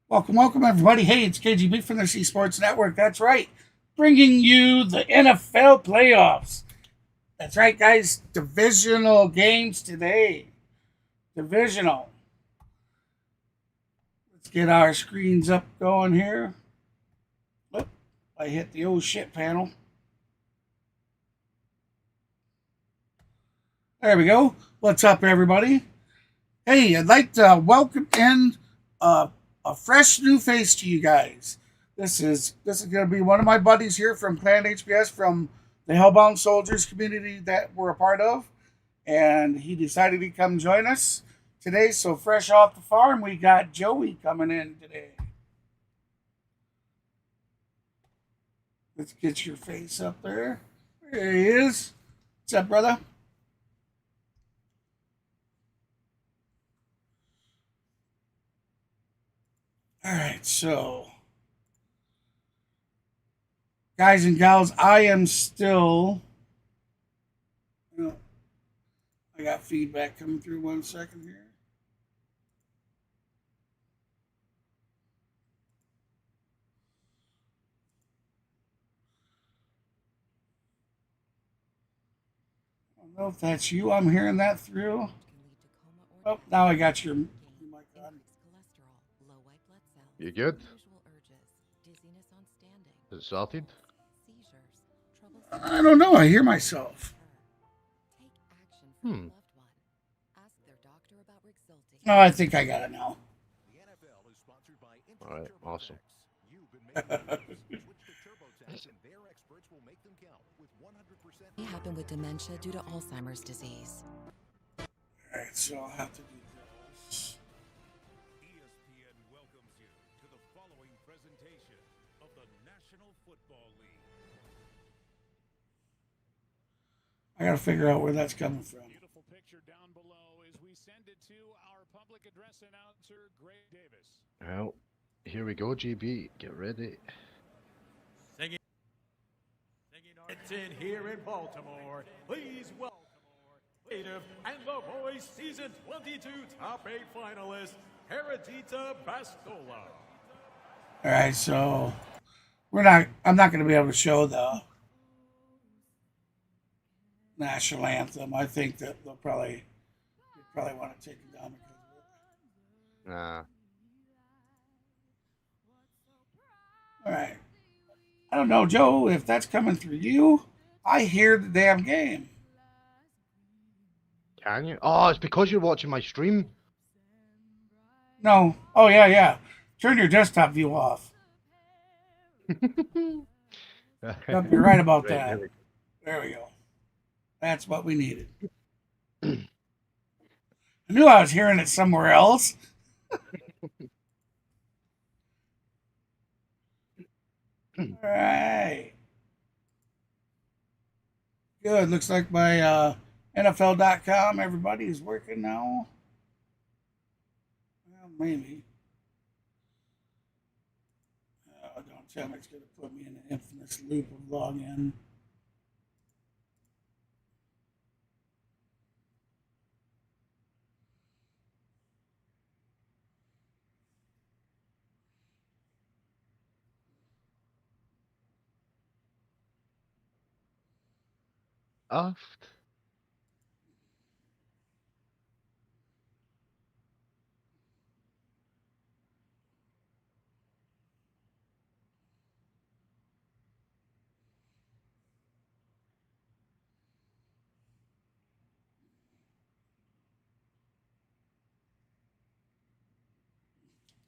Welcome, welcome, everybody. Hey, it's KGB from the C Sports Network. That's right. Bringing you the NFL playoffs. That's right, guys. Divisional games today. Divisional. Let's get our screens up going here. Oop, I hit the old shit panel. There we go. What's up, everybody? Hey, I'd like to welcome in a fresh new face to you guys. This is going to be one of my buddies here from Clan HBS from the Hellbound Soldiers community that we're a part of, and he decided to come join us today. So fresh off the farm, we got Joey coming in today. Let's get your face up there. There he is. What's up, brother? All right, so guys and gals, I am still. I got feedback coming through. 1 second here. I don't know if that's you. I'm hearing that through. Oh, now I got your mic on. You good? Is it salted? I don't know. I hear myself. Hmm. Oh, I think I got it now. All right, awesome. Happen with dementia due to Alzheimer's disease. All right, so I'll have to do this. ESPN welcomes you to the following presentation of the National Football League. I got to figure out where that's coming from. Beautiful picture down below as we send it to our public address announcer, Greg Davis. Well, here we go, GB. Get ready. Singing it's in here in Baltimore. Please welcome our native and the boys season 22 top 8 finalist, Heredita Bastola. All right, so I'm not going to be able to show the national anthem. I think that they'll probably want to take it down because of it. Nah. All right. I don't know, Joe, if that's coming through you. I hear the damn game. Can you? Oh, it's because you're watching my stream. No. Oh, yeah. Turn your desktop view off. Yep, you're right about that. There we go. That's what we needed. I knew I was hearing it somewhere else. All right. Good. Looks like my NFL.com, everybody is working now. Well, maybe. Don't tell me it's going to put me in an infamous loop of login. Aft.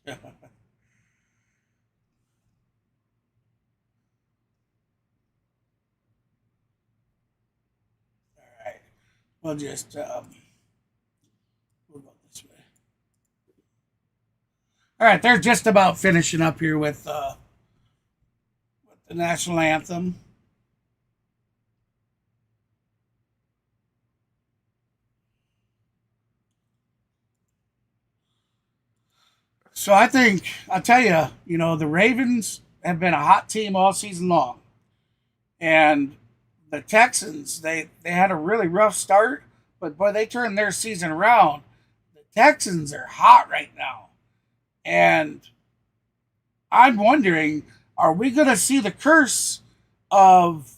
Alright. We'll just we'll go this way. Alright, they're just about finishing up here with the national anthem. So I think I'll tell you, the Ravens have been a hot team all season long. And the Texans, they had a really rough start, but boy, they turned their season around. The Texans are hot right now. And I'm wondering, are we going to see the curse of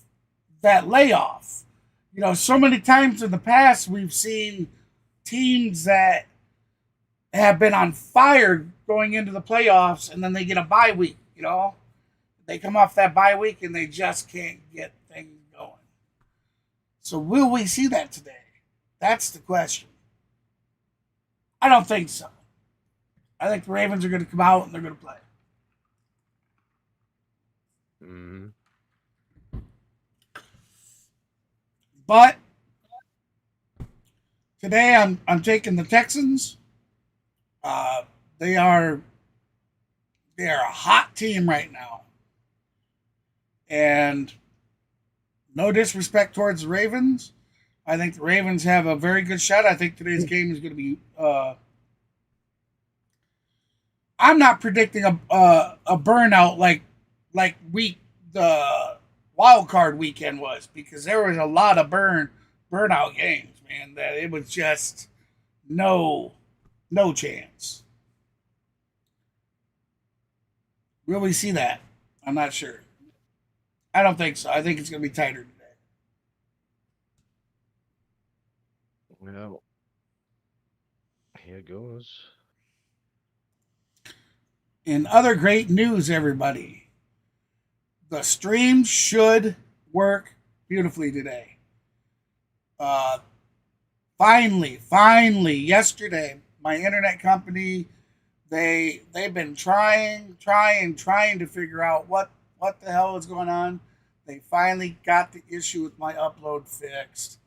that layoff? So many times in the past, we've seen teams that have been on fire going into the playoffs, and then they get a bye week, They come off that bye week, and they just can't get things going. So will we see that today? That's the question. I don't think so. I think the Ravens are going to come out, and they're going to play. Mm-hmm. But today I'm taking the Texans. They are a hot team right now. And no disrespect towards the Ravens. I think the Ravens have a very good shot. I think today's game is going to be I'm not predicting a burnout like the wild card weekend was, because there was a lot of burnout games, man, that it was just no chance. Will we see that? I'm not sure. I don't think so. I think it's going to be tighter today. Well, here goes. In other great news, everybody, the stream should work beautifully today. Finally, yesterday, my internet company, they've been trying to figure out what the hell is going on. They finally got the issue with my upload fixed,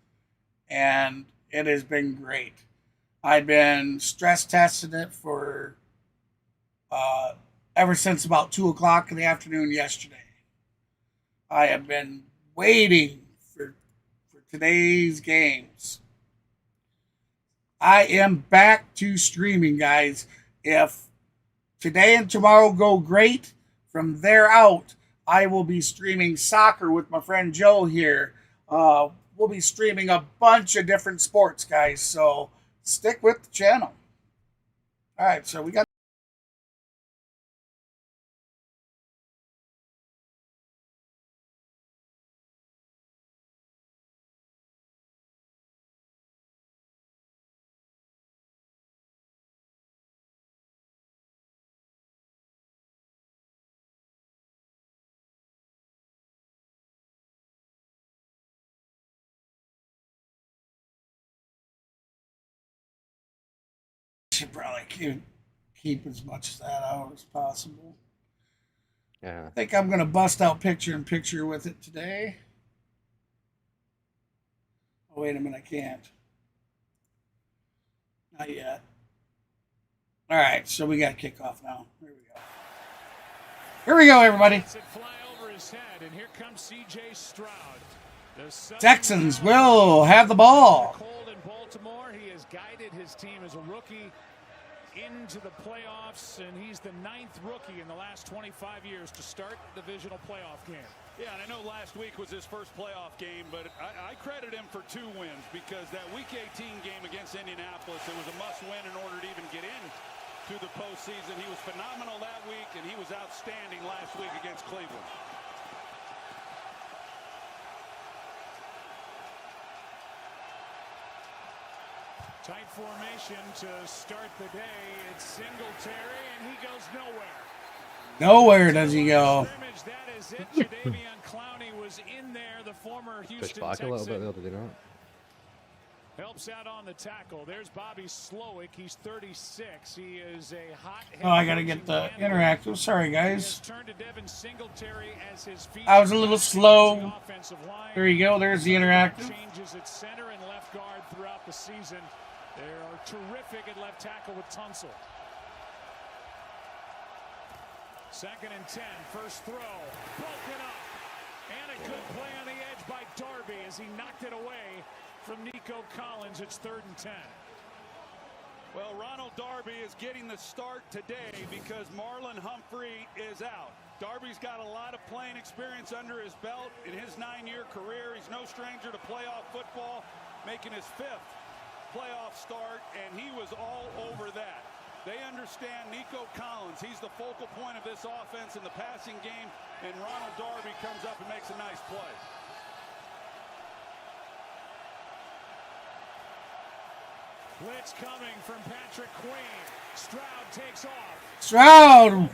and it has been great. I've been stress testing it for ever since about 2 o'clock in the afternoon yesterday. I have been waiting for today's games. I am back to streaming, guys. If today and tomorrow go great, from there out, I will be streaming soccer with my friend Joe here. We'll be streaming a bunch of different sports, guys. So stick with the channel. All right, so we got. Should probably keep as much of that out as possible. Yeah. I think I'm gonna bust out picture in picture with it today. Oh wait a minute, I can't. Not yet. All right, so we got kickoff now. Here we go. Here we go, everybody. Texans will have the ball. In Baltimore, he has guided his team as a rookie into the playoffs, and he's the 9th rookie in the last 25 years to start the divisional playoff game. Yeah, and I know last week was his first playoff game, but I credit him for 2 wins because that Week 18 game against Indianapolis, it was a must-win in order to even get in to the postseason. He was phenomenal that week, and he was outstanding last week against Cleveland. Tight formation to start the day. It's Singletary, and he goes nowhere. Nowhere does he go. That is it. Jadeveon Clowney was in there, the former Houston Pushed back a little bit there, did he not? Helps out on the tackle. There's Bobby Slowick. He's 36. He is a hot. Oh, I gotta get the interactive. Sorry, guys. Turned to Devin Singletary as his I was a little slow. There you go. There's the interactive. Changes at center and left guard throughout the season. They are terrific at left tackle with Tunsil. 2nd and 10. First throw. Broken up. And a good play on the edge by Darby as he knocked it away from Nico Collins. It's 3rd and 10. Well, Ronald Darby is getting the start today because Marlon Humphrey is out. Darby's got a lot of playing experience under his belt in his 9-year career. He's no stranger to playoff football, making his 5th playoff start, and he was all over that. They understand Nico Collins. He's the focal point of this offense in the passing game, and Ronald Darby comes up and makes a nice play. Blitz coming from Patrick Queen. Stroud takes off. Stroud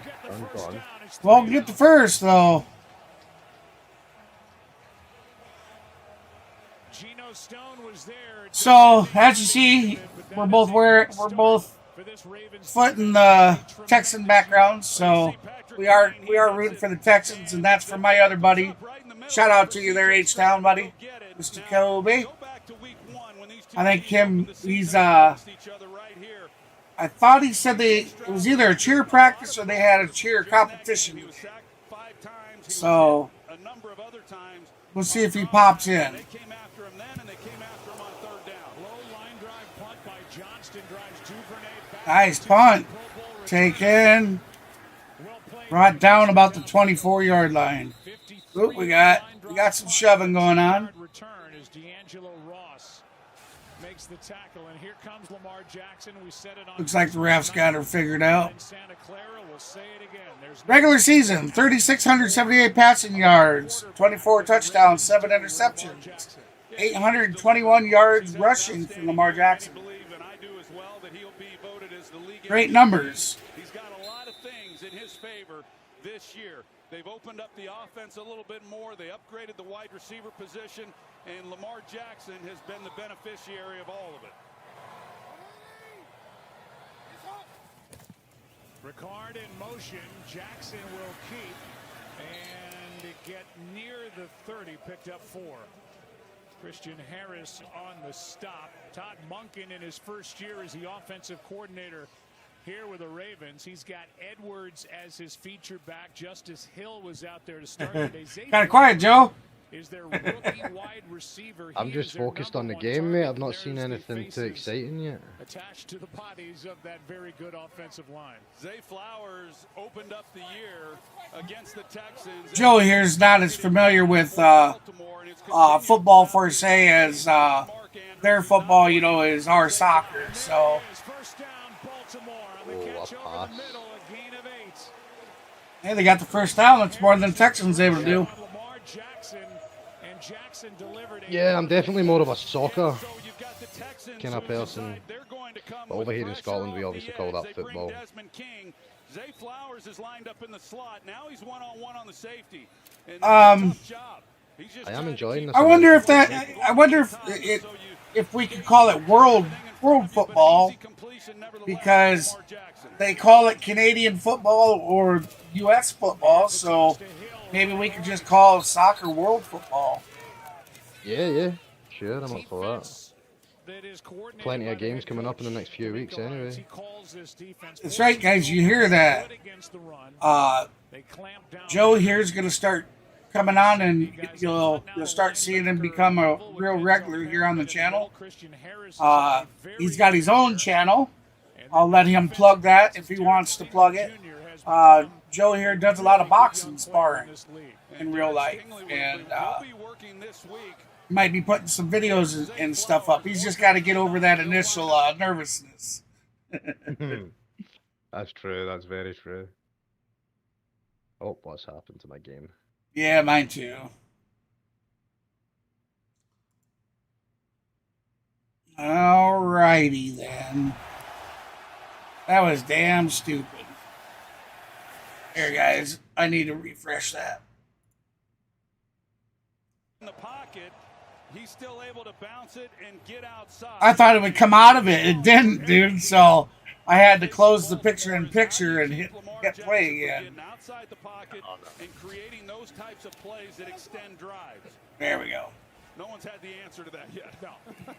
won't get the first, though. Geno Stone was there. So, as you see, we're both footing the Texan background, so we are rooting for the Texans, and that's from my other buddy. Shout out to you there, H-Town, buddy, Mr. Kobe. I think he's I thought he said it was either a cheer practice or they had a cheer competition. So we'll see if he pops in. Nice punt. Taken. Brought down about the 24-yard line. Oop, we got some shoving going on. Makes the tackle, and here comes Lamar Jackson. We said it on. Looks like the refs got her figured out. Regular season, 3,678 passing yards, 24 touchdowns, 7 interceptions, 821 yards rushing from Lamar Jackson. Great numbers. He's got a lot of things in his favor this year. They've opened up the offense a little bit more. They upgraded the wide receiver position, and Lamar Jackson has been the beneficiary of all of it. Ricard in motion. Jackson will keep and get near the 30. Picked up 4. Christian Harris on the stop. Todd Monken in his first year as the offensive coordinator here with the Ravens. He's got Edwards as his feature back. Justice Hill was out there to start today. Kind of quiet, Joe. is their rookie wide receiver. I'm He just is their focused on the number one game, mate. target. I've not There's seen the anything too faces exciting yet. attached to the bodies of that very good offensive line. Zay Flowers opened up the year against the Texans. Joe here's not as familiar with football per se as their football, you know, is our soccer. So First down, Baltimore on the Oh, catch a over the pass. middle, a gain of 8. hey, they got the first down. That's more than the Texans able to do. Lamar Jackson, and Jackson delivered a Yeah, I'm definitely more of a soccer So you've got the Texans kind of who person. decide they're going to come But with over here in pressure Scotland, we off obviously the call edge. that They bring football. Desmond King. Zay Flowers is lined up in the slot. Now he's one-on-one on the safety. And Um, that's a tough job. He's just I am trying to enjoying keep this. I wonder if that. I wonder if we could call it world football, because they call it Canadian football or U.S. football. So maybe we could just call soccer world football. Yeah, sure, I'm up for that. That is coordinated Plenty by of the games head coming up in the coach, next few DeMeco weeks Ryans. anyway. He calls this defense That's right, guys. You hear that? good against the run. They clamp down. Joe here's going to start coming on, and you'll start seeing him become a real regular here on the channel. He's got his own channel. I'll let him plug that if he wants to plug it. Joe here does a lot of boxing sparring in real life, and might be putting some videos and stuff up. He's just got to get over that initial nervousness. That's true, that's very true. Oh, what's happened to my game? Yeah, mine too. Alrighty then. That was damn stupid. Here, guys, I need to refresh that. In the pocket, he's still able to bounce it and get outside. I thought it would come out of it. It didn't, dude. So I had to close the picture-in-picture and hit play again. Getting outside the pocket and creating those types of plays that extend drives. There we go. No one's had the answer to that yet. No.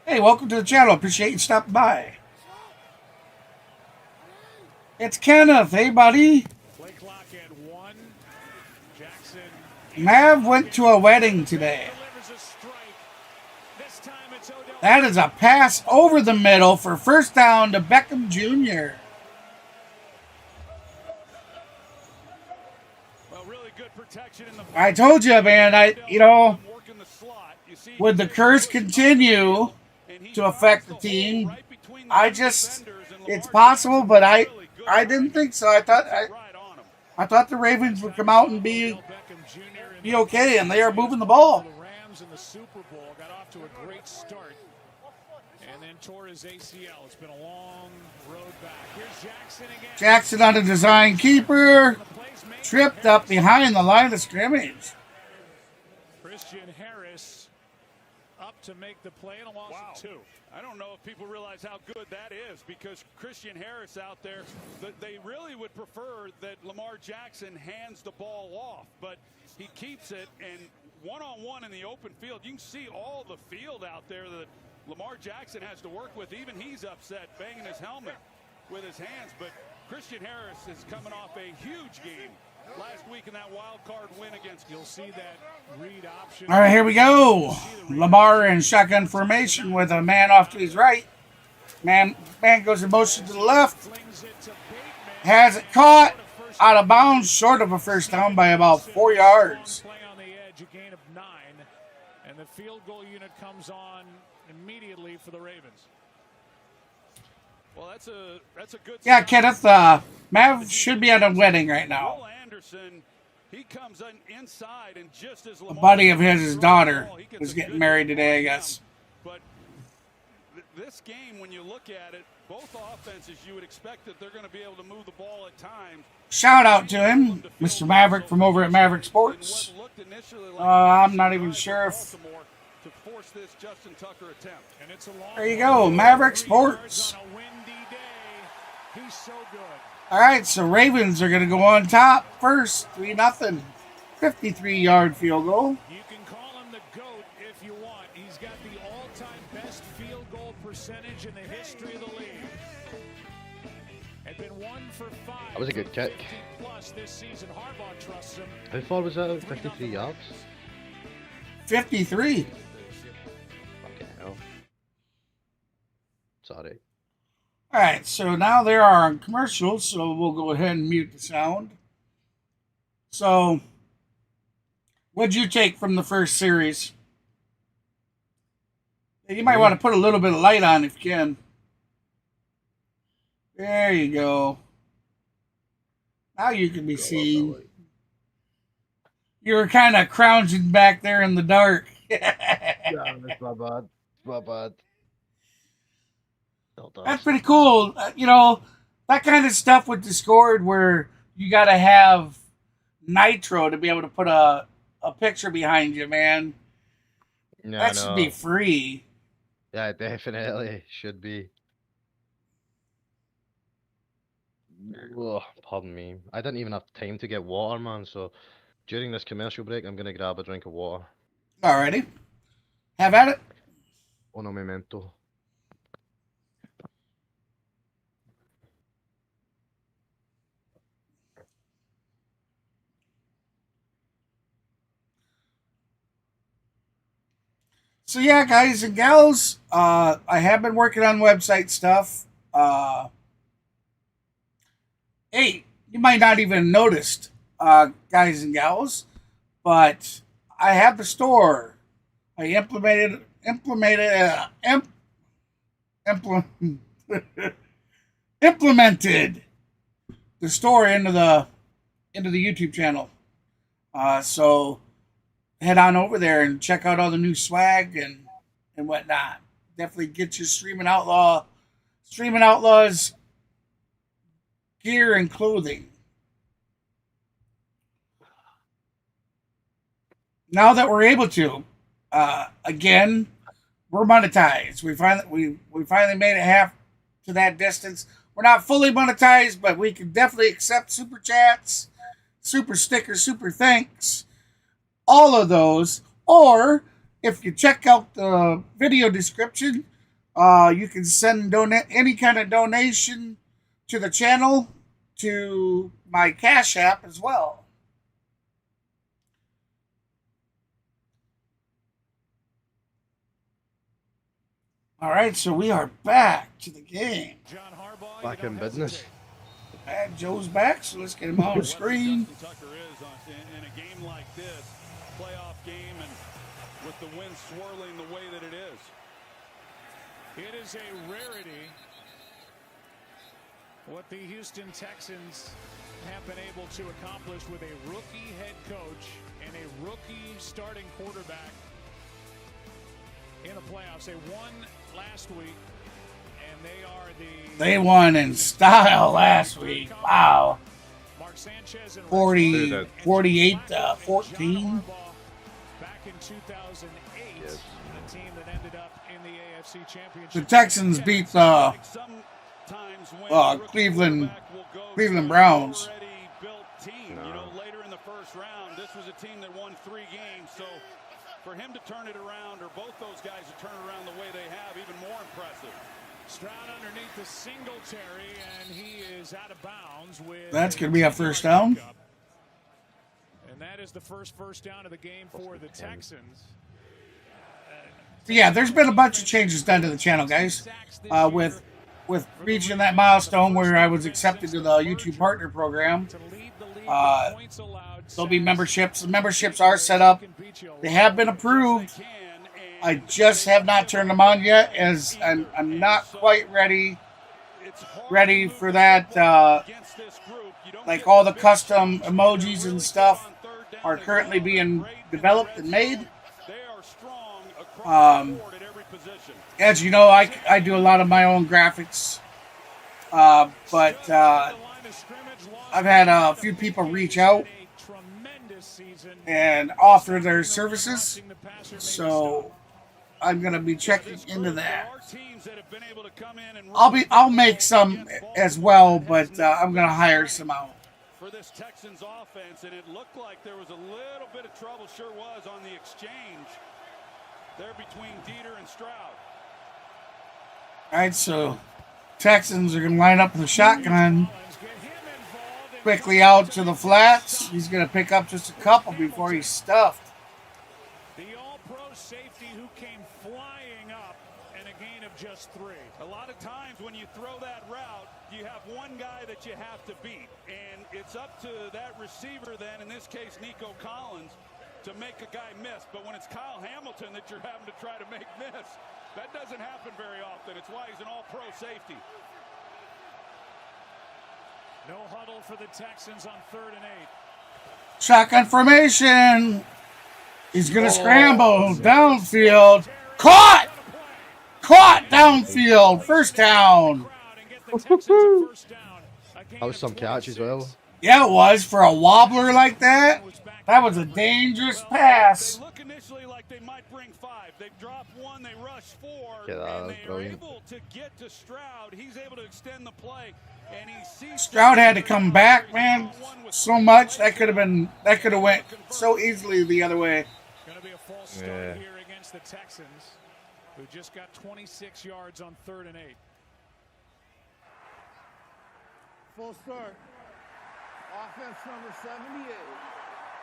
Hey, welcome to the channel. Appreciate you stopping by. It's Kenneth. Hey, buddy. Play clock at 1. Jackson Mav went to a wedding today. delivers a strike. This time it's Odell. That is a pass over the middle for first down to Beckham Jr. Well, really good protection in the I told you, man. Would the curse continue to affect the team? It's possible, but I didn't think so. I thought the Ravens would come out and be okay, and they are moving the ball. The Rams in the Super Bowl got off to a great start and then tore his ACL. It's been a long road back. Here's Jackson again. Jackson on a design keeper, tripped up behind the line of scrimmage. Christian Harris up to make the play and a loss of 2. I don't know if people realize how good that is, because Christian Harris out there, they really would prefer that Lamar Jackson hands the ball off, but he keeps it, and one-on-one in the open field, you can see all the field out there that Lamar Jackson has to work with. Even he's upset, banging his helmet with his hands, but Christian Harris is coming off a huge game last week in that wild card win against. You'll see that read option. All right, here we go. Lamar in shotgun formation with a man off to his right. Man goes in motion to the left. Flings it to Bateman. Has it caught out of bounds, short of a first down by about 4 yards. Play on the edge, a gain of 9, and the field goal unit comes on immediately for the Ravens. Well, that's a good. Yeah, start. Kenneth, Mav should be at a wedding right now. Will Anderson, he comes inside, and just as A buddy of his daughter was getting married today, I guess. But this game, when you look at it, both offenses, you would expect that they're going to be able to move the ball at times. Shout out to him, Mr. Maverick from over at Maverick Sports. I'm not even sure if... To force this Justin Tucker attempt. And it's a long There you go, Maverick Sports. On a windy day, he's so good. All right, so Ravens are going to go on top first, 3-0. 53-yard field goal. You can call him the GOAT if you want. He's got the all-time best field goal percentage in the history of the league. Had been 1 for 5. That was a good kick. Plus this season, Harbaugh trusts him. How far was that? 53 yards? 53. Fucking hell. Sorry. All right, so now there are commercials, so we'll go ahead and mute the sound. So, what'd you take from the first series? You might want to put a little bit of light on if you can. There you go. Now you can be seen. You were kind of crouching back there in the dark. Yeah, that's my bad. My bad. That's pretty cool. You know, that kind of stuff with Discord where you got to have Nitro to be able to put a picture behind you, man. Yeah, That should be free. Yeah, it definitely should be. Oh, pardon me. I didn't even have time to get water, man. So during this commercial break, I'm gonna grab a drink of water. Alrighty. Have at it. Uno momento. So yeah, guys and gals, I have been working on website stuff. Hey, you might not even noticed, guys and gals, but I have the store. I implemented the store into the YouTube channel. So head on over there and check out all the new swag and whatnot. Definitely get your Streaming Outlaws gear and clothing. Now that we're able to, again, we're monetized. We finally made it half to that distance. We're not fully monetized, but we can definitely accept super chats, super stickers, super thanks, all of those. Or if you check out the video description, you can send any kind of donation to the channel to my Cash App as well. All right, so we are back to the game. Back in business. And Joe's back, so let's get him on the screen. Tucker is in a game like this, playoff game, and with the wind swirling the way that it is. It is a rarity what the Houston Texans have been able to accomplish with a rookie head coach and a rookie starting quarterback in the playoffs. They won last week, and they won in style last week. Wow. Mark Sanchez and 48-14. Back in 2008, Yes. the team that ended up in the AFC Championship. The Texans beat the Cleveland Browns. You know, later in the first round, this was a team that won 3 games. So for him to turn it around, or both those guys to turn it around the way they have, even more impressive. Stroud underneath the Singletary, and he is out of bounds with. That's going to be a first down. And that is the first down of the game for the Texans. So yeah, there's been a bunch of changes done to the channel, guys. With reaching that milestone where I was accepted to the YouTube Partner Program. There'll be memberships. The memberships are set up. They have been approved. I just have not turned them on yet, as I'm not quite ready for that. Like all the custom emojis and stuff are currently being developed and made. As you know, I do a lot of my own graphics, but I've had a few people reach out and offer their services, so I'm gonna be checking into that. I'll make some as well, but I'm gonna hire some out. For this Texans offense, and it looked like there was a little bit of trouble, sure was, on the exchange there between Dieter and Stroud. All right, so Texans are gonna line up with a shotgun. Quickly out to the flats. He's going to pick up just a couple before he's stuffed. The safety who came flying up, and a gain of just 3. A lot of times when you throw that route, you have one guy that you have to beat, and it's up to that receiver then, in this case Nico Collins, to make a guy miss. But when it's Kyle Hamilton that you're having to try to make miss, that doesn't happen very often. It's why he's an all-pro safety. No huddle for the Texans on 3rd and 8. Shotgun formation. He's going to scramble downfield. Caught! Caught downfield. First down. That was some catch as well. Yeah, it was. For a wobbler like that, that was a dangerous pass. They look initially like they might bring 5. They drop 1, they rush 4, Yeah, that and was they are brilliant. able to get to Stroud. He's able to extend the play, and he sees Stroud had to come back, man, so much. That could have went so easily the other way. Going to be a false start here against the Texans, who just got 26 yards on 3rd and 8. Full start. Offense number 78.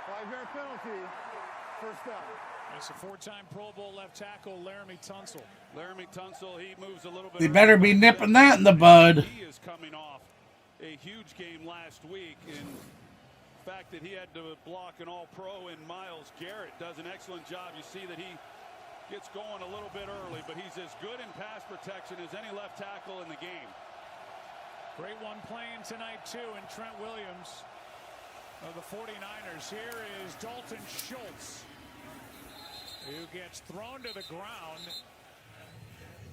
5-yard penalty. First down. It's a 4-time Pro Bowl left tackle, Laramie Tunsil. Laramie Tunsil, he moves a little bit. They better be nipping that in the bud. He is coming off a huge game last week. In fact that he had to block an all-pro, and Myles Garrett does an excellent job. You see that he gets going a little bit early, but he's as good in pass protection as any left tackle in the game. Great one playing tonight, too, and Trent Williams of the 49ers. Here is Dalton Schultz, who gets thrown to the ground.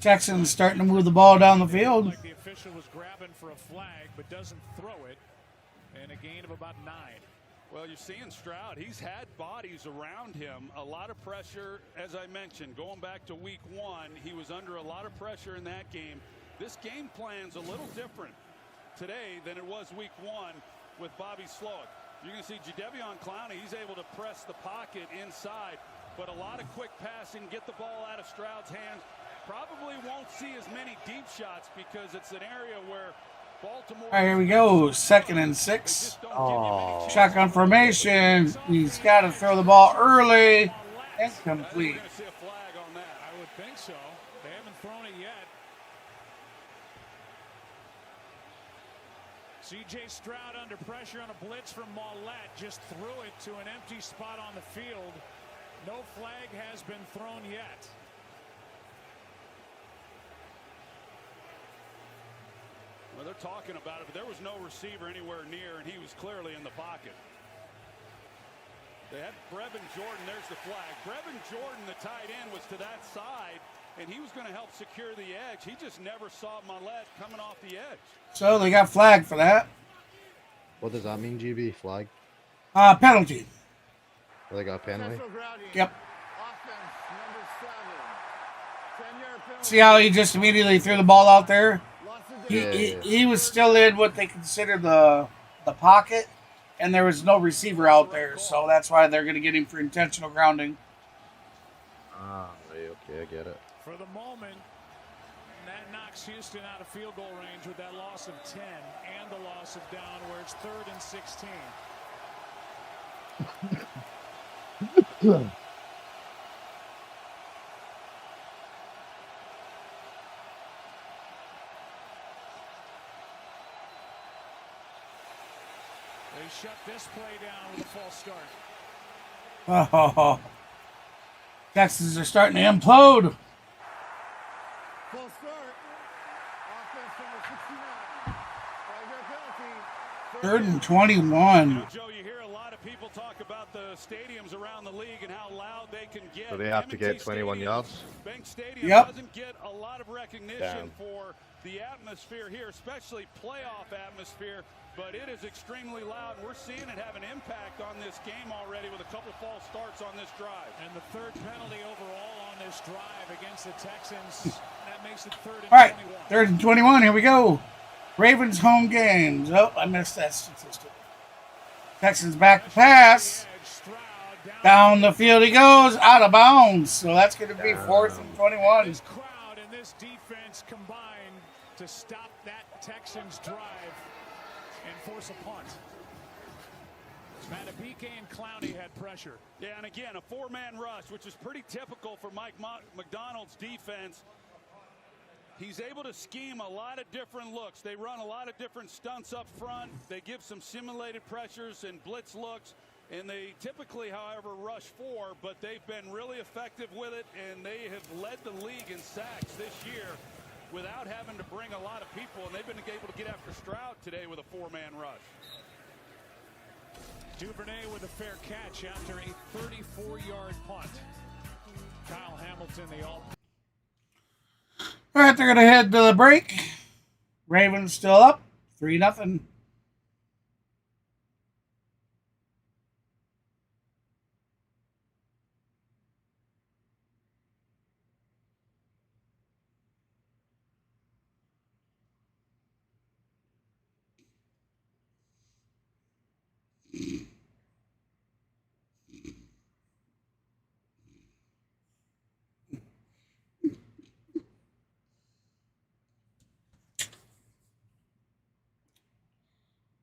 Texans starting to move the ball down the field. Like the official was grabbing for a flag, but doesn't throw it. And a gain of about 9. Well, you're seeing Stroud. He's had bodies around him. A lot of pressure, as I mentioned, going back to week 1. He was under a lot of pressure in that game. This game plan's a little different today than it was week 1 with Bobby Slowick. You're going to see Jadeveon Clowney. He's able to press the pocket inside, but a lot of quick passing, get the ball out of Stroud's hands. Probably won't see as many deep shots because it's an area where Baltimore. All right, here we go. 2nd and 6. Shotgun formation. He's got to throw the ball early. Incomplete. We're going to see a flag on that. I would think so. They haven't thrown it yet. C.J. Stroud under pressure on a blitz from Mollett. Just threw it to an empty spot on the field. No flag has been thrown yet. Well, they're talking about it, but there was no receiver anywhere near, and he was clearly in the pocket. They had Brevin Jordan. There's the flag. Brevin Jordan, the tight end, was to that side, and he was going to help secure the edge. He just never saw Mollett coming off the edge. So they got flagged for that. What does that mean, GB? Flag? Penalty. Well, they got a penalty. Yep. Offense number 7. 10-yard penalty. See how he just immediately threw the ball out there? Lots of He was still in what they consider the pocket, and there was no receiver out there, so that's why they're going to get him for intentional grounding. Ah, right, okay, I get it. For the moment, that knocks Houston out of field goal range with that loss of 10 and the loss of down where it's 3rd and 16. They shut this play down with a false start. Oh, Texans are starting to implode. Full start. Offense number 69. 5-yard penalty. 3rd and 21. You know, Joe, you hear a lot of people talk about the stadiums around the league and how loud they can get. So they have to get 21 yards. TBankStadium Yep. doesn't get a lot of recognition Damn. for the atmosphere here, especially playoff atmosphere, but it is extremely loud, and we're seeing it have an impact on this game already with a couple false starts on this drive. And the 3rd penalty overall on this drive against the Texans. That makes it 3rd and All right, 21. 3rd and 21. Here we go. Ravens home games. Oh, I missed that statistic. Texans back to pass. Down the field he goes, out of bounds. So that's going to be 4th and 21. This crowd and this defense combined to stop that Texans drive and force a punt. Matabike and Clowney had pressure. Yeah, and again, a four-man rush, which is pretty typical for Mike McDonald's defense. He's able to scheme a lot of different looks. They run a lot of different stunts up front. They give some simulated pressures and blitz looks. And they typically, however, rush four, but they've been really effective with it, and they have led the league in sacks this year without having to bring a lot of people, and they've been able to get after Stroud today with a four-man rush. Duvernay with a fair catch after a 34-yard punt. Kyle Hamilton, the all. All right, they're going to head to the break. Ravens still up, 3-0.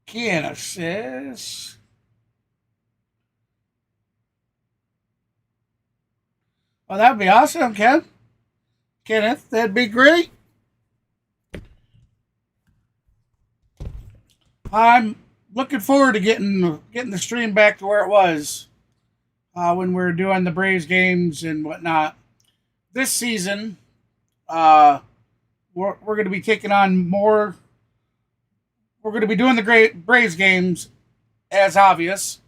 Ken says, "Oh, that'd be awesome, Kenneth. That'd be great. I'm looking forward to getting the stream back to where it was when we were doing the Braves games and whatnot. This season, we're going to be taking on more. We're going to be doing the great Braves games, as obvious,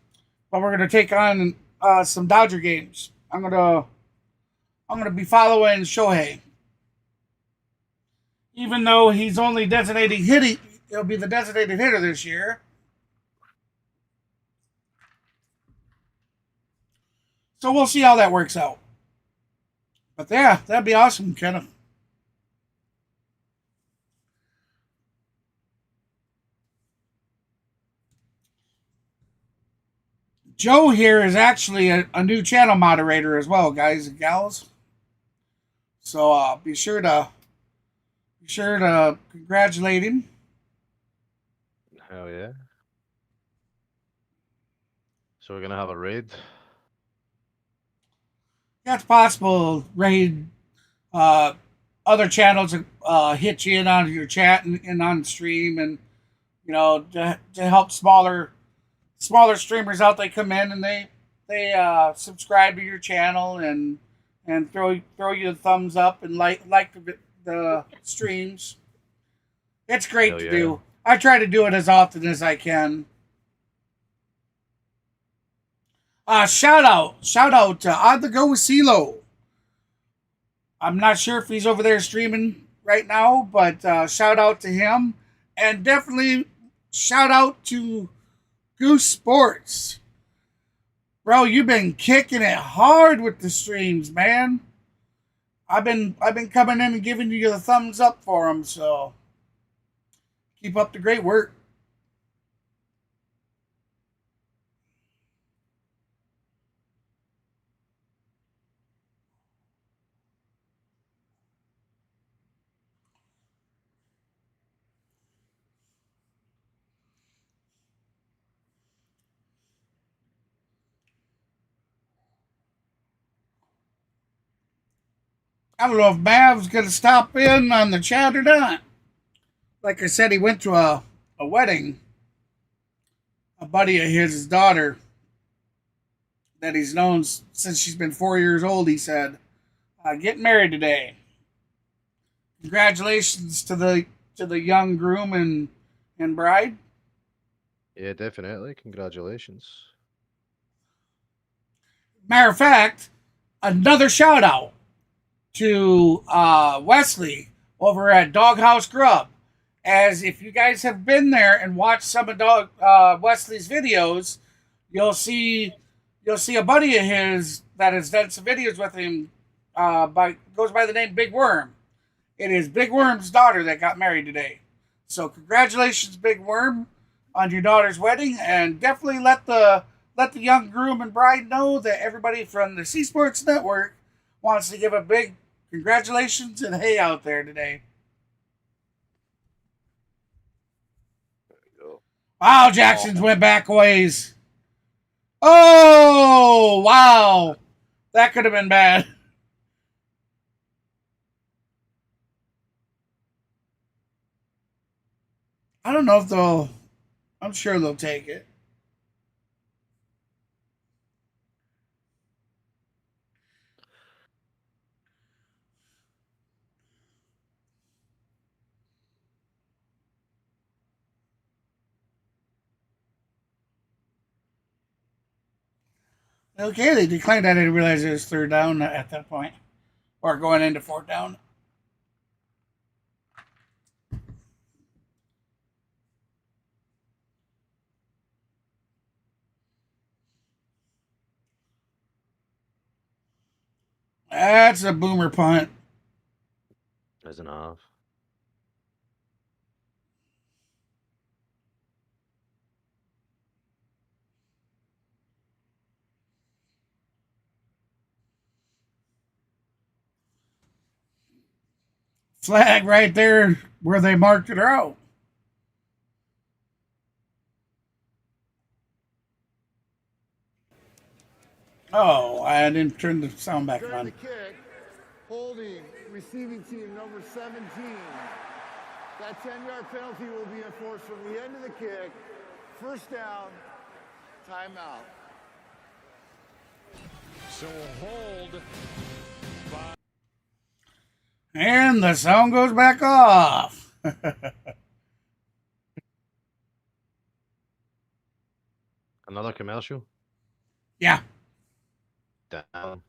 but we're going to take on some Dodger games. I'm gonna be following Shohei, even though he's only designated hitting. He'll be the designated hitter this year. So we'll see how that works out. But yeah, that'd be awesome, Kenneth. Joe here is actually a new channel moderator as well, guys and gals. So be sure to congratulate him. Hell yeah. So we're gonna have a raid. That's possible. Raid other channels hit you in on your chat and on stream, and to help smaller streamers out. They come in and they subscribe to your channel and throw you a thumbs up and like the streams. It's great Hell to yeah. do. I try to do it as often as I can. Shout out to On the Go with CeeLo. I'm not sure if he's over there streaming right now, but shout out to him, and definitely shout out to Goose Sports. Bro, you've been kicking it hard with the streams, man. I've been coming in and giving you the thumbs up for them, so keep up the great work. I don't know if Mav's going to stop in on the chat or not. Like I said, he went to a wedding. A buddy of his daughter that he's known since she's been 4 years old, he said, getting married today. Congratulations to the young groom and bride. Yeah, definitely. Congratulations. Matter of fact, another shout out to Wesley over at Doghouse Grub. As if you guys have been there and watched some of Wesley's videos, you'll see a buddy of his that has done some videos with him. Goes by the name Big Worm. It is Big Worm's daughter that got married today. So congratulations, Big Worm, on your daughter's wedding, and definitely let the young groom and bride know that everybody from the C Sports Network wants to give a big congratulations and hey out there today. Wow, Jackson's went back a ways. Oh, wow. That could have been bad. I don't know if they'll... I'm sure they'll take it. Okay, they declined. I didn't realize it was third down at that point. Or going into fourth down. That's a boomer punt. Isn't half. Flag right there where they marked it out. Oh, I didn't turn the sound back During on. the kick, holding receiving team number 17. That 10-yard penalty will be enforced from the end of the kick. First down, timeout. So a hold by And the sound goes back off. Another commercial? Yeah. Damn.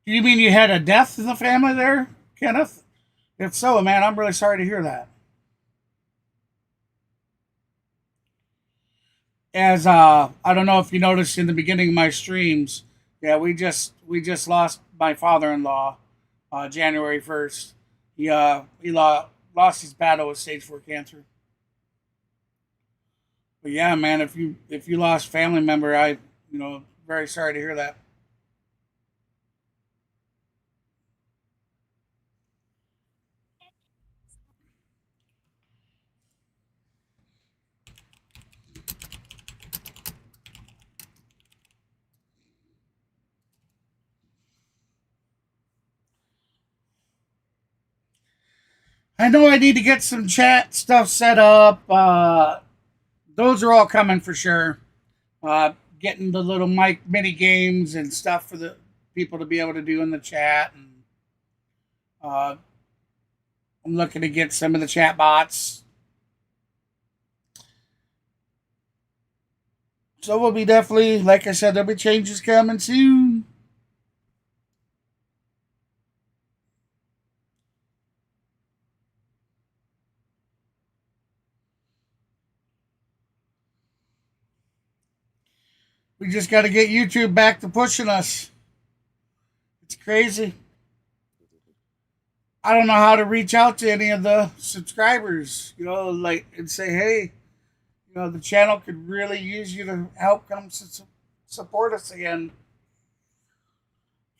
You mean you had a death in the family there, Kenneth? If so, man, I'm really sorry to hear that. As I don't know if you noticed in the beginning of my streams, yeah, we just lost my father-in-law, January 1st. He lost his battle with stage 4 cancer. But yeah, man, if you lost family member, very sorry to hear that. I know I need to get some chat stuff set up. Those are all coming for sure. Getting the little mic mini games and stuff for the people to be able to do in the chat. And I'm looking to get some of the chat bots. So we'll be definitely, like I said, there'll be changes coming soon. We just got to get YouTube back to pushing us. It's crazy. I don't know how to reach out to any of the subscribers, and say, hey, the channel could really use you to help come support us again.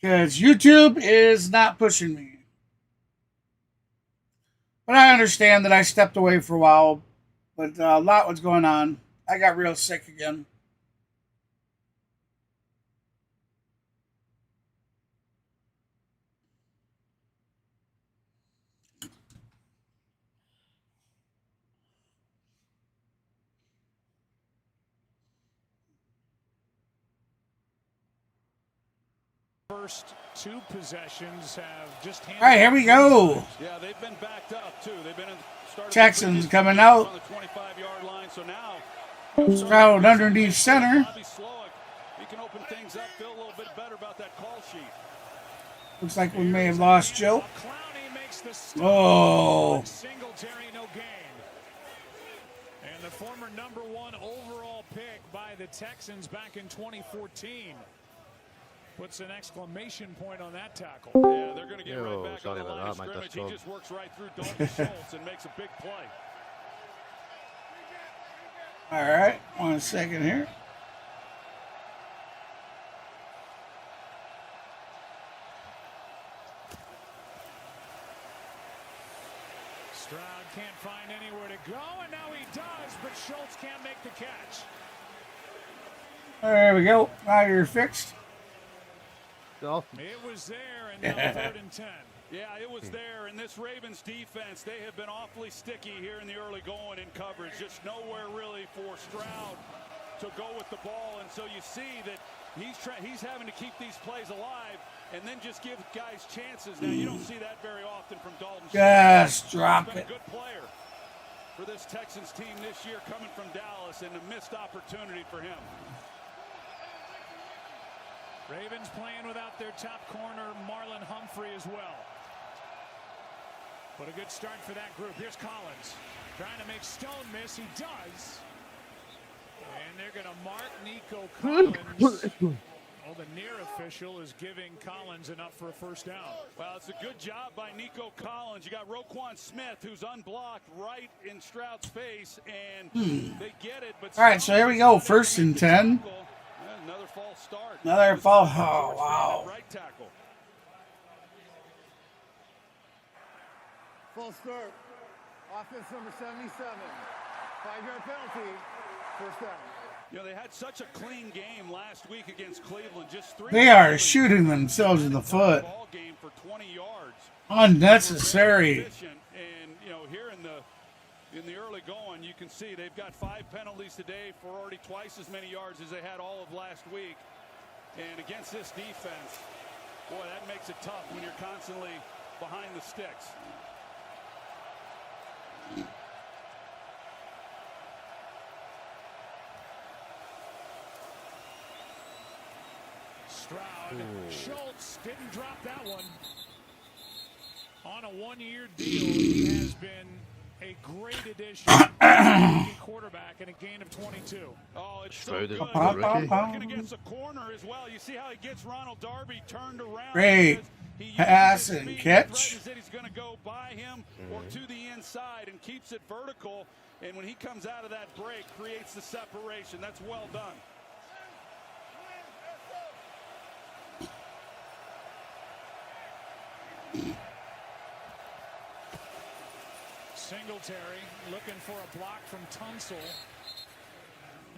Because YouTube is not pushing me. But I understand that I stepped away for a while, but a lot was going on. I got real sick again. first two possessions have just All right, here we go. Yeah, they've been backed up too. They've been Texans coming out. on the 25-yard line. So now Stroud underneath center. He can open things up, feel a little bit better about that call sheet. Looks like we may have lost Joe. Clowney makes the stop. Oh. Singletary, no gain. And the former #1 overall pick by the Texans back in 2014 puts an exclamation point on that tackle. Yeah, they're going to get right back sorry on the line about of that, scrimmage. He Mike. just works right through Dalton Schultz and makes a big play. All right, 1 second here. can't find anywhere to go, and now he does, but Schultz can't make the catch. There we go. Now you're fixed. Oh, It was there, and now 3rd and 10. Yeah, it was there, and this Ravens defense, they have been awfully sticky here in the early going in coverage. Just nowhere really for Stroud to go with the ball, and so you see that he's having to keep these plays alive and then just give guys chances. Now, you don't see that very often from Dalton. Just drop He's been it. a good player for this Texans team this year, coming from Dallas, and a missed opportunity for him. Ravens playing without their top corner, Marlon Humphrey, as well. But a good start for that group. Here's Collins trying to make Stone miss. He does. And they're going to mark Nico Collins. Well, the near official is giving Collins enough for a first down. Well, it's a good job by Nico Collins. You got Roquan Smith, who's unblocked right in Stroud's face, and they get it. But All right, so here we go. 1st and 10. Another false start. Another false. Oh, wow. Right tackle. False start. Offense number 77. 5-yard penalty. First down. You know, they had such a clean game last week against Cleveland. Just 3. They are shooting themselves in the foot. Ball game for 20 yards. Unnecessary. And you know, here in the early going, you can see they've got 5 penalties today for already twice as many yards as they had all of last week. And against this defense, boy, that makes it tough when you're constantly behind the sticks. Stroud. Schultz didn't drop that one. On a 1-year deal, he has been a great addition. Quarterback and a gain of 22. Oh, it's so Stroud good. is Working against a corner as well. You see how he gets Ronald Darby turned around. Great He uses pass his and speed, catch. threatens that he's going to go by him or to the inside and keeps it vertical. And when he comes out of that break, creates the separation. That's well done. Singletary looking for a block from Tunsil.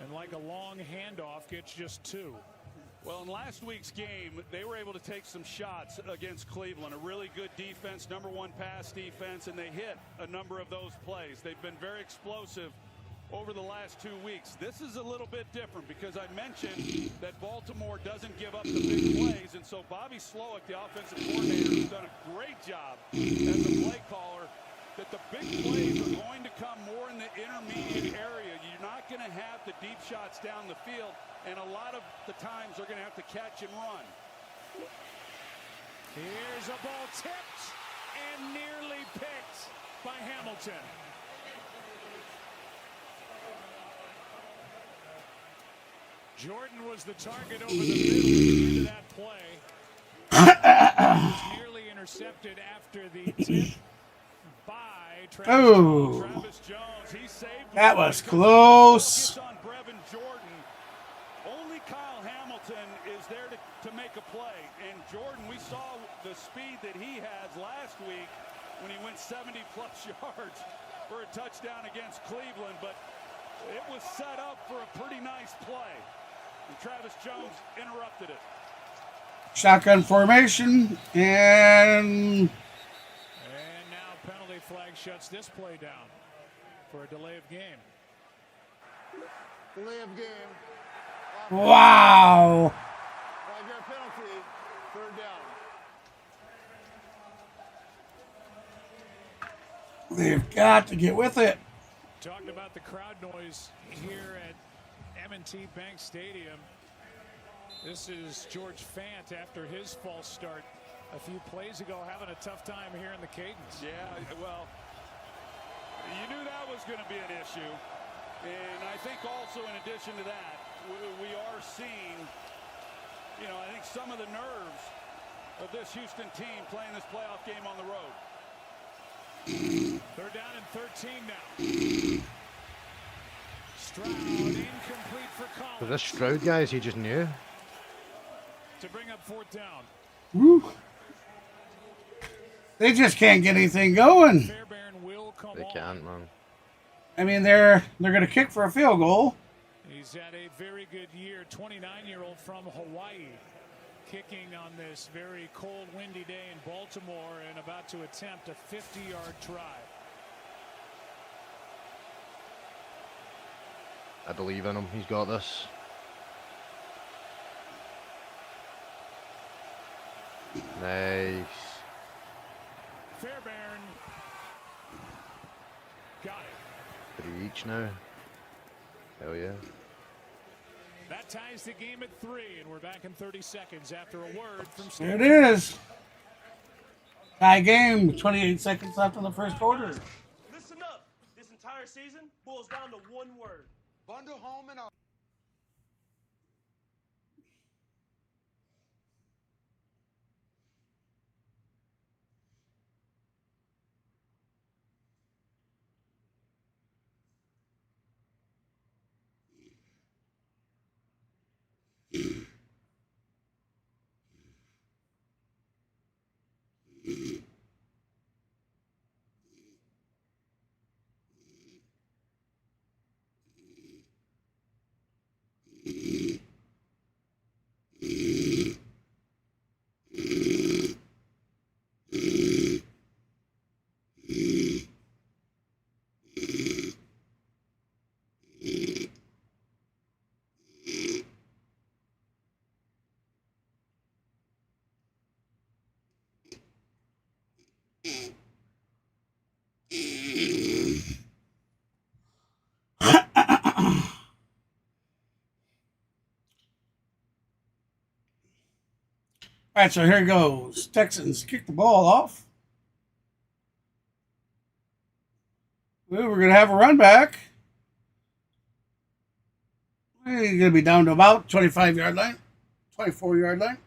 And like a long handoff, gets just 2. Well, in last week's game, they were able to take some shots against Cleveland. A really good defense, #1 pass defense, and they hit a number of those plays. They've been very explosive over the last 2 weeks. This is a little bit different because I mentioned that Baltimore doesn't give up the big plays, and so Bobby Slowick, the offensive coordinator, has done a great job as a play caller, that the big plays are going to come more in the intermediate area. You're not going to have the deep shots down the field, and a lot of the times they're going to have to catch and run. Here's a ball tipped and nearly picked by Hamilton. Jordan was the target over the middle into that play. Was nearly intercepted after the tip by Travis Oh, Jones. He saved that was close. on Brevin Jordan. Only Kyle Hamilton is there to make a play. And Jordan, we saw the speed that he has last week when he went 70-plus yards for a touchdown against Cleveland. But it was set up for a pretty nice play. And Travis Jones interrupted it. Shotgun formation, and now penalty flag shuts this play down for a delay of game. Delay of game. wow. 5-yard penalty. Third down. They've got to get with it. Talking about the crowd noise here at M&T Bank Stadium. This is George Fant after his false start a few plays ago, having a tough time here in the cadence. Yeah, well, you knew that was going to be an issue. And I think also in addition to that, we are seeing, you know, I think some of the nerves of this Houston team playing this playoff game on the road. They're down in 13 now. Stroud incomplete for Collins. Was this Stroud, guys? He just knew. To bring up 4th down. Woo. They just can't get anything going. Fairbairn will come They on. can't, man. I mean, they're going to kick for a field goal. He's had a very good year. 29-year-old from Hawaii, kicking on this very cold, windy day in Baltimore and about to attempt a 50-yard try. I believe in him. He's got this. Nice. Fairbairn got it. 3 each now. Hell yeah. That ties the game at 3, and we're back in 30 seconds after a word from There Steve. it is. Tie game. 28 seconds left in the first quarter. Listen up. This entire season boils down to one word. Bundle home and All right, so here goes. Texans kick the ball off. We're going to have a run back. We're going to be down to about 25-yard line, 24-yard line.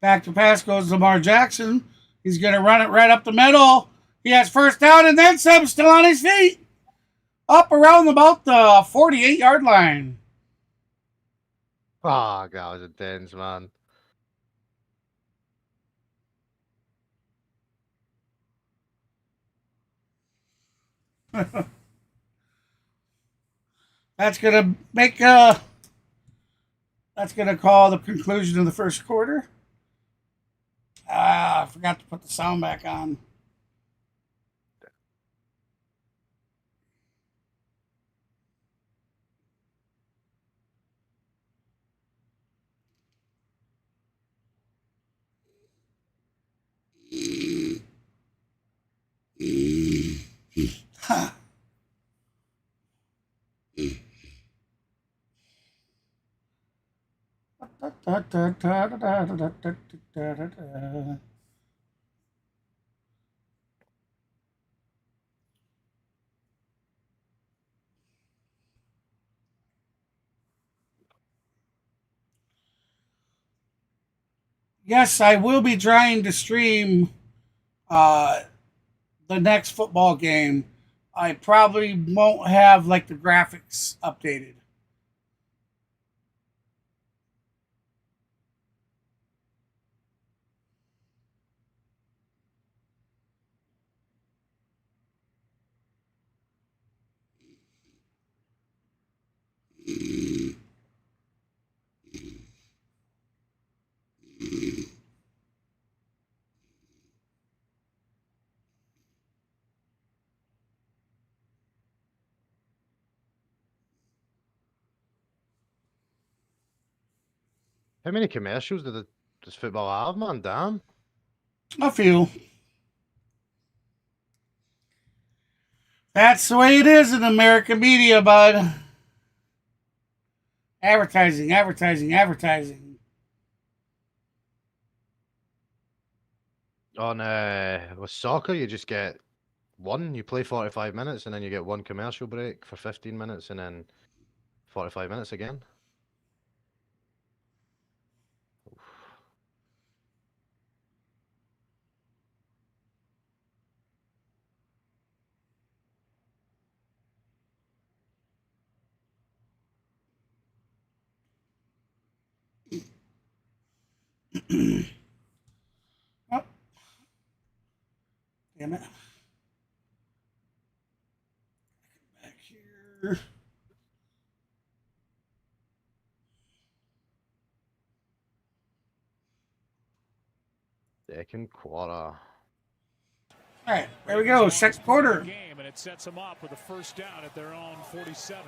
Back to pass goes Lamar Jackson. He's going to run it right up the middle. He has first down and then some, still on his feet. Up around about the 48-yard line. Ah, that was intense, man. That's going to make that's going to call the conclusion of the first quarter. I forgot to put the sound back on. Huh. Yes, I will be trying to stream the next football game. I probably won't have like the graphics updated. How many commercials does football have, man? Damn. A few. That's the way it is in American media, bud. Advertising, advertising, advertising. On with soccer, you just get one. You play 45 minutes, and then you get one commercial break for 15 minutes, and then 45 minutes again. Oh. Damn it. Back here. Second quarter. All right, there we go. Second quarter. Game, and it sets them up with a first down at their own 47.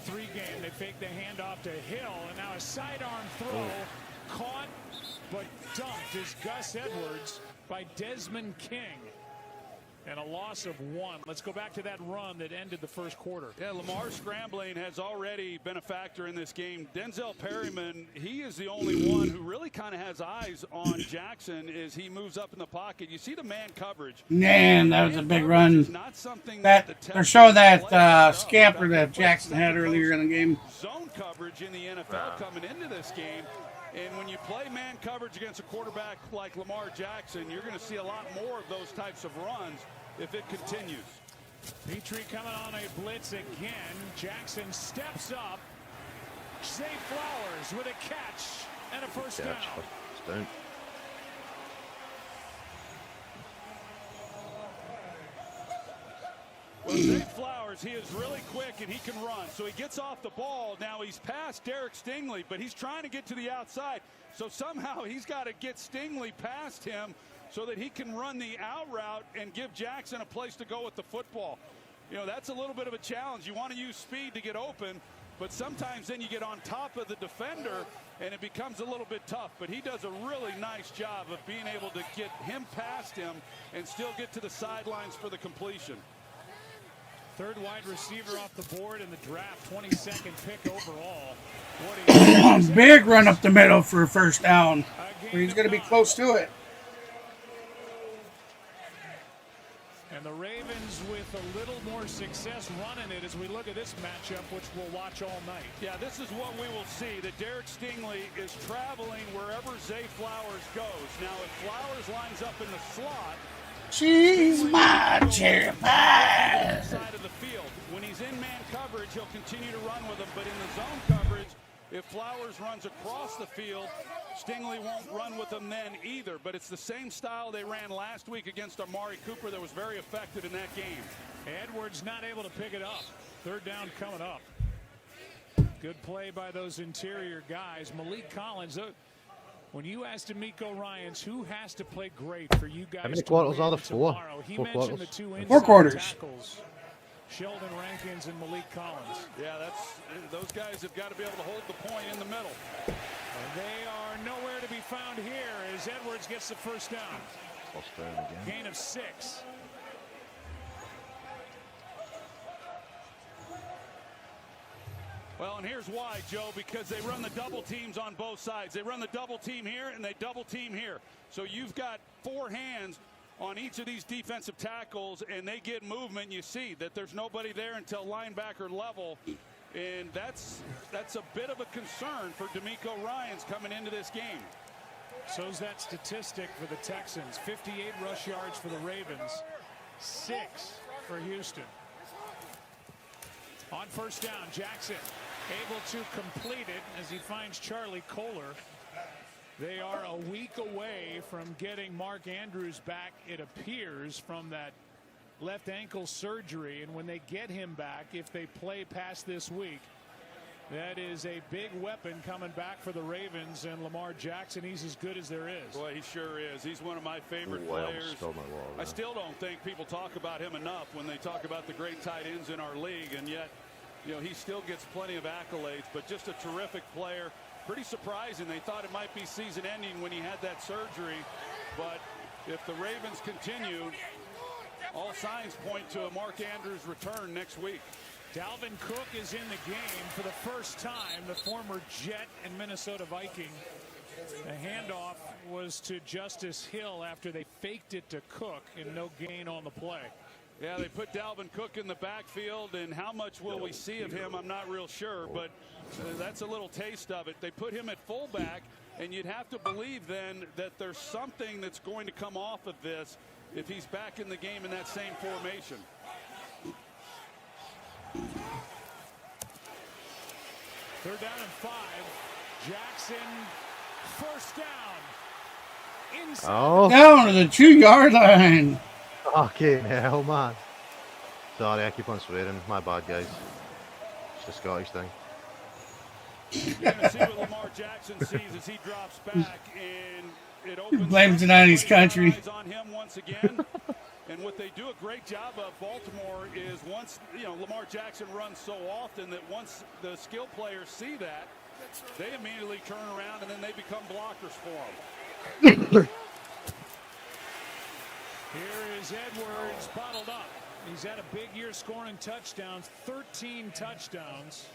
Three game. They fake the handoff to Hill, and now a sidearm throw caught but dumped is Gus Edwards by Desmond King. And a loss of 1. Let's go back to that run that ended the first quarter. Yeah, Lamar scrambling has already been a factor in this game. Denzel Perryman, he is the only one who really kind of has eyes on Jackson as he moves up in the pocket. You see the man coverage. Man, that was a big run. Not something that they're showing that scamper that Jackson had earlier in the game. Zone coverage in the NFL coming into this game. And when you play man coverage against a quarterback like Lamar Jackson, you're going to see a lot more of those types of runs if it continues. Petrie coming on a blitz again. Jackson steps up. Zay Flowers with a catch and a first down. Well, Zay Flowers, he is really quick and he can run. So he gets off the ball. Now he's past Derek Stingley, but he's trying to get to the outside. So somehow he's got to get Stingley past him so that he can run the out route and give Jackson a place to go with the football. You know, that's a little bit of a challenge. You want to use speed to get open, but sometimes then you get on top of the defender and it becomes a little bit tough. But he does a really nice job of being able to get him past him and still get to the sidelines for the completion. Third wide receiver off the board in the draft, 22nd pick overall. Big run up the middle for a first down. Where he's going to be close to it. And the Ravens with a little more success running it as we look at this matchup, which we'll watch all night. Yeah, this is what we will see, that Derek Stingley is traveling wherever Zay Flowers goes. Now, if Flowers lines up in the slot, she's my cherry pie. Side of the field. When he's in man coverage, he'll continue to run with him, but in the zone coverage, if Flowers runs across the field, Stingley won't run with him then either. But it's the same style they ran last week against Amari Cooper that was very effective in that game. Edwards not able to pick it up. Third down coming up. Good play by those interior guys. Malik Collins. When you asked D'Amico Ryans who has to play great for you guys, how many quarters are there? Tomorrow, he Four mentioned quarters. the two Four quarters. Tackles, Sheldon Rankins and Malik Collins. Yeah, those guys have got to be able to hold the point in the middle. And they are nowhere to be found here as Edwards gets the first down. First down again. Gain of 6. Well, and here's why, Joe, because they run the double teams on both sides. They run the double team here and they double team here. So you've got 4 hands on each of these defensive tackles, and they get movement. You see that there's nobody there until linebacker level, and that's a bit of a concern for D'Amico Ryans coming into this game. So's that statistic for the Texans. 58 rush yards for the Ravens, 6 for Houston. On first down, Jackson able to complete it as he finds Charlie Kohler. They are a week away from getting Mark Andrews back, it appears, from that left ankle surgery. And when they get him back, if they play past this week, that is a big weapon coming back for the Ravens. And Lamar Jackson, he's as good as there is. Boy, he sure is. He's one of my favorite players. I still don't think people talk about him enough when they talk about the great tight ends in our league, and yet, you know, he still gets plenty of accolades, but just a terrific player. Pretty surprising. They thought it might be season ending when he had that surgery, but if the Ravens continue, all signs point to a Mark Andrews return next week. Dalvin Cook is in the game for the first time, the former Jet and Minnesota Viking. The handoff was to Justice Hill after they faked it to Cook and no gain on the play. Yeah, they put Dalvin Cook in the backfield, and how much will we see of him, I'm not real sure, but that's a little taste of it. They put him at fullback, and you'd have to believe then that there's something that's going to come off of this if he's back in the game in that same formation. Third down and 5. Jackson, first down. Inside. Oh, Down to the 2-yard line. fucking hell, man. Sorry, I keep on swearing. My bad, guys. It's a Scottish thing. You're going to see what Lamar Jackson sees as he drops back, and it opens Blames it on his country. eyes on him once again. And what they do a great job of, Baltimore, is once, Lamar Jackson runs so often that once the skill players see that, they immediately turn around and then they become blockers for him. Here is Edwards bottled up. He's had a big year scoring touchdowns, 13 touchdowns,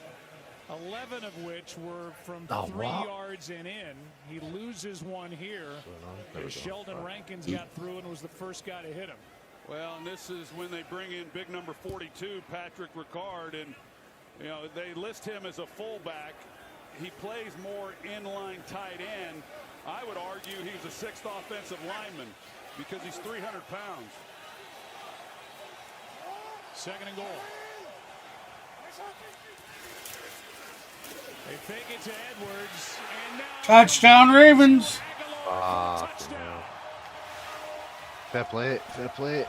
11 of which were from 3 yards and in. He loses one here as Sheldon Rankins got through and was the first guy to hit him. Well, and this is when they bring in big number 42, Patrick Ricard, and they list him as a fullback. He plays more inline tight end. I would argue he's a 6th offensive lineman because he's 300 pounds. Second and goal. They fake it to Edwards, and now Touchdown, Ravens. touchdown. Fair play, fair play.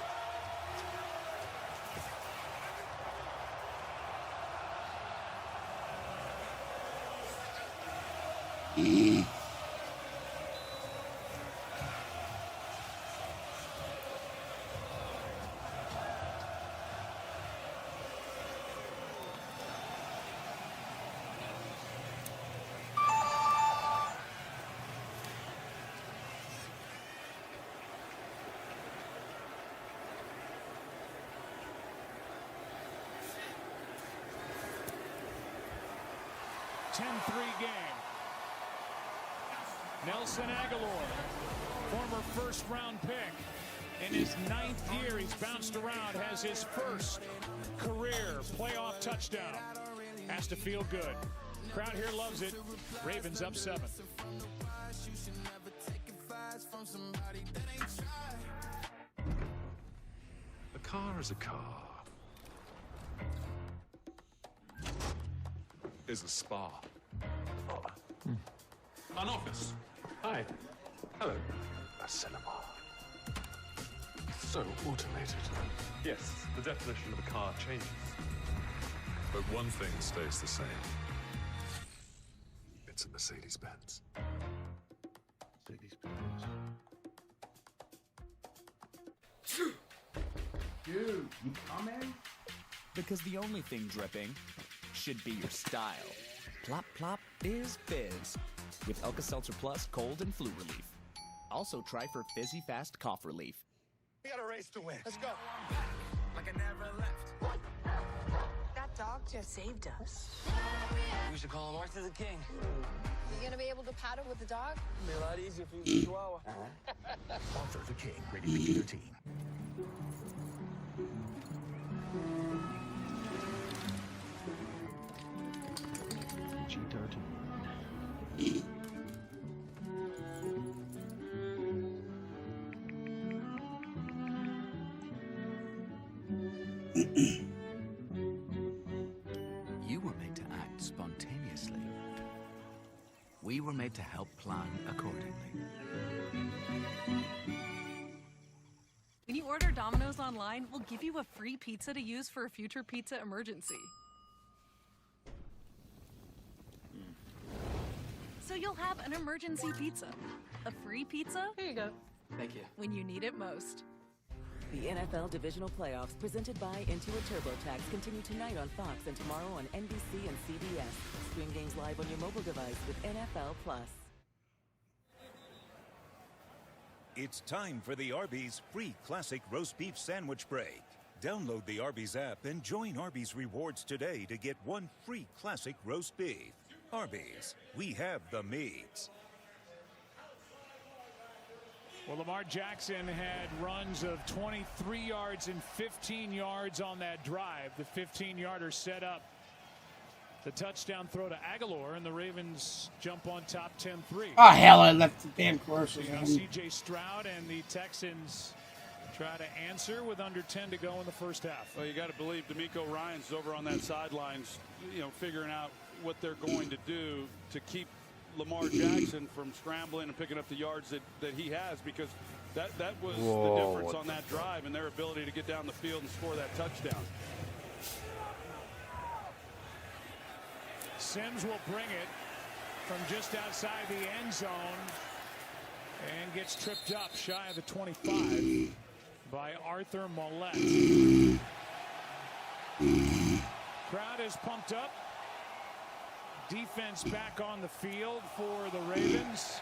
Game. Nelson Aguilar, former first-round pick. In his 9th year, he's bounced around, has his first career playoff touchdown. Has to feel good. Crowd here loves it. Ravens up 7. A car is a car. Is a spa. An office. Hi. Hello. A cinema. So automated. Yes, the definition of a car changes. But one thing stays the same. It's a Mercedes-Benz. Dude, you coming? Because the only thing dripping should be your style. Plop Plop is Fizz with Alka-Seltzer Plus cold and flu relief. Also try for Fizzy Fast cough relief. We got a race to win. Let's go. Like I never left. That dog just saved us. We should call him Arthur the King. You gonna be able to paddle with the dog? It'd be a lot easier if he was a Chihuahua. Arthur the King, rated PG-13. You were made to act spontaneously. We were made to help plan accordingly. When you order Domino's online, we'll give you a free pizza to use for a future pizza emergency. So you'll have an emergency pizza. A free pizza? Here you go. Thank you. When you need it most. The NFL Divisional Playoffs presented by Intuit TurboTax continue tonight on Fox and tomorrow on NBC and CBS. Stream games live on your mobile device with NFL Plus. It's time for the Arby's free classic roast beef sandwich break. Download the Arby's app and join Arby's Rewards today to get 1 free classic roast beef. Arby's, we have the meats. Well, Lamar Jackson had runs of 23 yards and 15 yards on that drive. The 15-yarder set up the touchdown throw to Aguilar, and the Ravens jump on top 10-3. Oh, hell, I left the damn commercials on. C.J. Stroud and the Texans try to answer with under 10 to go in the first half. Well, you got to believe D'Amico Ryan's over on that sidelines, figuring out what they're going to do to keep Lamar Jackson from scrambling and picking up the yards that he has, because that was the difference on that drive and their ability to get down the field and score that touchdown. Sims will bring it from just outside the end zone and gets tripped up shy of the 25 by Arthur Mollett. Crowd is pumped up. Defense back on the field for the Ravens.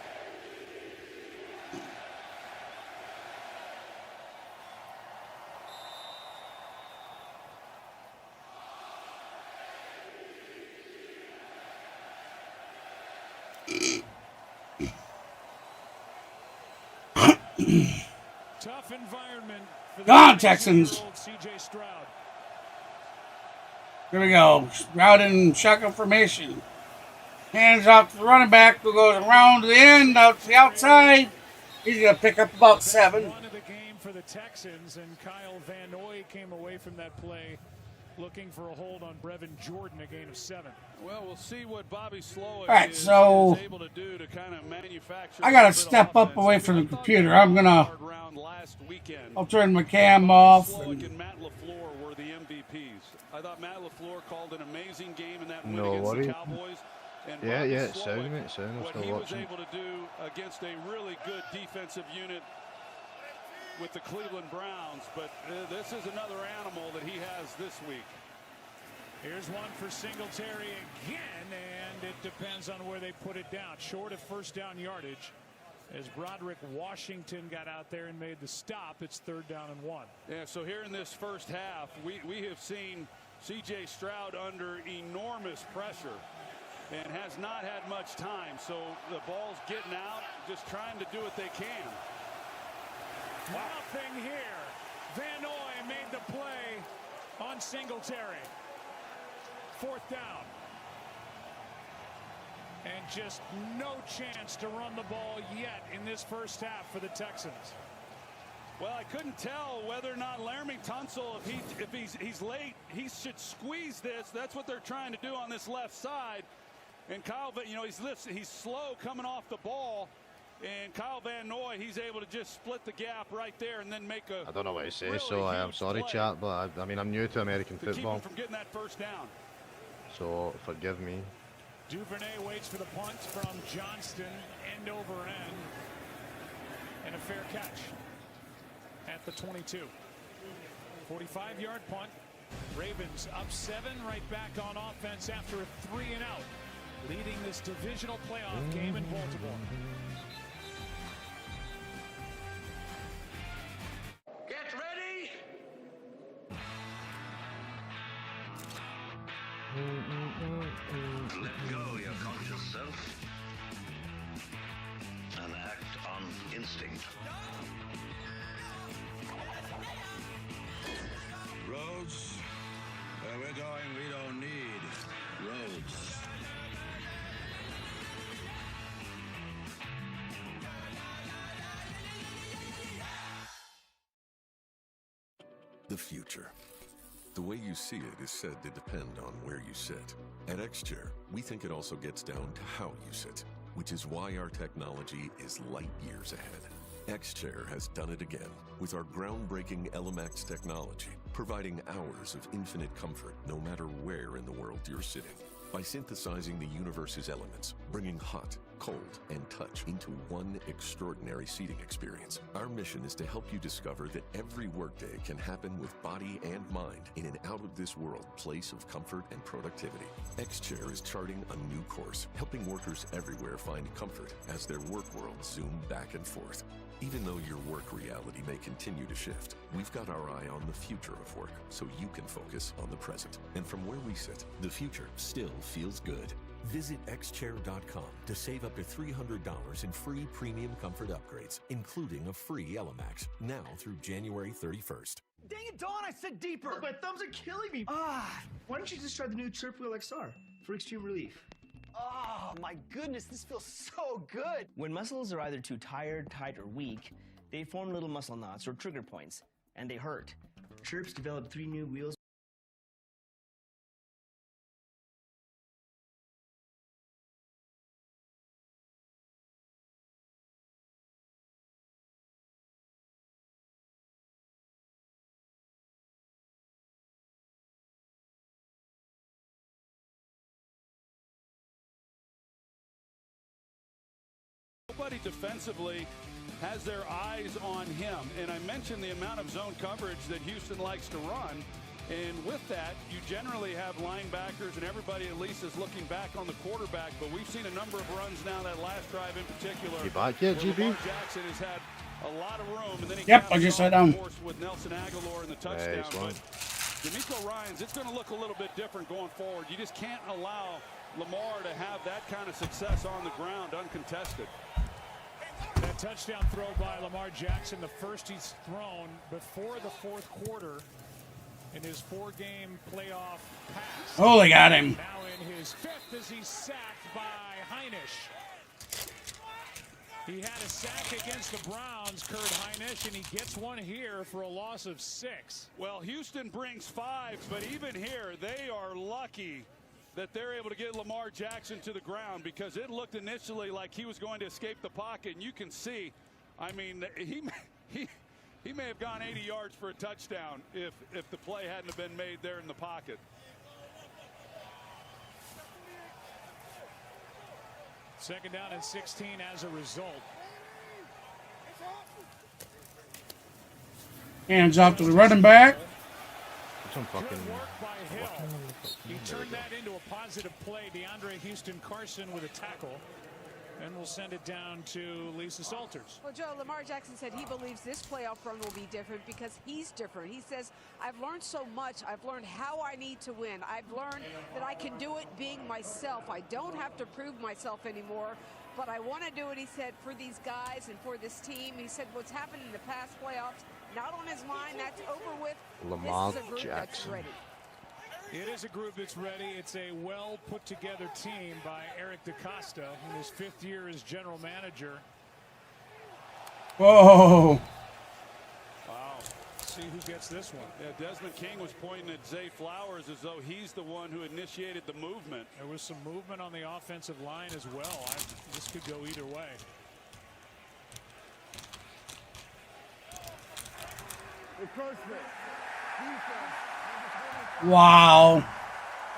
Tough environment for the Go on, Texans. C.J. Stroud. Here we go. Route in shotgun formation. Hands off to the running back, who goes around to the end, out to the outside. He's going to pick up about 7. One of the game for the Texans, and Kyle Van Noy came away from that play looking for a hold on Brevin Jordan, a gain of 7. Well, we'll see what Bobby Slowick is able to do to kind of manufacture. I got to step up away from the computer. I'm going to, I'll turn my cam off. Slowick and Matt LaFleur were the MVPs. I thought Matt LaFleur called an amazing game in that win against the Cowboys. And it's sound, mate. Sound. What he was able to do against a really good defensive unit with the Cleveland Browns, but this is another animal that he has this week. Here's one for Singletary again, and it depends on where they put it down. Short of first down yardage, as Broderick Washington got out there and made the stop. It's 3rd down and 1. Yeah, so here in this first half, we have seen C.J. Stroud under enormous pressure and has not had much time. So the ball's getting out, just trying to do what they can. Nothing here. Van Noy made the play on Singletary. 4th down. And just no chance to run the ball yet in this first half for the Texans. Well, I couldn't tell whether or not Laramie Tunsil, if he's late, he should squeeze this. That's what they're trying to do on this left side. And Kyle, he's slow coming off the ball. And Kyle Van Noy, he's able to just split the gap right there and then make a. I don't know what to say, so I am sorry, chat, but I mean, I'm new to American football. Keep him from getting that first down. So forgive me. Duvernay waits for the punt from Johnston, end over end, and a fair catch at the 22. 45-yard punt. Ravens up 7, right back on offense after a 3-and-out, leading this divisional playoff game in Baltimore. Get ready. Let go your conscious self and act on instinct. Roads? Where we're going, we don't need roads. The future. The way you see it is said to depend on where you sit. At X-Chair, we think it also gets down to how you sit, which is why our technology is light years ahead. X-Chair has done it again with our groundbreaking LMX technology, providing hours of infinite comfort no matter where in the world you're sitting. By synthesizing the universe's elements, bringing hot, cold, and touch into one extraordinary seating experience, our mission is to help you discover that every workday can happen with body and mind in an out-of-this-world place of comfort and productivity. X-Chair is charting a new course, helping workers everywhere find comfort as their work worlds zoom back and forth. Even though your work reality may continue to shift, we've got our eye on the future of work so you can focus on the present. And from where we sit, the future still feels good. Visit xchair.com to save up to $300 in free premium comfort upgrades, including a free Elemax, now through January 31st. Dang it, Dawn, I said deeper! Look, my thumbs are killing me! Why don't you just try the new Chirp Wheel XR for extreme relief? Oh, my goodness, this feels so good! When muscles are either too tired, tight, or weak, they form little muscle knots or trigger points, and they hurt. Chirp's developed 3 new wheels. Nobody defensively has their eyes on him. And I mentioned the amount of zone coverage that Houston likes to run. And with that, you generally have linebackers and everybody at least is looking back on the quarterback. But we've seen a number of runs now, that last drive in particular. You back yet, GB? Lamar Jackson has had a lot of room. And then he Yep, I just sat down. With Nelson Aguilar in the touchdown. But D'Amico Ryans, it's going to look a little bit different going forward. You just can't allow Lamar to have that kind of success on the ground uncontested. That touchdown throw by Lamar Jackson, the first he's thrown before the fourth quarter in his 4-game playoff pass. Oh, they got him. Now in his 5th as he's sacked by Heinisch. He had a sack against the Browns, Kurt Heinisch, and he gets one here for a loss of 6. Well, Houston brings 5, but even here, they are lucky that they're able to get Lamar Jackson to the ground, because it looked initially like he was going to escape the pocket, and you can see, I mean, he may have gone 80 yards for a touchdown if the play hadn't have been made there in the pocket. Second down and 16 as a result. Hands off to the running back. Some fucking He turned that into a positive play. DeAndre Houston Carson with a tackle. And we'll send it down to Lisa Salters. Well, Joe, Lamar Jackson said he believes this playoff run will be different because he's different. He says, I've learned so much. I've learned how I need to win. I've learned that I can do it being myself. I don't have to prove myself anymore, but I want to do it, he said, for these guys and for this team. He said what's happened in the past playoffs, not on his mind. That's over with. Lamar this is a group Jackson. that's ready. It is a group that's ready. It's a well put together team by Eric DaCosta in his 5th year as general manager. Whoa. Wow. See who gets this one. Yeah, Desmond King was pointing at Zay Flowers as though he's the one who initiated the movement. There was some movement on the offensive line as well. This could go either way. Encroachment. Defense. Wow.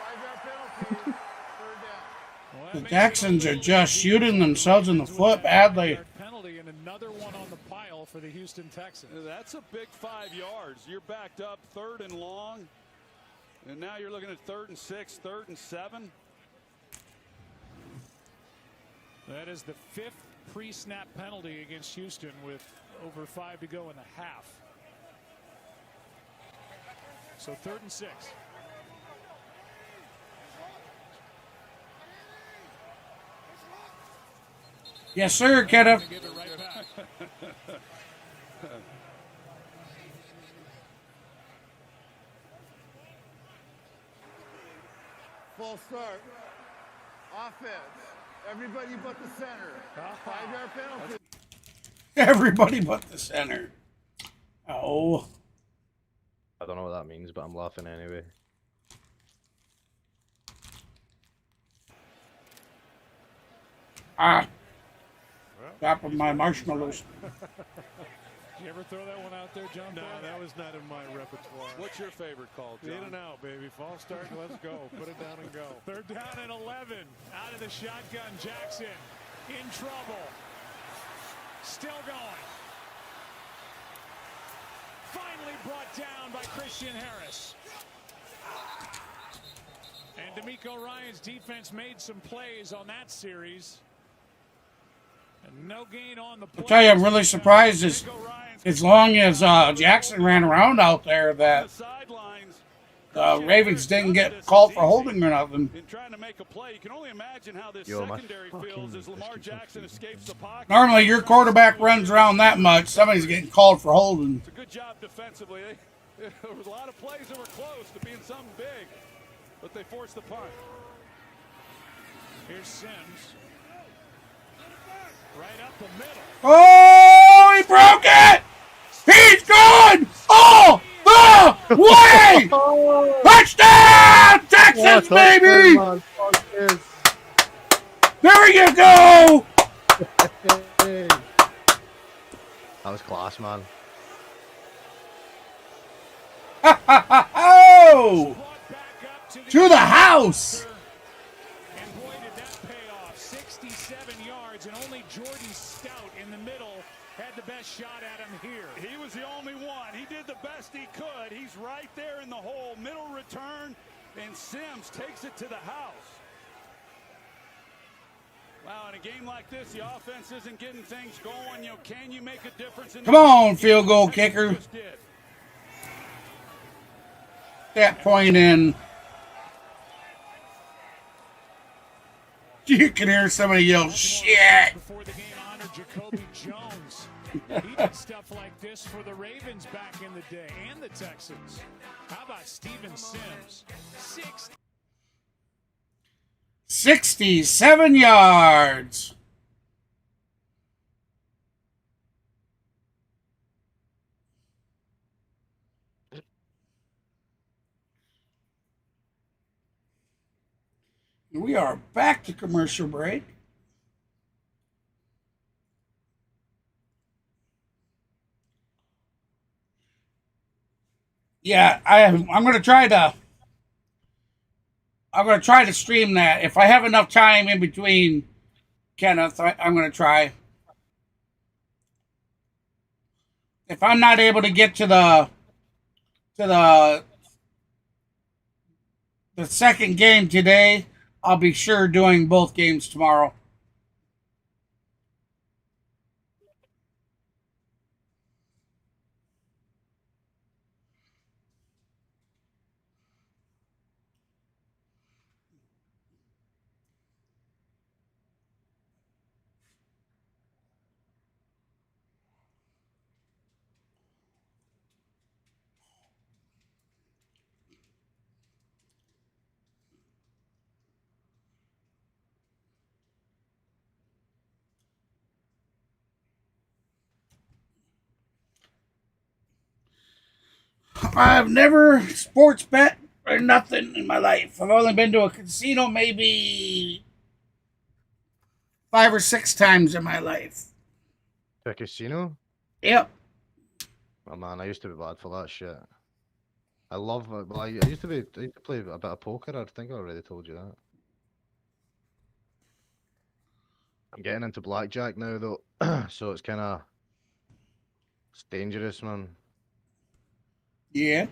5-yard penalty. 3rd down. The Texans are just shooting themselves in the foot badly. Penalty and another one on the pile for the Houston Texans. That's a big 5 yards. You're backed up 3rd and long. And now you're looking at 3rd and 6, 3rd and 7. That is the 5th pre-snap penalty against Houston with over 5 to go in the half. So 3rd and 6. Yes, sir, Kiddo. Full start. Offense. Everybody but the center. 5-yard penalty. Everybody but the center. Oh. I don't know what that means, but I'm laughing anyway. Ah. Dropping my marshmallows. Did you ever throw that one out there, John? No, that was not in my repertoire. What's your favorite call, John? In and out, baby. False start, let's go. Put it down and go. 3rd down and 11. Out of the shotgun, Jackson in trouble. Still going. Finally brought down by Christian Harris. And D'Amico Ryans' defense made some plays on that series. And no gain on the I tell you, I'm really surprised as long as Jackson ran around out there that the Ravens didn't get called for holding or nothing. In trying to make a play, you can only imagine how this Yo, my secondary feels as Lamar Jackson escapes the pocket. Normally, your quarterback runs around that much, somebody's getting called for holding. It's a good job defensively. There was a lot of plays that were close to being something big, but they forced the punt. Here's Sims. Right up the middle. Oh, he broke it! He's gone all the way! Touchdown, Texans, baby! There you go! That was class, man. Oh! To the house! And boy, did that pay off. 67 yards, and only Jordan Stout in the middle had the best shot at him here. He was the only one. He did the best he could. He's right there in the hole. Middle return, and Sims takes it to the house. Wow, in a game like this, the offense isn't getting things going. You know, can you make a difference? Come on, field goal kicker. That point in. You can hear somebody yell, shit. Before the game honored Jacoby Jones. He did stuff like this for the Ravens back in the day and the Texans. How about Steven Sims? 67 yards. We are back to commercial break. Yeah, I'm going to try to. I'm going to try to stream that. If I have enough time in between, Kenneth, I'm going to try. If I'm not able to get to the second game today, I'll be sure doing both games tomorrow. I've never sports bet or nothing in my life. I've only been to a casino maybe 5 or 6 times in my life. A casino? Yep. Oh man, I used to be bad for that shit. I love it. Well, I used to play a bit of poker. I think I already told you that. I'm getting into blackjack now though, so it's dangerous, man. Yeah.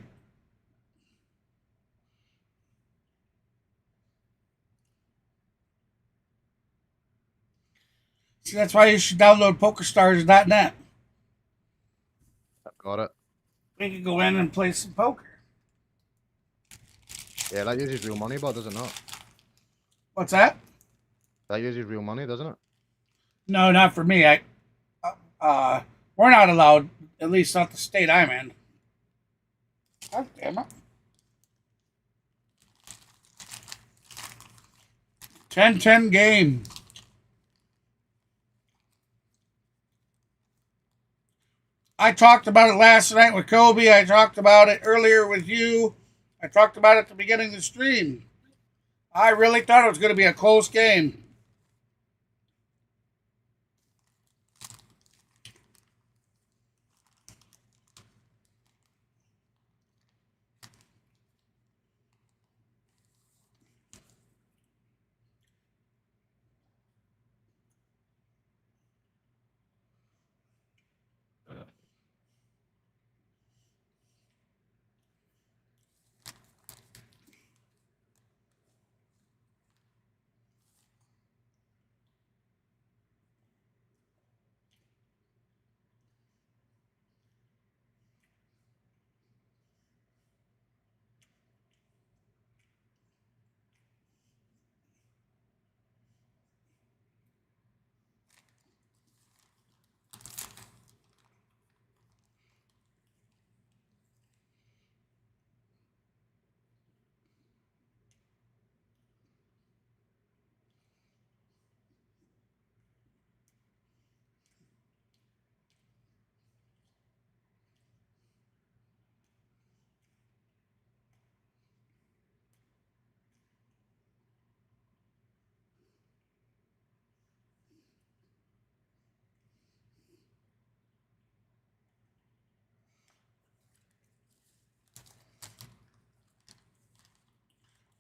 See, that's why you should download PokerStars.net. I've got it. We can go in and play some poker. Yeah, that uses real money, but does it not? What's that? That uses real money, doesn't it? No, not for me. We're not allowed, at least not the state I'm in. God damn it. 10-10 game. I talked about it last night with Kobe. I talked about it earlier with you. I talked about it at the beginning of the stream. I really thought it was going to be a close game.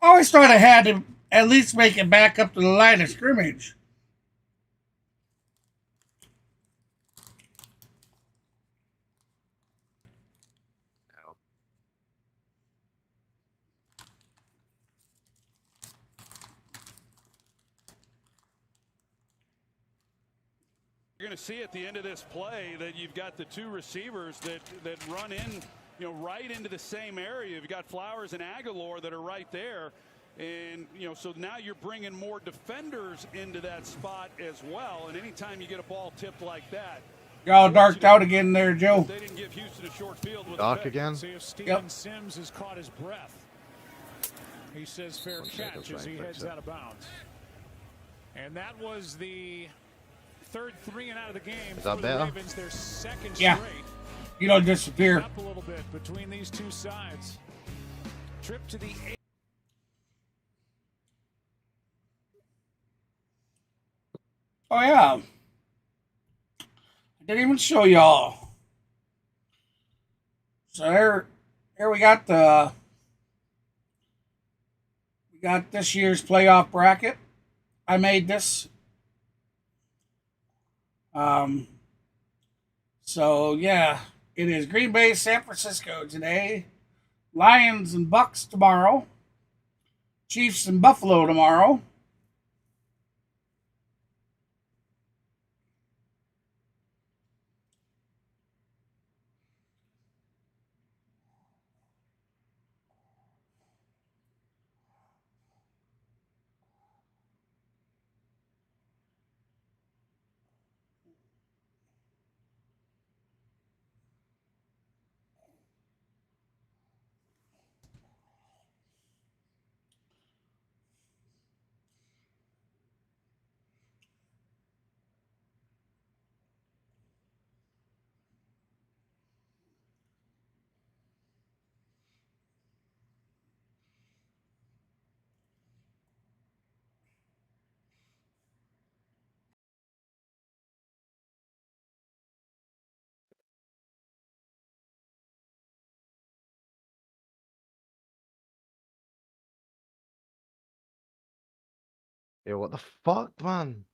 I always thought I had to at least make it back up to the line of scrimmage. You're going to see at the end of this play that you've got the two receivers that run in, right into the same area. You've got Flowers and Aguilar that are right there. And, so now you're bringing more defenders into that spot as well. And anytime you get a ball tipped like that. Y'all darked out again there, Joe. They didn't give Houston a short field with Dark again? See if Steven Sims has caught his breath. He says fair catch as he heads out of bounds. And that was the third 3 and out of the game. Is that for better? the Ravens, their second Yeah. straight. You don't disappear. Up a little bit between these two sides. Trip to the 8. Oh yeah. I didn't even show y'all. So here we got this year's playoff bracket. I made this. So yeah, it is Green Bay, San Francisco today, Lions and Bucks tomorrow, Chiefs and Buffalo tomorrow. Yo, what the fuck, man?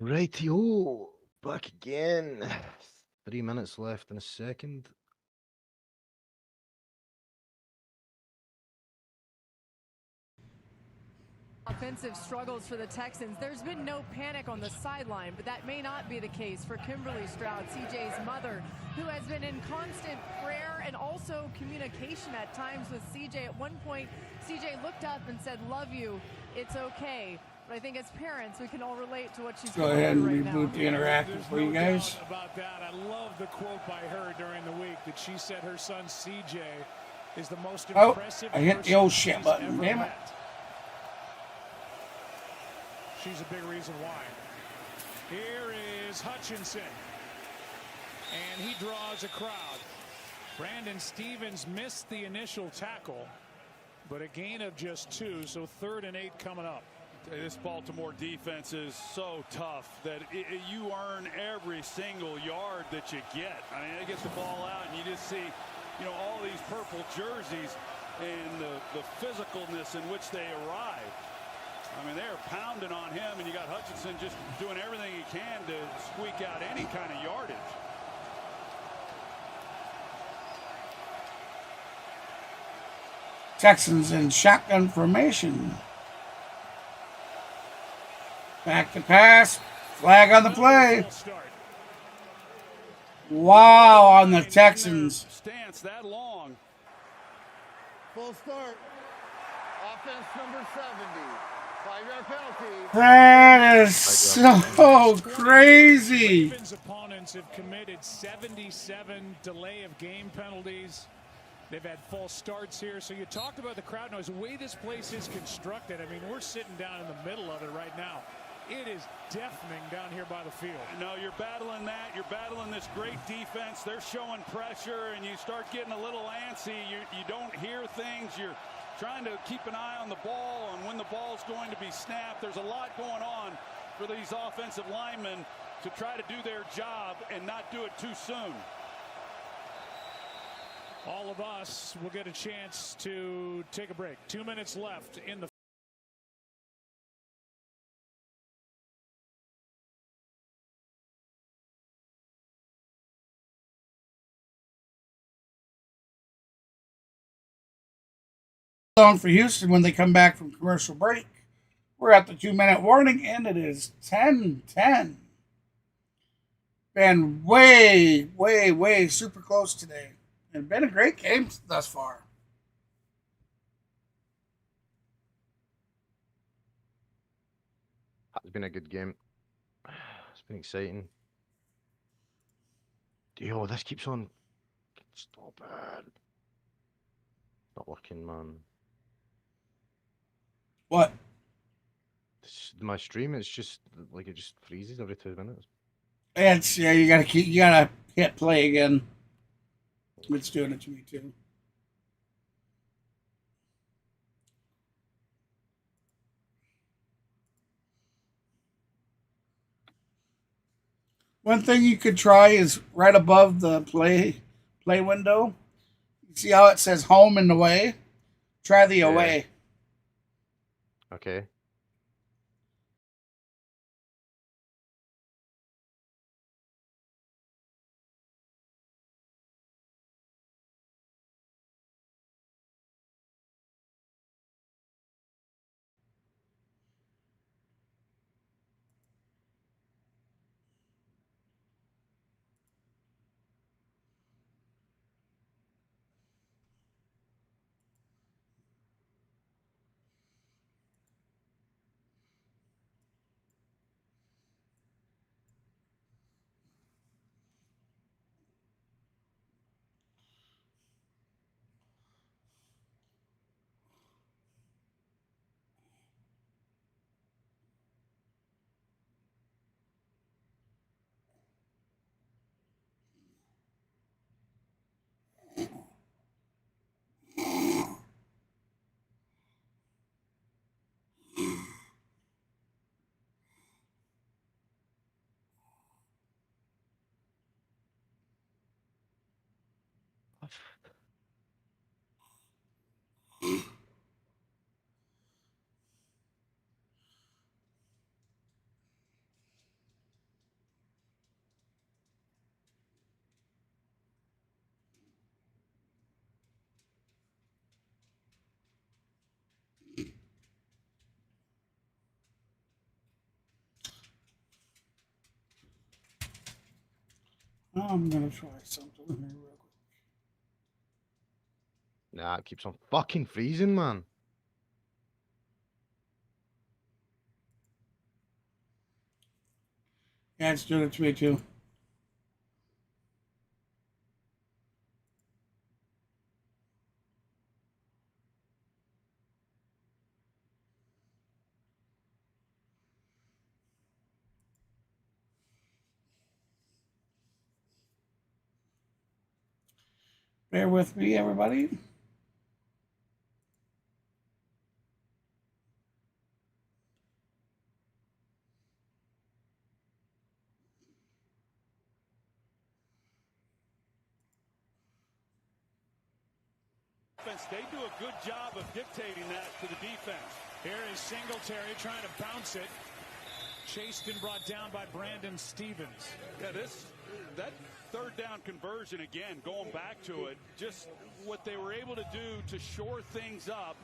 Rightio, back again. 3 minutes left in a second. Offensive struggles for the Texans. There's been no panic on the sideline, but that may not be the case for Kimberly Stroud, CJ's mother, who has been in constant prayer and also communication at times with CJ. At one point, CJ looked up and said, "Love you, it's okay." But I think as parents, we can all relate to what she's Go going ahead and through right reboot now. the interactive for you guys. About that, I love the quote by her during the week that she said her son CJ is the most Oh, impressive. I hit the old shit button. Damn it. She's a big reason why. Here is Hutchinson. And he draws a crowd. Brandon Stevens missed the initial tackle, but a gain of just 2, so 3rd and 8 coming up. This Baltimore defense is so tough that you earn every single yard that you get. I mean, it gets the ball out, and you just see, all these purple jerseys and the physicalness in which they arrive. I mean, they're pounding on him, and you got Hutchinson just doing everything he can to squeak out any kind of yardage. Texans in shotgun formation. Back to pass. Flag on the play. Wow, on the Texans. Stance that long. Full start. Offense number 70. 5-yard penalty. That is so crazy. Ravens opponents have committed 77 delay of game penalties. They've had false starts here. So you talked about the crowd noise. The way this place is constructed, I mean, we're sitting down in the middle of it right now. It is deafening down here by the field. No, you're battling that. You're battling this great defense. They're showing pressure, and you start getting a little antsy. You don't hear things. You're trying to keep an eye on the ball and when the ball's going to be snapped. There's a lot going on for these offensive linemen to try to do their job and not do it too soon. All of us will get a chance to take a break. 2 minutes left in the On for Houston when they come back from commercial break. We're at the 2-minute warning, and it is 10-10. Been way super close today. And been a great game thus far. It's been a good game. It's been exciting. Yo, this keeps on. Stop it. Not working, man. What? My stream, it's just like it just freezes every 2 minutes. It's you gotta hit play again. It's doing it to me too. One thing you could try is right above the play window. You see how it says home and away? Try the away. Okay. I'm gonna try something here real quick. Nah, it keeps on fucking freezing, man. Yeah, it's doing it to me too. Bear with me, everybody. They do a good job of dictating that to the defense. Here is Singletary trying to bounce it. chased and brought down by Brandon Stevens. Yeah, that third down conversion again, going back to it, just what they were able to do to shore things up.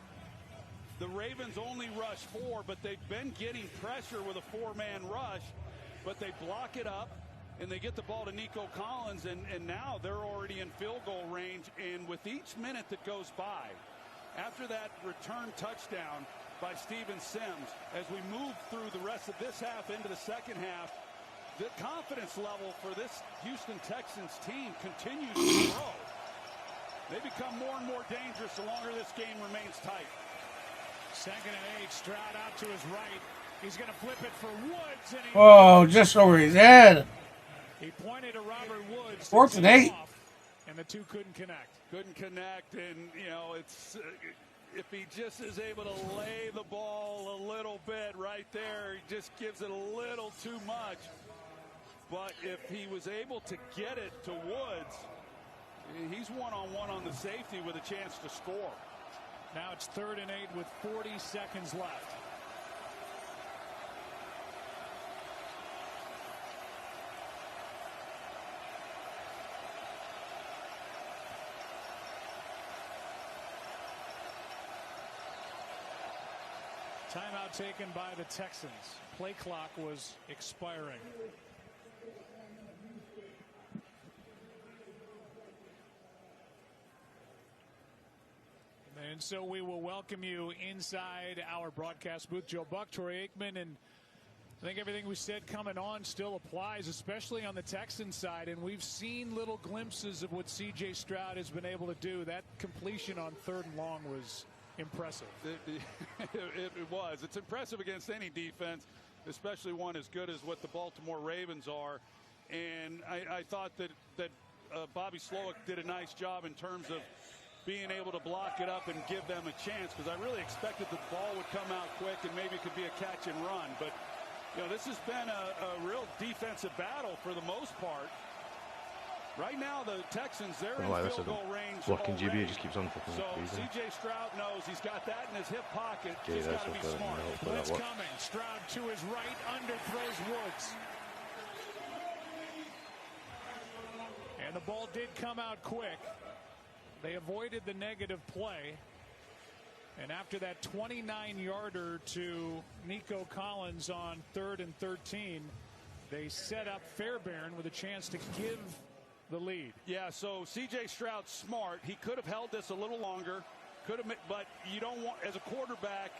The Ravens only rush 4, but they've been getting pressure with a 4-man rush, but they block it up and they get the ball to Nico Collins, and now they're already in field goal range. And with each minute that goes by, after that return touchdown by Steven Sims, as we move through the rest of this half into the second half, the confidence level for this Houston Texans team continues to grow. They become more and more dangerous the longer this game remains tight. 2nd and 8, Stroud out to his right. He's going to flip it for Woods. And Oh, just over his head. He pointed to Robert Woods. 4th and 8. And the two couldn't connect. Couldn't connect, and, you know, it's if he just is able to lay the ball a little bit right there, he just gives it a little too much. But if he was able to get it to Woods, he's one-on-one on the safety with a chance to score. Now it's 3rd and 8 with 40 seconds left. Timeout taken by the Texans. Play clock was expiring. And so we will welcome you inside our broadcast booth. Joe Buck, Troy Aikman, and I think everything we said coming on still applies, especially on the Texans side. And we've seen little glimpses of what C.J. Stroud has been able to do. That completion on 3rd and long was impressive. It was. It's impressive against any defense, especially one as good as what the Baltimore Ravens are. And I thought that Bobby Slowick did a nice job in terms of being able to block it up and give them a chance, because I really expected the ball would come out quick and maybe it could be a catch and run. But, you know, this has been a real defensive battle for the most part. Right now, the Texans, they're in field goal range working GB, already. it just keeps on fucking So freezing. C.J. Stroud knows he's got that in his hip pocket. Okay, He's got to be that's okay. smart. Blitz coming. Stroud to his right, underthrows Woods. And the ball did come out quick. They avoided the negative play. And after that 29-yarder to Nico Collins on 3rd and 13, they set up Fairbairn with a chance to give the lead. Yeah, so C.J. Stroud's smart. He could have held this a little longer, but you don't want, as a quarterback,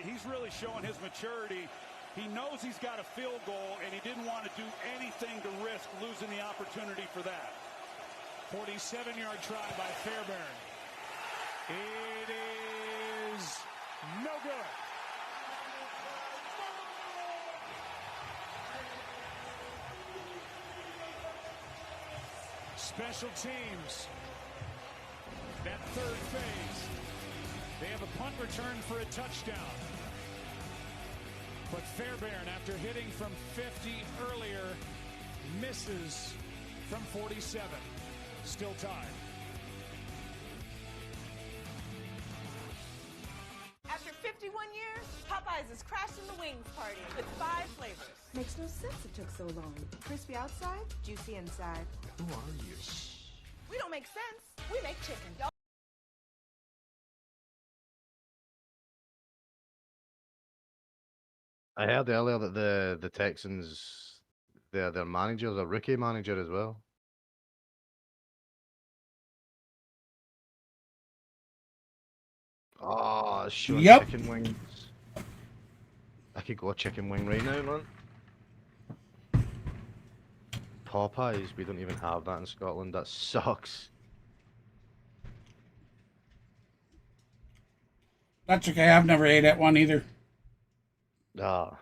he's really showing his maturity. He knows he's got a field goal, and he didn't want to do anything to risk losing the opportunity for that. 47-yard try by Fairbairn. It is no good. Special teams. That 3rd phase. They have a punt return for a touchdown. But Fairbairn, after hitting from 50 earlier, misses from 47. Still tied. After 51 years, Popeyes is crashing the wings party with 5 flavors. Makes no sense it took so long. Crispy outside, juicy inside. Who are you? We don't make sense. We make chicken. Don't. I heard earlier that the Texans, their manager's a rookie manager as well. Oh, sure. Yep. Chicken wings. I could go a chicken wing right now, man. Popeyes, we don't even have that in Scotland. That sucks. That's okay. I've never ate at one either. Ah.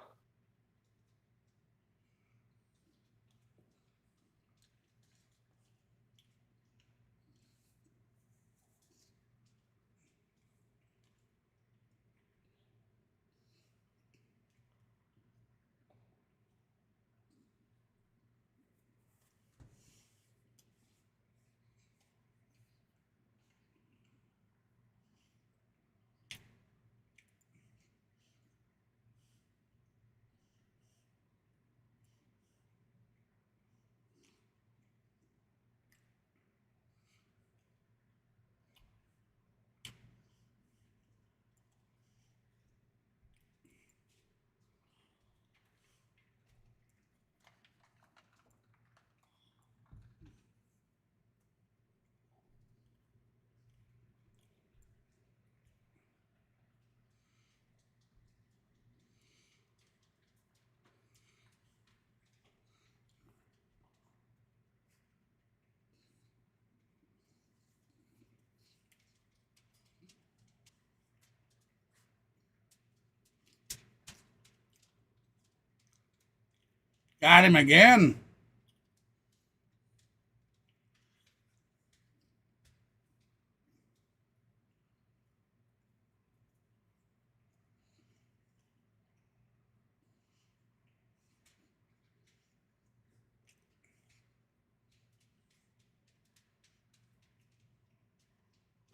Got him again.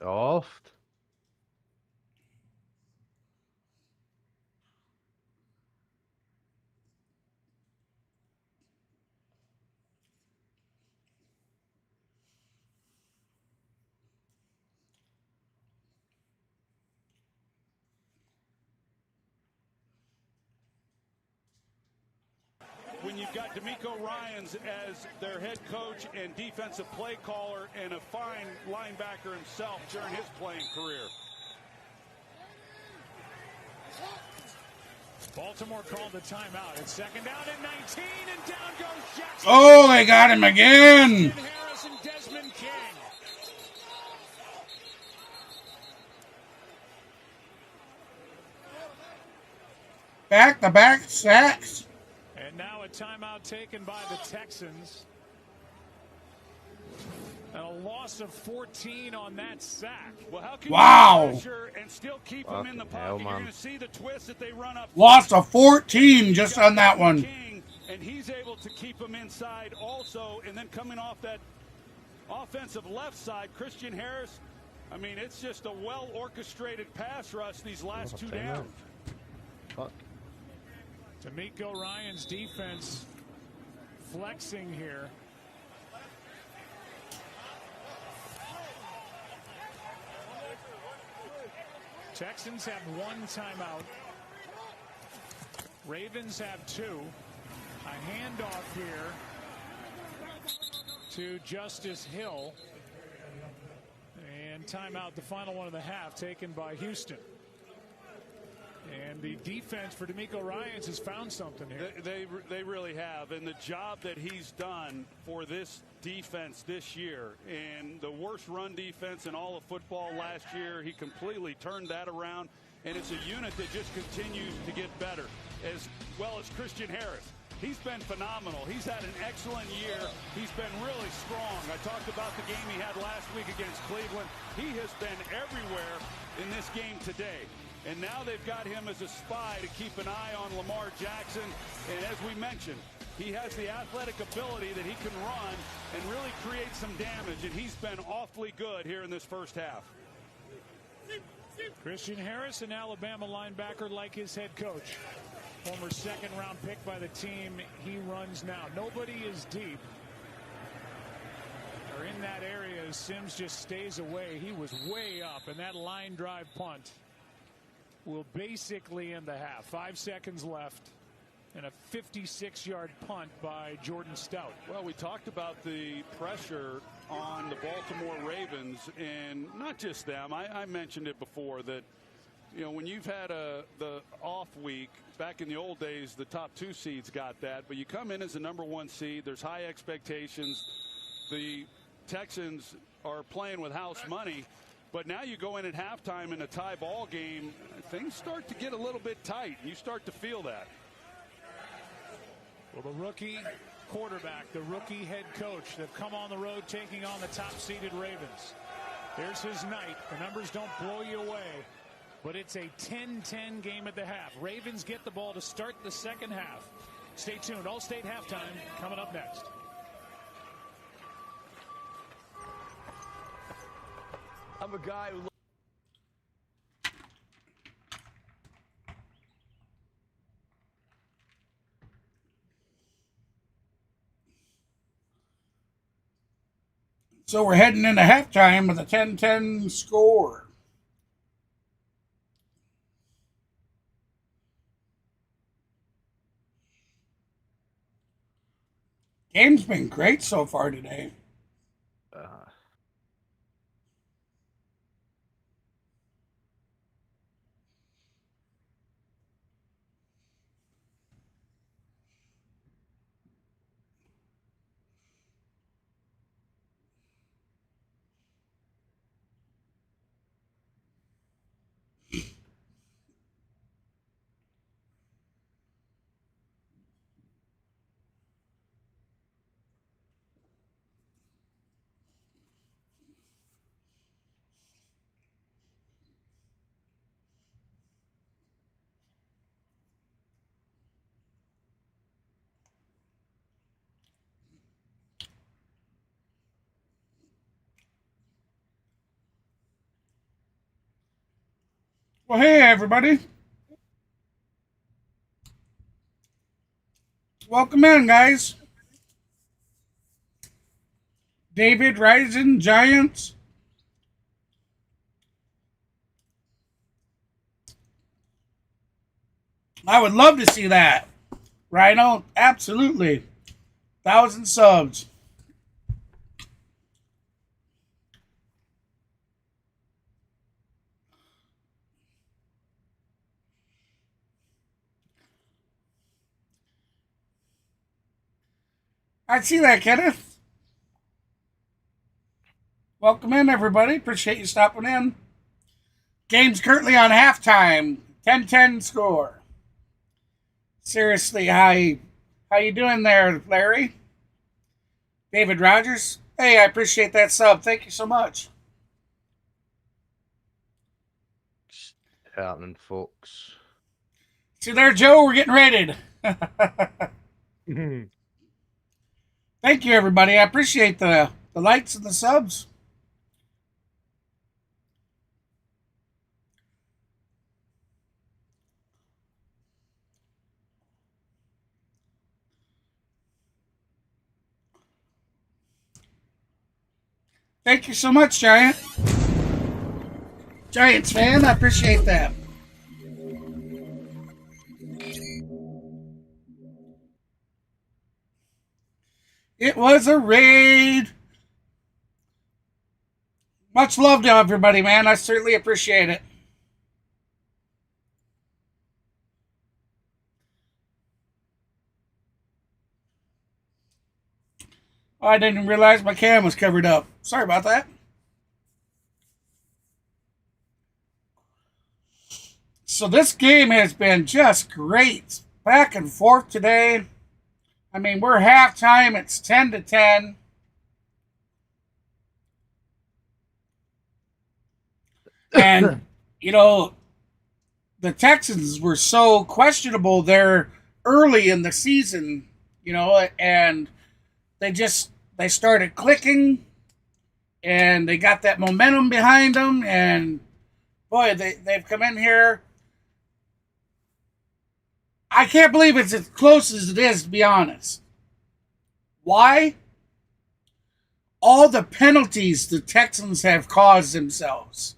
Off. When you've got D'Amico Ryans as their head coach and defensive play caller and a fine linebacker himself during his playing career. Baltimore called the timeout. It's second down and 19, and down goes Jackson. Oh, they got him again. Harris and Desmond King. Back-to-back sacks. And now a timeout taken by the Texans. And a loss of 14 on that sack. Well, how can Wow. you pressure and still keep them in the pocket? You're going to see the twist that they run up. Lost a 14 just on that one. King, and he's able to keep them inside also. And then coming off that offensive left side, Christian Harris, I mean, it's just a well-orchestrated pass rush these last two downs. Fuck. D'Amico Ryans' defense flexing here. Texans have one timeout. Ravens have two. A handoff here to Justice Hill. And timeout, the final one of the half, taken by Houston. And the defense for D'Amico Ryans has found something here. They really have. And the job that he's done for this defense this year, and the worst run defense in all of football last year, he completely turned that around. And it's a unit that just continues to get better, as well as Christian Harris. He's been phenomenal. He's had an excellent year. He's been really strong. I talked about the game he had last week against Cleveland. He has been everywhere in this game today. And now they've got him as a spy to keep an eye on Lamar Jackson. And as we mentioned, he has the athletic ability that he can run and really create some damage. And he's been awfully good here in this first half. Christian Harris, an Alabama linebacker like his head coach. Former second-round pick by the team he runs now. Nobody is deep or in that area as Sims just stays away. He was way up, and that line drive punt will basically end the half. 5 seconds left, and a 56-yard punt by Jordan Stout. Well, we talked about the pressure on the Baltimore Ravens, and not just them. I mentioned it before that, you know, when you've had the off week, back in the old days, the top 2 seeds got that, but you come in as the number 1 seed. There's high expectations. The Texans are playing with house money. But now you go in at halftime in a tie ball game, things start to get a little bit tight. You start to feel that. Well, the rookie quarterback, the rookie head coach, they've come on the road taking on the top-seeded Ravens. There's his night. The numbers don't blow you away, but it's a 10-10 game at the half. Ravens get the ball to start the second half. Stay tuned. All-State halftime coming up next. I'm a guy who... So we're heading into halftime with a 10-10 score. Game's been great so far today. Well, hey, everybody. Welcome in, guys. David Rising Giants. I would love to see that. Rhino, absolutely. 1,000 subs. I see that, Kenneth. Welcome in, everybody. Appreciate you stopping in. Game's currently on halftime. 10-10 score. Seriously, how you doing there, Larry? David Rogers? Hey, I appreciate that sub. Thank you so much. Happening, folks. See there, Joe, we're getting rated. Thank you, everybody. I appreciate the likes and the subs. Thank you so much, Giant. Giants fan, I appreciate that. It was a raid. Much love to everybody, man. I certainly appreciate it. Oh, I didn't realize my cam was covered up. Sorry about that. So this game has been just great. Back and forth today. I mean, we're halftime. It's 10-10. And, you know, the Texans were so questionable there early in the season, you know, and they started clicking and they got that momentum behind them. And, boy, they've come in here. I can't believe it's as close as it is, to be honest. Why? All the penalties the Texans have caused themselves.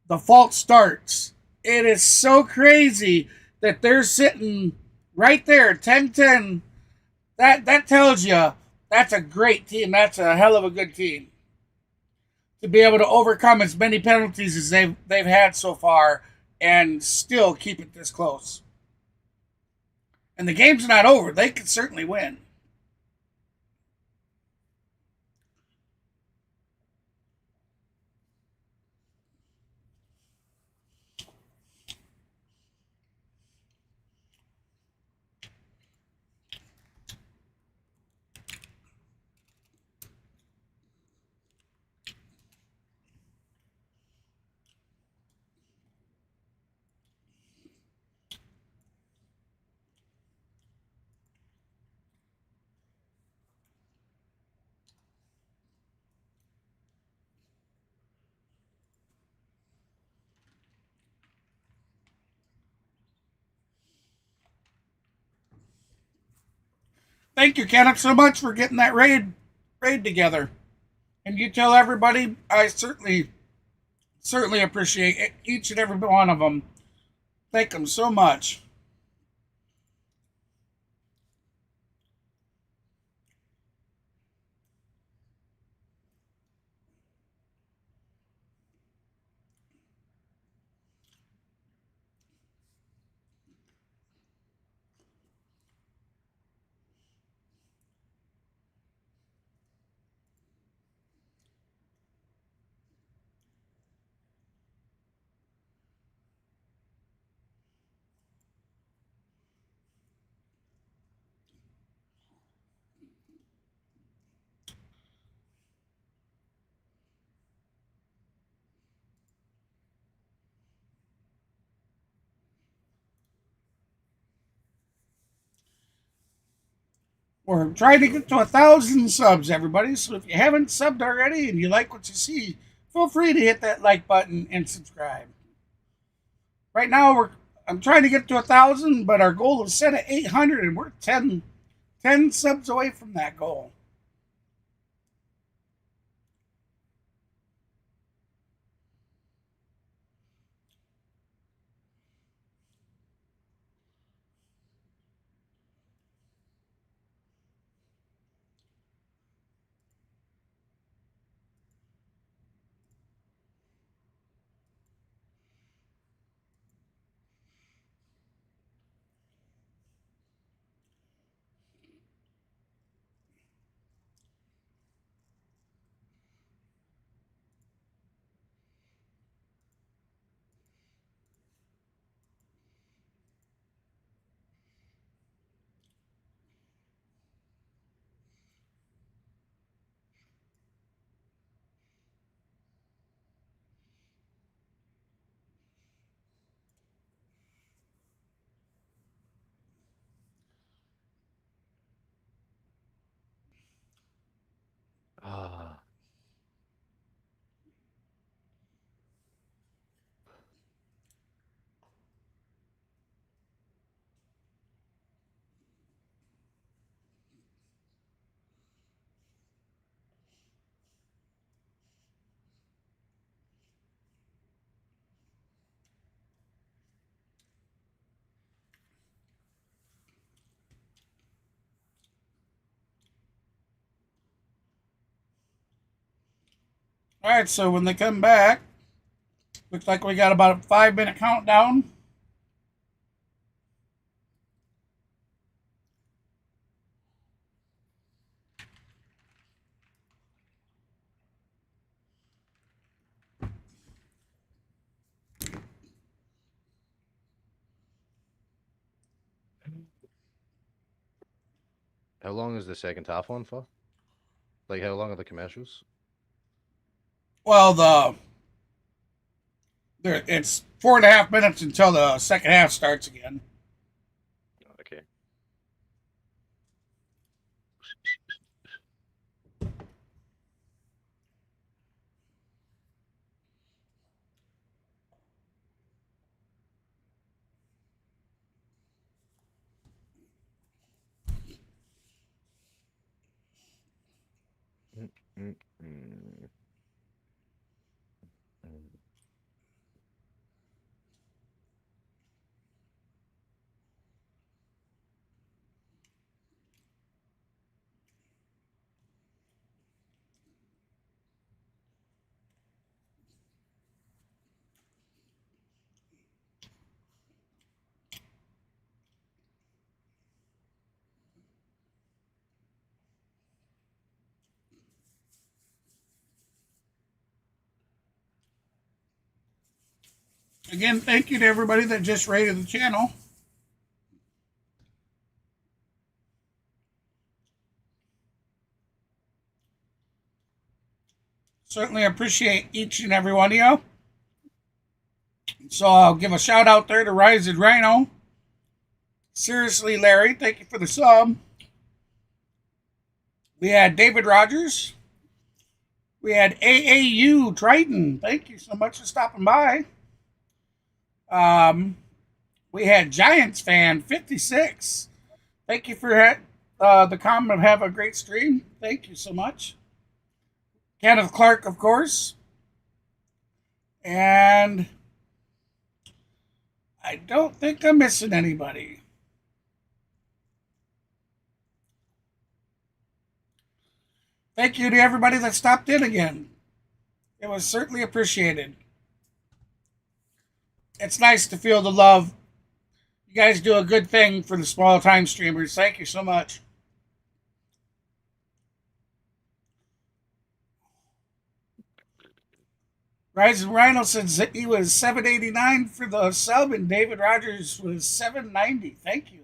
The false starts. It is so crazy that they're sitting right there, 10-10. That tells you that's a great team. That's a hell of a good team. To be able to overcome as many penalties as they've had so far and still keep it this close. And the game's not over. They could certainly win. Thank you, Kenneth, so much for getting that raid together. And you tell everybody I certainly appreciate each and every one of them. Thank them so much. We're trying to get to 1,000 subs, everybody. So if you haven't subbed already and you like what you see, feel free to hit that like button and subscribe. Right now, I'm trying to get to 1,000, but our goal is set at 800, and we're 10 subs away from that goal. Ah. All right, so when they come back, looks like we got about a 5-minute countdown. How long is the second half on for? Like, how long are the commercials? Well, it's 4.5 minutes until the second half starts again. Okay. Again, thank you to everybody that just rated the channel. Certainly appreciate each and every one of you. So I'll give a shout out there to Rise and Rhino. Seriously, Larry, thank you for the sub. We had David Rogers. We had AAU Triton. Thank you so much for stopping by. We had Giants fan 56. Thank you for the comment of have a great stream. Thank you so much. Kenneth Clark, of course. And I don't think I'm missing anybody. Thank you to everybody that stopped in again. It was certainly appreciated. It's nice to feel the love. You guys do a good thing for the small time streamers. Thank you so much. Rise and Rhino said he was $7.89 for the sub, and David Rogers was $7.90. Thank you.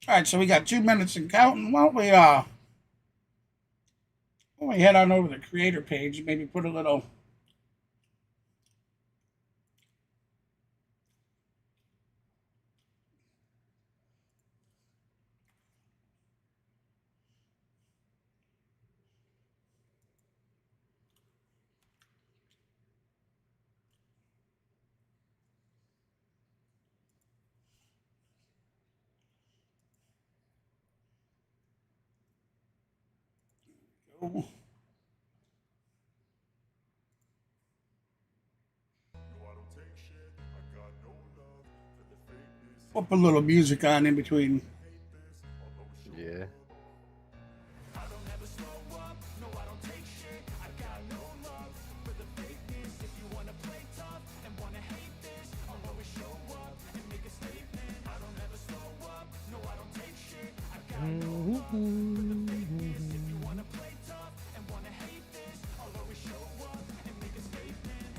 All right, so we got 2 minutes and counting. Why don't we When we head on over to the creator page, maybe put a little put a little music on in between. Yeah.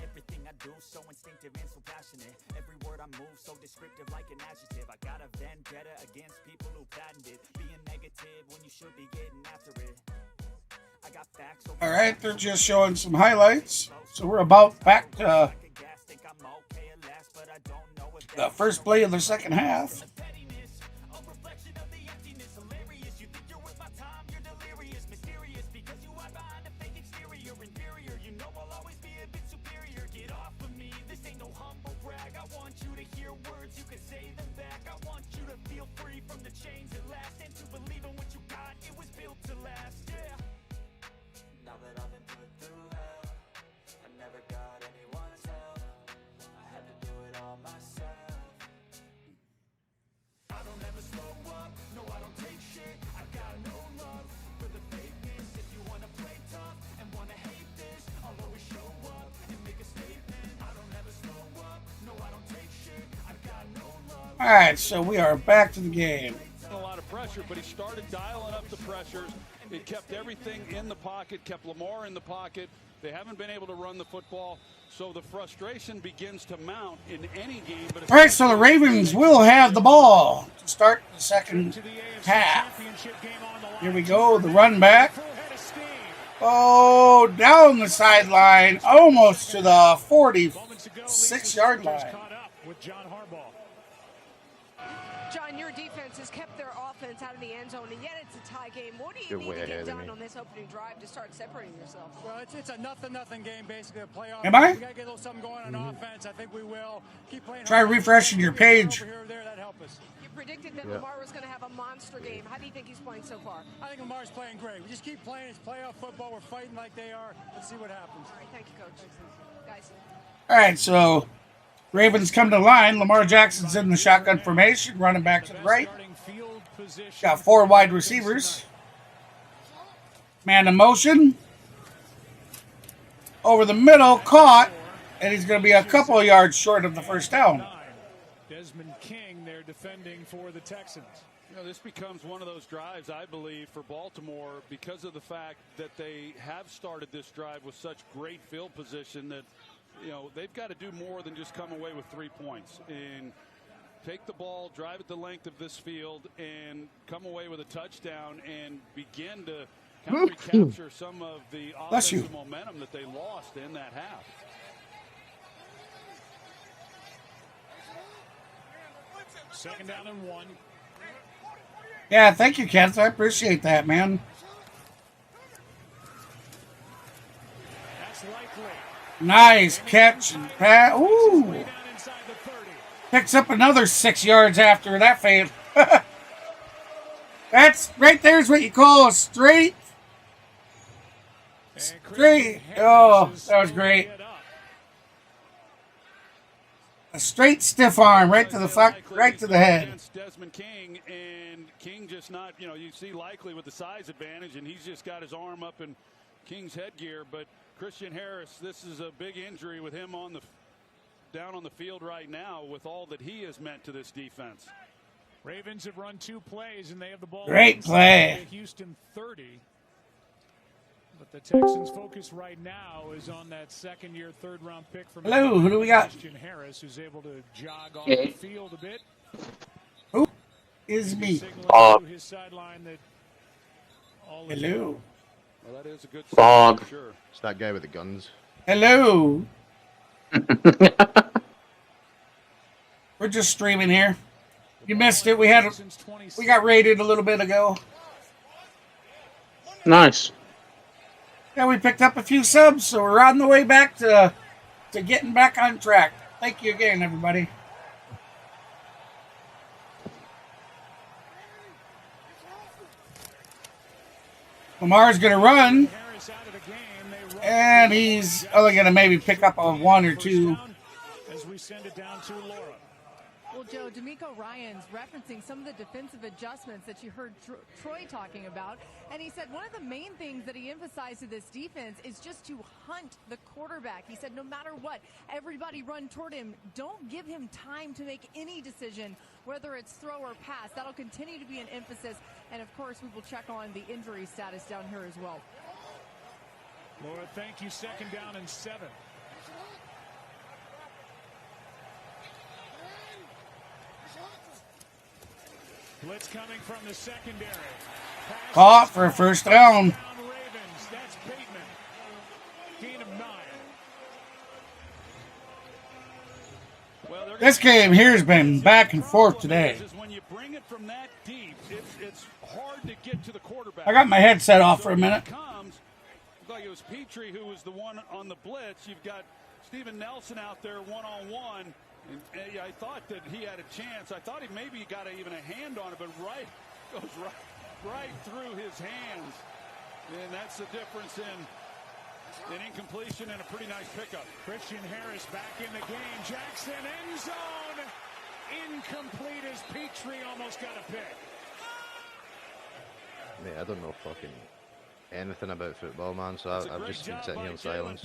Everything I do so instinctive and so passionate. Every word I move so descriptive like an adjective. I got a vendetta against people who patented being negative when you should be getting after it. I got facts. All right, they're just showing some highlights. So we're about back to the first play of the second half. All right, so we are back to the game. A lot of pressure, but he started dialing up the pressures. It kept everything in the pocket, kept Lamar in the pocket. They haven't been able to run the football, so the frustration begins to mount in any game. But all right, so the Ravens will have the ball to start the second half. Here we go, the run back. Oh, down the sideline, almost to the 46-yard line. John, your defense has kept their offense out of the end zone, and yet it's a tie game. What do you You're need way to ahead get of done me. on this opening drive to start separating yourself? Well, it's a nothing game, basically, a playoff. Am I? We got to get a little something going on offense. I think we will. Keep playing Try hard. refreshing your page. Over here or there, that help us. You predicted that Yeah. Lamar was going to have a monster game. How do you think he's playing so far? I think Lamar's playing great. We just keep playing. It's playoff football. We're fighting like they are. Let's see what happens. All right, thank you, Coach. Guys. All right, so Ravens come to the line. Lamar Jackson's in the shotgun formation, running back to the right. Got 4 wide receivers. Man in motion. Over the middle, caught, and he's going to be a couple of yards short of the first down. Desmond King there defending for the Texans. You know, this becomes one of those drives, I believe, for Baltimore because of the fact that they have started this drive with such great field position that, you know, they've got to do more than just come away with 3 points and take the ball, drive it the length of this field, and come away with a touchdown and begin to kind of recapture some of the offensive momentum that they lost in that half. Second down and 1. Yeah, thank you, Kent. I appreciate that, man. That's likely. Nice catch and pass. Ooh. Picks up another 6 yards after that fade. That's right there's what you call a straight. Oh, that was great. A straight stiff arm right to the right to the head. Desmond King, and King just not, you know, you see Likely with the size advantage, and he's just got his arm up in King's headgear. But Christian Harris, this is a big injury with him on the down on the field right now with all that he has meant to this defense. Ravens have run 2 plays, and they have the ball. Great play. Houston 30. But the Texans' focus right now is on that second-year, third-round pick from Hello, who do we got? Christian Harris, who's able to jog off Okay. the field a bit. Who is me? To his sideline that all is Hello. Well, that is a good Fog. sure. It's that guy with the guns. Hello. We're just streaming here. You missed it. We got raided a little bit ago. Nice. Yeah, we picked up a few subs, so we're on the way back to getting back on track. Thank you again, everybody. Lamar's going to run, and he's only going to maybe pick up a 1 or 2. As we send it down to Laura. Well, Joe, D'Amico Ryan's referencing some of the defensive adjustments that you heard Troy talking about. And he said one of the main things that he emphasized to this defense is just to hunt the quarterback. He said no matter what, everybody run toward him. Don't give him time to make any decision, whether it's throw or pass. That'll continue to be an emphasis. And, of course, we will check on the injury status down here as well. Laura, thank you. 2nd down and 7. Blitz coming from the secondary. Caught for a first down. Ravens. That's Bateman. Gain of 9. Well, This game here has been back and forth today. when you bring it from that deep, it's hard to get to the quarterback. I got my headset off for a minute. Looked like it was Petrie who was the one on the blitz. You've got Steven Nelson out there one-on-one. And I thought that he had a chance. I thought he maybe got even a hand on it, but goes right through his hands. And that's the difference in an incompletion and a pretty nice pickup. Christian Harris back in the game. Jackson end zone. Incomplete as Petrie almost got a pick. Mate, I don't know fucking anything about football, man, so I've just been sitting here in silence.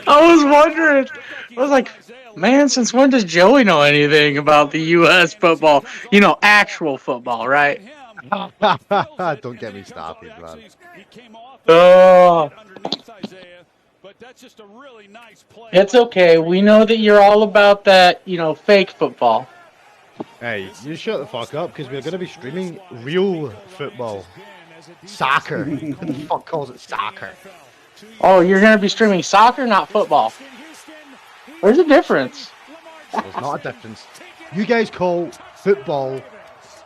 I was wondering. I was like, man, since when does Joey know anything about the U.S. football? You know, actual football, right? Don't get me started, man. Oh. It's okay. We know that you're all about that, you know, fake football. Hey, you shut the fuck up, because we're going to be streaming real football. Soccer. Who the fuck calls it soccer? Oh, you're going to be streaming soccer, not football. There's a difference. There's not a difference. You guys call football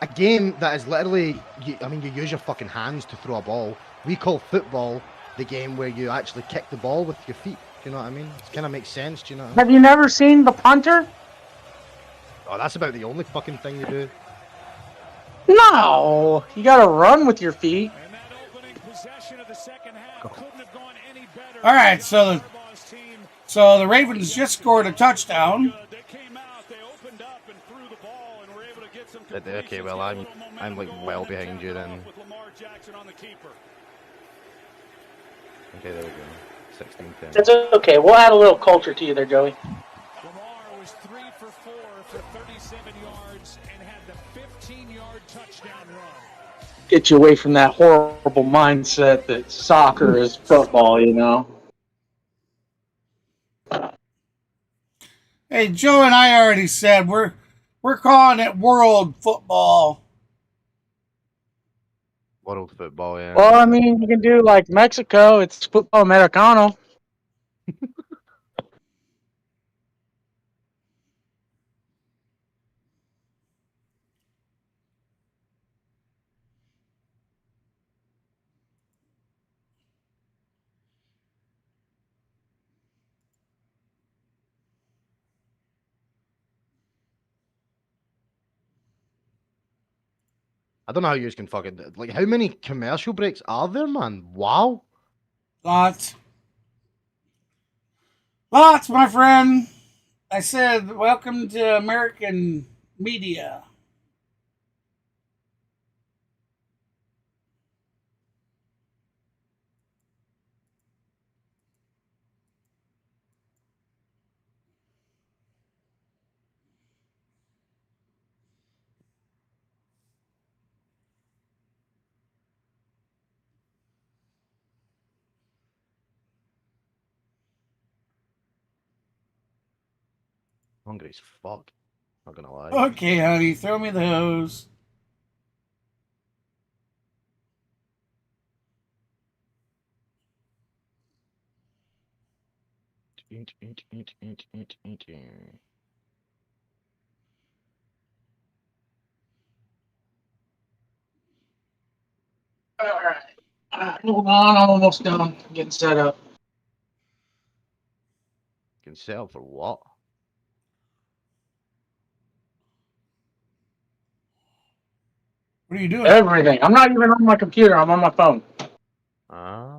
a game that is literally, you use your fucking hands to throw a ball. We call football the game where you actually kick the ball with your feet. Do you know what I mean? It kind of makes sense, do you know what I mean? Have you never seen the punter? Oh, that's about the only fucking thing you do. No, you got to run with your feet. All right, so the Ravens just scored a touchdown. Okay, well, I'm like well behind you then. Okay, there we go. 16-10. It's okay. We'll add a little culture to you there, Joey. Lamar was 3 for 4 for 37 yards and had the 15-yard touchdown run. Get you away from that horrible mindset that soccer is football, you know. Hey, Joe and I already said we're calling it world football. World football, yeah. Well, I mean, you can do like Mexico. It's football americano. I don't know how you can fucking, like, how many commercial breaks are there, man? Wow. Lots, my friend. I said, welcome to American media. Hungry as fuck. Not gonna lie. Okay, honey, throw me the hose. Hold on, I'm almost done getting set up. Can sell for what? What are you doing? Everything. I'm not even on my computer. I'm on my phone. Ah.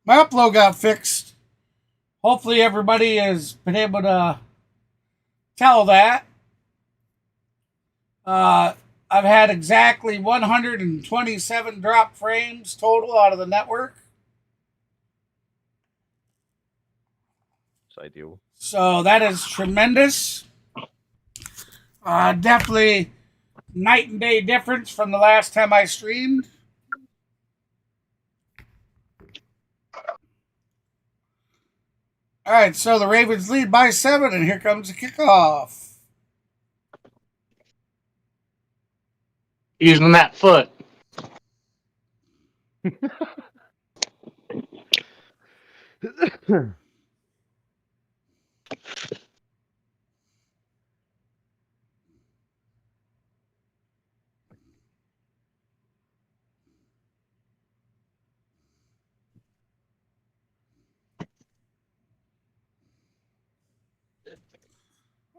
My upload got fixed. Hopefully everybody has been able to tell that. I've had exactly 127 drop frames total out of the network. It's ideal. So that is tremendous. Definitely night and day difference from the last time I streamed. All right, so the Ravens lead by 7, and here comes the kickoff. Using that foot.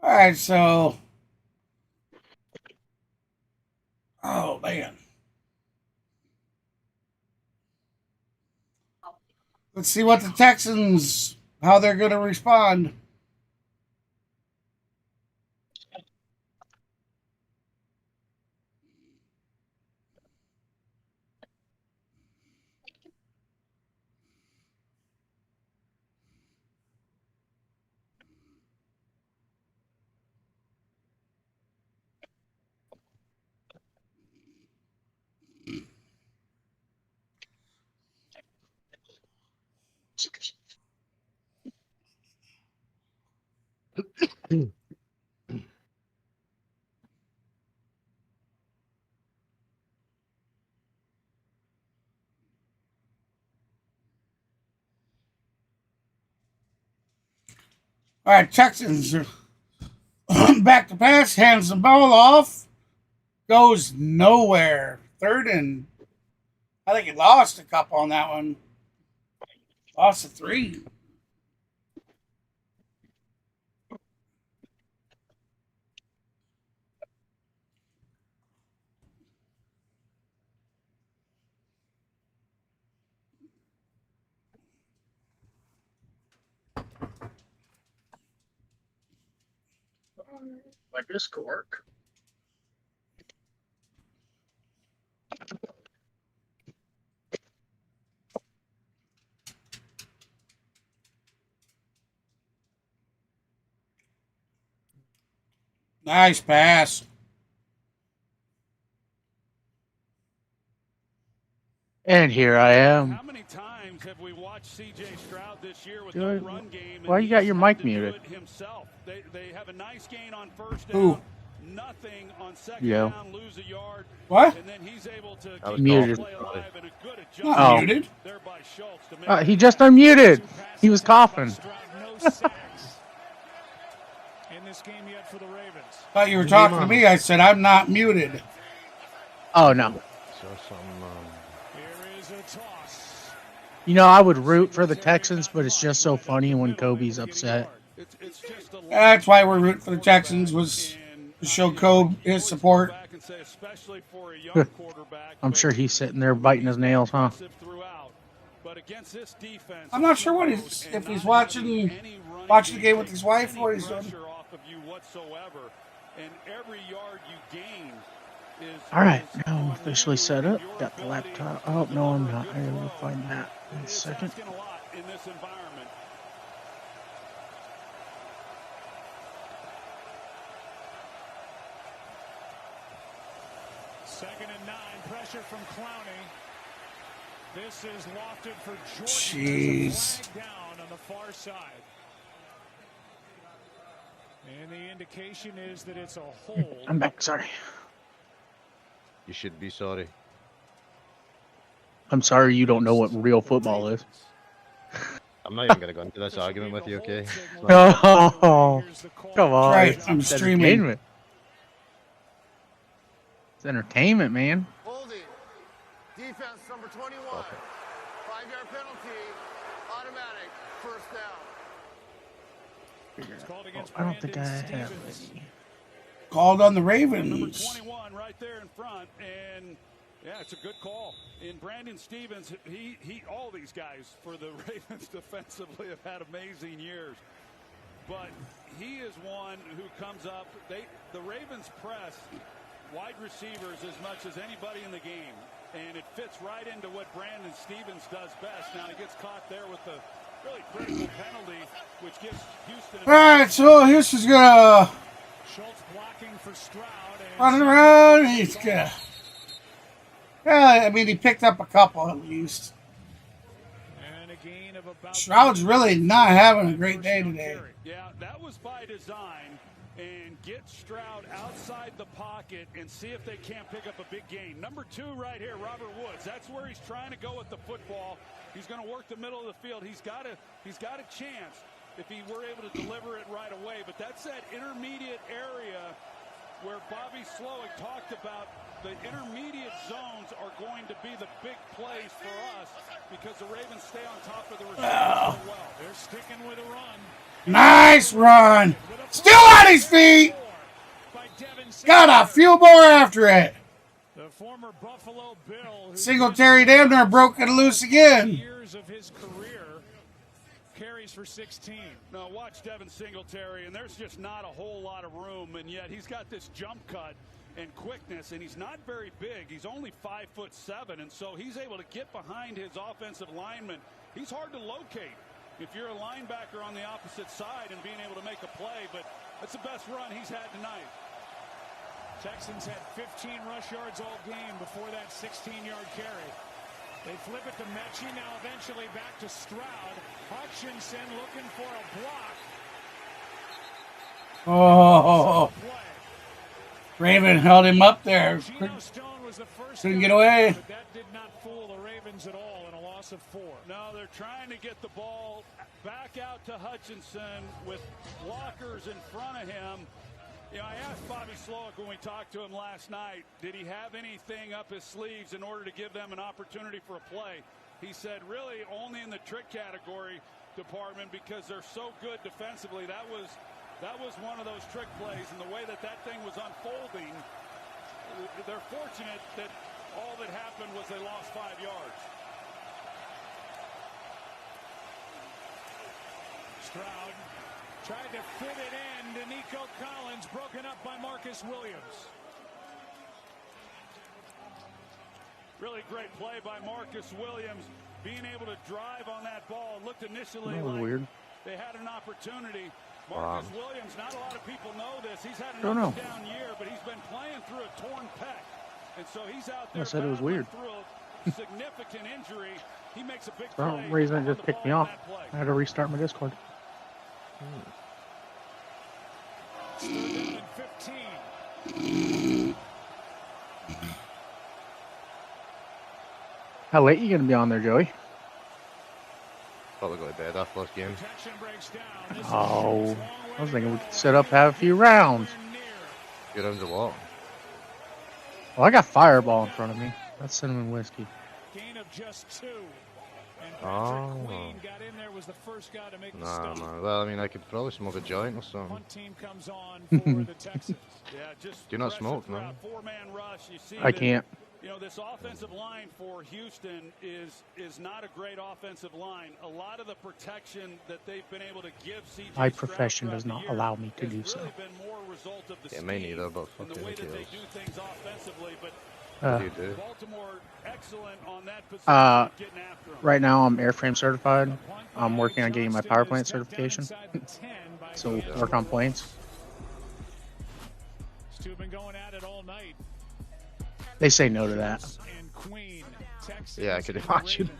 All right, so. Oh, man. Let's see what the Texans, how they're going to respond. All right, Texans are back to pass, hands the ball off, goes nowhere. Third and I think he lost a couple on that one. Lost a 3. Like this could work. Nice pass. And here I am. How many times have we watched C.J. Stroud this year with Good. no run game? Why you got your mic muted? Himself. They have a nice gain on first down. Who? Nothing on second Yo. down, lose a yard. What? And then he's able to I was keep muted. the play alive and a good Not adjustment muted. there by Schultz to make He just unmuted. He was coughing. No sacks in this game yet for the Ravens. Thought you were talking to me. I said I'm not muted. Oh, no. So some. Here is a toss. You know, I would root for the Texans, but it's just so funny when Kobe's upset. That's why we're rooting for the Texans, was to show Kobe his support. I'm sure he's sitting there biting his nails, huh? I'm not sure what he's, if he's watching the game with his wife or he's doing. All right, now I'm officially set up. Got the laptop. Oh, no, I'm not. I will find that in a second. Second and 9, pressure from Clowney. This is lofted for Jordan. Jeez. Flag down on the far side. And the indication is that it's a hold. I'm back. Sorry. You should be sorry. I'm sorry you don't know what real football is. I'm not even going to go into this argument with you, okay? Oh, come on. Right, It's I'm streaming. entertainment. It's entertainment, man. Holding. Defense number 21. 5-yard penalty. Automatic. First down. I don't think I have any. Called on the Number Ravens. 21 right there in front, and yeah, it's a good call. And Brandon Stevens, he all these guys for the Ravens defensively have had amazing years. But he is one who comes up. The Ravens press wide receivers as much as anybody in the game, and it fits right into what Brandon Stevens does best. Now he gets caught there with the really critical penalty, which gives Houston. All right, so Houston's gonna Schultz blocking for Stroud. run around. He's gonna. Yeah, I mean, he picked up a couple at least. And a gain of about Stroud's really not having a great day today. Yeah, that was by design. And get Stroud outside the pocket and see if they can't pick up a big gain. Number 2 right here, Robert Woods. That's where he's trying to go with the football. He's going to work the middle of the field. He's got a chance if he were able to deliver it right away. But that's that intermediate area where Bobby Slowick talked about. The intermediate zones are going to be the big plays for us because the Ravens stay on top of the receivers so well. They're sticking with a run. Nice run. Still on his feet. Got a few more after it. The former Buffalo Bill, Singletary damn near broke it loose again. years of his career, carries for 16. Now watch Devin Singletary, and there's just not a whole lot of room, and yet he's got this jump cut and quickness, and he's not very big. He's only 5'7", and so he's able to get behind his offensive lineman. He's hard to locate if you're a linebacker on the opposite side and being able to make a play, but that's the best run he's had tonight. Texans had 15 rush yards all game before that 16-yard carry. They flip it to Mechie, now eventually back to Stroud. Hutchinson looking for a block. Oh, Raven held him up there. Couldn't get away. But that did not fool the Ravens at all in a loss of 4. No, they're trying to get the ball back out to Hutchinson with blockers in front of him. You know, I asked Bobby Slowick when we talked to him last night, did he have anything up his sleeves in order to give them an opportunity for a play? He said, really, only in the trick category department because they're so good defensively. That was one of those trick plays, and the way that thing was unfolding, they're fortunate that all that happened was they lost 5 yards. Stroud tried to fit it in to Nico Collins, broken up by Marcus Williams. Really great play by Marcus Williams, being able to drive on that ball. It looked initially That was like weird. they had an opportunity. Marcus Williams, not a lot of people know this. He's had an Don't know. up-and-down year, but he's been playing through a torn pec. And so he's out there I said it was weird. through a significant injury. He makes a big For play. some reason, it just picked me off. I had to restart my Discord. Third and 15. How late you gonna be on there, Joey? Probably go to bed after this game. Oh, I was thinking we could set up, have a few rounds. Few rounds of what? Well, I got Fireball in front of me. That's cinnamon whiskey. Gain of just 2. And Oh. Queen got in there, was the first guy to make the Nah, stop. man. Well, I mean, I could probably smoke a joint or something. Punt team comes on for the Texans. Yeah, just Do not smoke, man. Four-man rush. You see I that, can't. You know, this offensive line for Houston is not a great offensive line. A lot of the protection that they've been able to give CJ My Stroud profession throughout does the not year allow me to has do so. really been more a result of the Yeah, me scheme neither, but and the fucking way that they kills. do things offensively. But Uh, You do. Baltimore, excellent on that position, getting after them. Right now I'm airframe certified. I'm working on getting my power plant certification. So work on planes. These two have been going at it all night. They say no to that. And Queen, Texans Yeah, I could and imagine.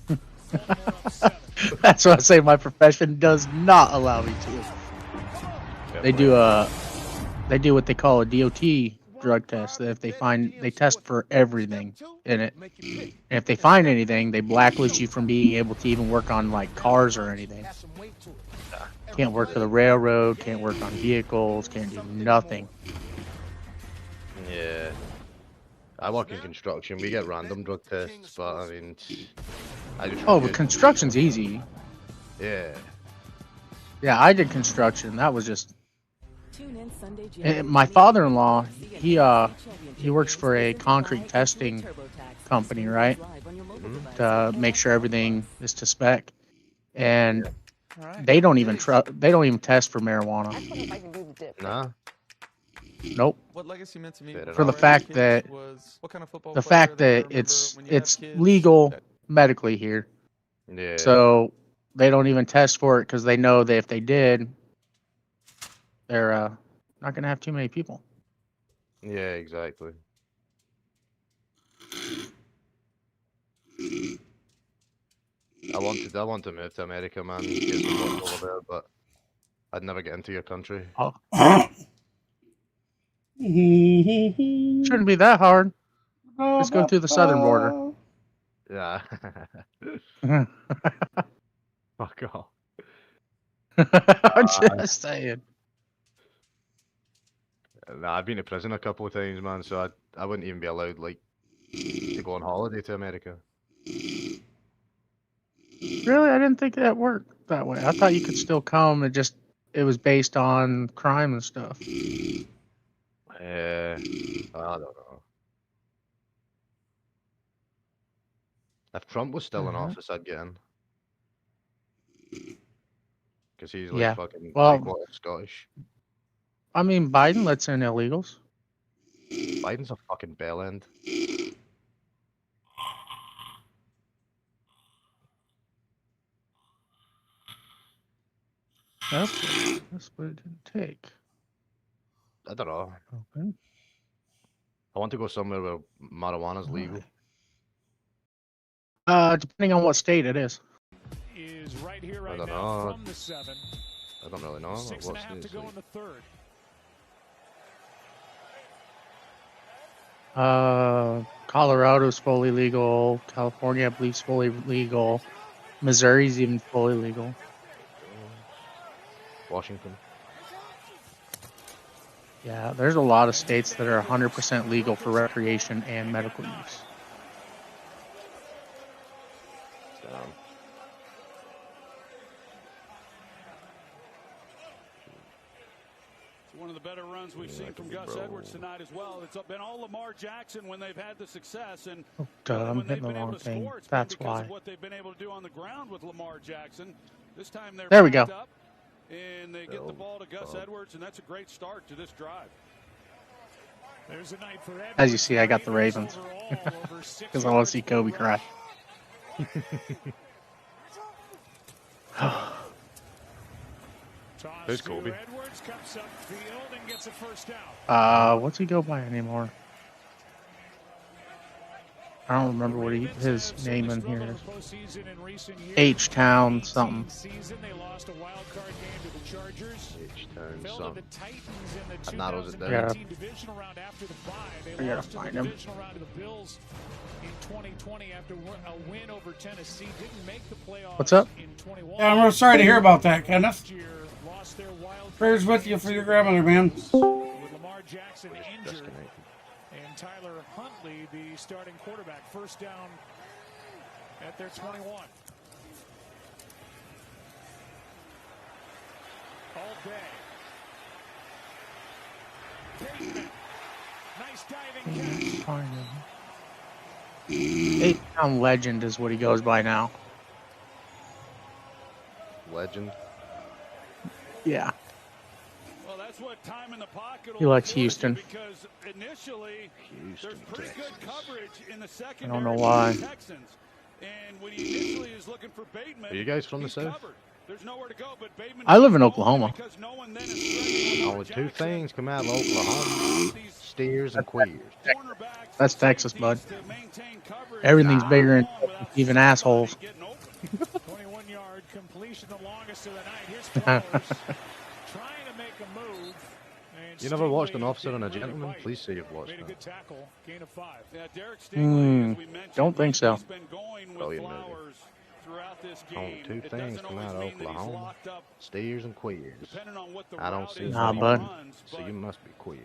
Ravens. Baltimore up 7. That's what I say. My profession does not allow me to. They do what they call a DOT drug test. If they find, they test for everything in it. And if they find anything, they blacklist you from being able to even work on like cars or anything. Can't work for the railroad, can't work on vehicles, can't do nothing. Yeah. I work in construction. We get random drug tests, but I mean, I just. Oh, but construction's easy. Yeah. Yeah, I did construction. That was just. My father-in-law, he works for a concrete testing company, right? To make sure everything is to spec, and they don't even test for marijuana. Nah. Nope. What legacy meant to me For the fact that what kind of football the player fact did I that remember it's when you had kids? legal medically here. Yeah. So they don't even test for it because they know that if they did, they're not gonna have too many people. Yeah, exactly. I want to move to America, man. Get some work over there, but I'd never get into your country. Oh. Shouldn't be that hard. Just go through the southern border. Yeah. Fuck off. I'm just saying. Nah, I've been to prison a couple of times, man, so I wouldn't even be allowed like to go on holiday to America. Really, I didn't think that worked that way. I thought you could still come. It was based on crime and stuff. I don't know. If Trump was still in office, I'd get in. Because he's like fucking three-quarter Scottish. I mean, Biden lets in illegals. Biden's a fucking bellend. That's what it didn't take. I don't know. Okay. I want to go somewhere where marijuana's legal. Depending on what state it is. Is right here, I right don't now know. from the 7. I don't really know. 6.5 to go in the third. Colorado's fully legal. California, I believe, is fully legal. Missouri's even fully legal. Washington. Yeah, there's a lot of states that are 100% legal for recreation and medical use. One of the better runs we've seen from Gus Edwards tonight as well. It's been all Lamar Jackson when they've had the success, and I'm hitting the wrong thing. That's why. What they've been able to do on the ground with Lamar Jackson. This time they're there we go. Up and they get the ball to Gus Edwards, and that's a great start to this drive. There's a night for Edwards. As you see, I got the Ravens because I want to see Kobe cry. Who's Kobe? Edwards comes upfield and gets a first down. What's he go by anymore? I don't remember what his name in here is. H-Town something. They lost a wild card game to the Chargers. H-Town something. That narrows it down. 2019 divisional round after the bye. They lost find the him. divisional round to the Bills in 2020 after a win over Tennessee. Didn't make the playoffs. What's up? In 21. Yeah, I'm real sorry to hear about that, Kenneth. Lost their wild Prayers with you for your grandmother, man. with Lamar Jackson injured. And Tyler Huntley, the starting quarterback, first down at their 21. All day. Bateman. Nice diving catch. H-Town Legend is what he goes by now. Legend. Yeah. Well, that's what time in the pocket He likes Houston. because initially there's pretty good coverage in the I secondary don't know for why. the Texans. And when he initially is looking for Bateman, Are you guys from the he's south? covered. There's nowhere to go, but Bateman I live in Oklahoma. Only two things come out of Oklahoma: steers and queers. That's Texas, bud. Everything's bigger and even assholes. 21-yard completion, the longest of the night. Here's Flowers trying to make a move, and You never watched An Officer and a Gentleman? Please say you've watched Made a that. good tackle. Gain of 5. Yeah, Derek Stingley, as we mentioned, Don't think so. he's been going with Brilliant movie. Flowers throughout this Only game. two It things doesn't come always out of mean that he's Oklahoma: locked up stayers and queers. depending on what the I don't route see is Nah, that he bud. runs, So but you must be queer.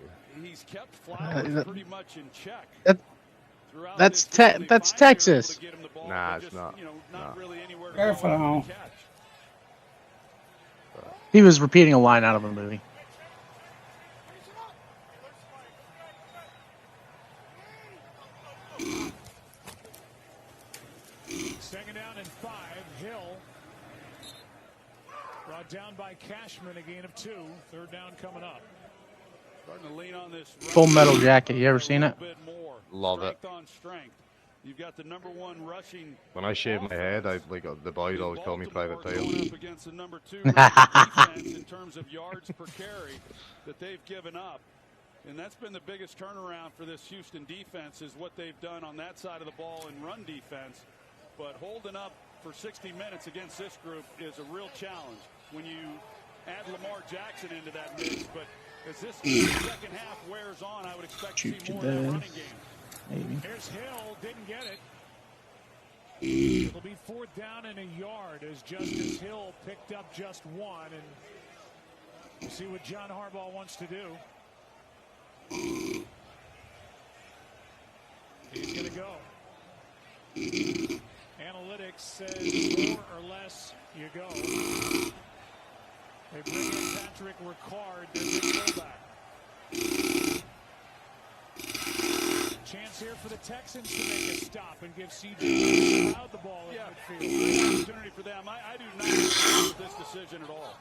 he's kept Flowers pretty much in check. throughout That's this game. that's They finally were able Texas. to get him the ball, Nah, but it's just, not. you know, not really anywhere to Careful go now. to catch. He was repeating a line out of a movie. Second down and 5. Hill brought down by Cashman, a gain of 2. Third down coming up. Starting to lean on this Full Metal Jacket. You ever seen it? Love it. strength on strength. You've got the number 1 rushing When I shave my head, I like the boys always call me Private going Tail. up against the number 2 defense in terms of yards per carry that they've given up. And that's been the biggest turnaround for this Houston defense, is what they've done on that side of the ball in run defense. But holding up for 60 minutes against this group is a real challenge when you add Lamar Jackson into that mix. But as this second half wears on, I would expect to see more of that running game. Maybe. Here's Hill, didn't get it. It'll be 4th down and a yard as Justice Hill picked up just 1, and we'll see what John Harbaugh wants to do. He's going to go. Analytics says 4 or less, you go. They bring in Patrick Ricard, their big fullback. Chance here for the Texans to make a stop and give C.J. Stroud the ball in midfield. Great opportunity for them. I do not agree with this decision at all.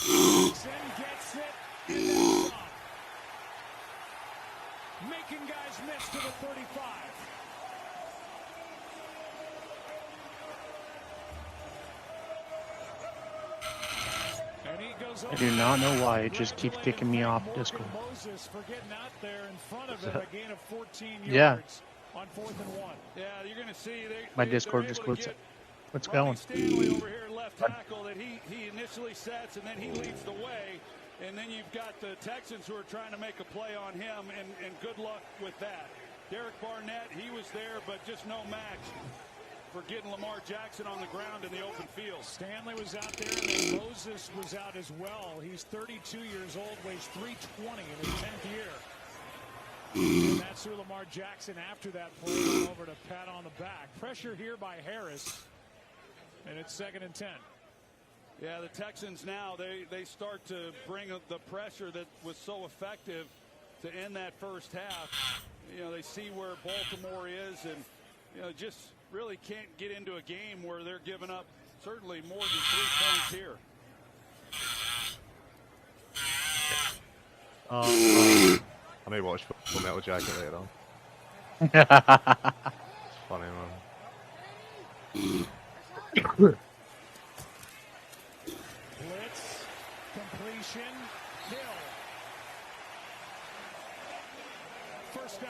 Jackson gets it, and that's on. Making guys miss to the 35. And he goes I over. do not know why it just keeps kicking me off Discord. Moses for getting out there in front of him, a gain of 14 Yeah. yards on 4th and 1. Yeah, you're going to see My Discord just quits it. What's going? Stanley over here, left tackle, that he initially sets, and then he leads the way. And then you've got the Texans who are trying to make a play on him, and good luck with that. Derek Barnett, he was there, but just no match for getting Lamar Jackson on the ground in the open field. Stanley was out there, and then Moses was out as well. He's 32 years old, weighs 320 in his 10th year. And that's who Lamar Jackson, after that play, went over to pat on the back. Pressure here by Harris, and it's 2nd and 10. Yeah, the Texans now, they start to bring the pressure that was so effective to end that first half. You know, they see where Baltimore is, and, you know, just really can't get into a game where they're giving up certainly more than 3 points here. I may watch Full Metal Jacket later on. It's funny, man. Blitz, completion, Hill. First down.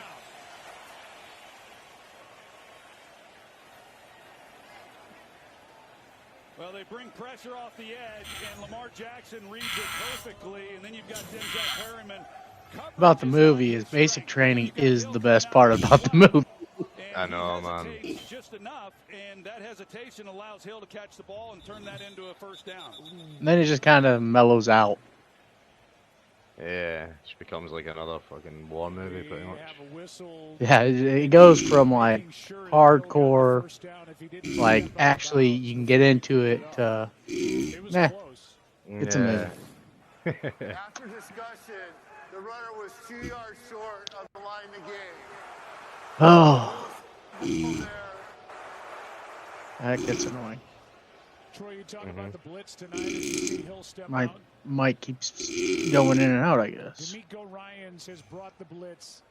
Well, they bring pressure off the edge, and Lamar Jackson reads it perfectly, and then you've got Denzel Perryman. About the movie is basic training is the best part about the movie. I know, man. Just enough, and that hesitation allows Hill to catch the ball and turn that into a first down. And then it just kind of mellows out. Yeah, it just becomes like another fucking war movie, pretty much. Yeah, it goes from like hardcore, like actually you can get into it, to nah, it's a movie. After discussion, the runner was 2 yards short of the line to gain. Oh, that gets annoying. Troy, you talk about the blitz tonight as you see Hill step My out. mic keeps going in and out, I guess. D'Amico Ryans has brought the blitz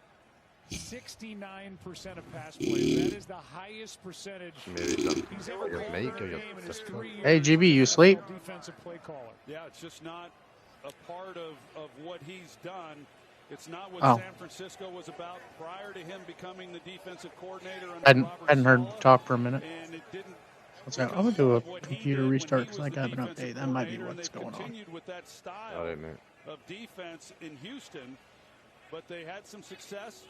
69% of pass plays. That is the highest percentage he's ever called in a game in his 3 years. Hey, GB, you asleep? Defensive play caller. Yeah, it's just not a part of what he's done. It's not what Oh. San Francisco was about prior to him becoming the defensive coordinator. Hadn't heard him talk for a minute. And it didn't I'm gonna do a computer restart because I got an update. That might be what's going on. With that style All right, mate. of defense in Houston, but they had some success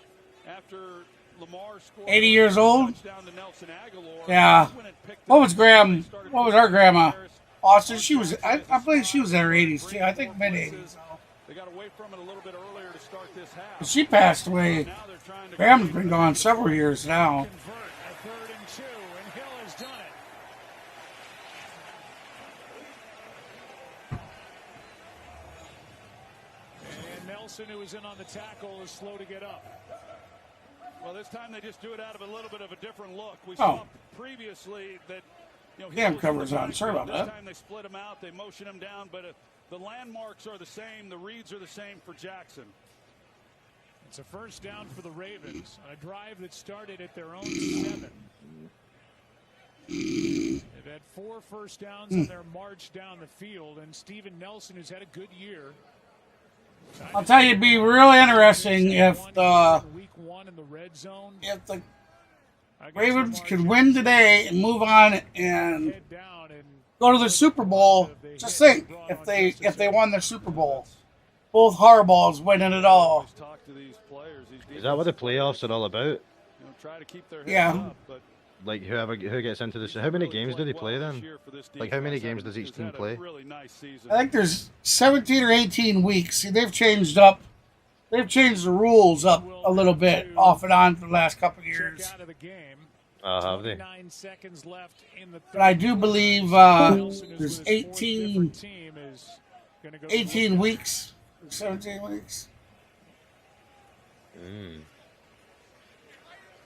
after Lamar scored 80 years old? touchdown to Nelson Aguilar. Yeah. What was our grandma? Austin, she was, I believe she was in her 80s too. I think mid 80s. They got away from it a little bit earlier to start this half. She passed away. Grandma's been gone several years now. And Nelson, who was in on the tackle, is slow to get up. Well, this time they just do it out of a little bit of a different look. We saw previously that, Cam covers on. Sorry about that. This time they split him out, they motion him down, but the landmarks are the same, the reads are the same for Jackson. It's a first down for the Ravens on a drive that started at their own 7. They've had 4 first downs on their march down the field, and Steven Nelson, who's had a good year. I'll tell you, it'd be really interesting if the Ravens could win today and move on and go to the Super Bowl. Just think, if they won the Super Bowl, both Harbaughs winning it all. Is that what the playoffs are all about? Yeah. Like who gets into this? How many games do they play then? Like how many games does each team play? I think there's 17 or 18 weeks. See, they've changed the rules up a little bit off and on for the last couple of years. Have they? But I do believe there's 18 weeks, 17 weeks.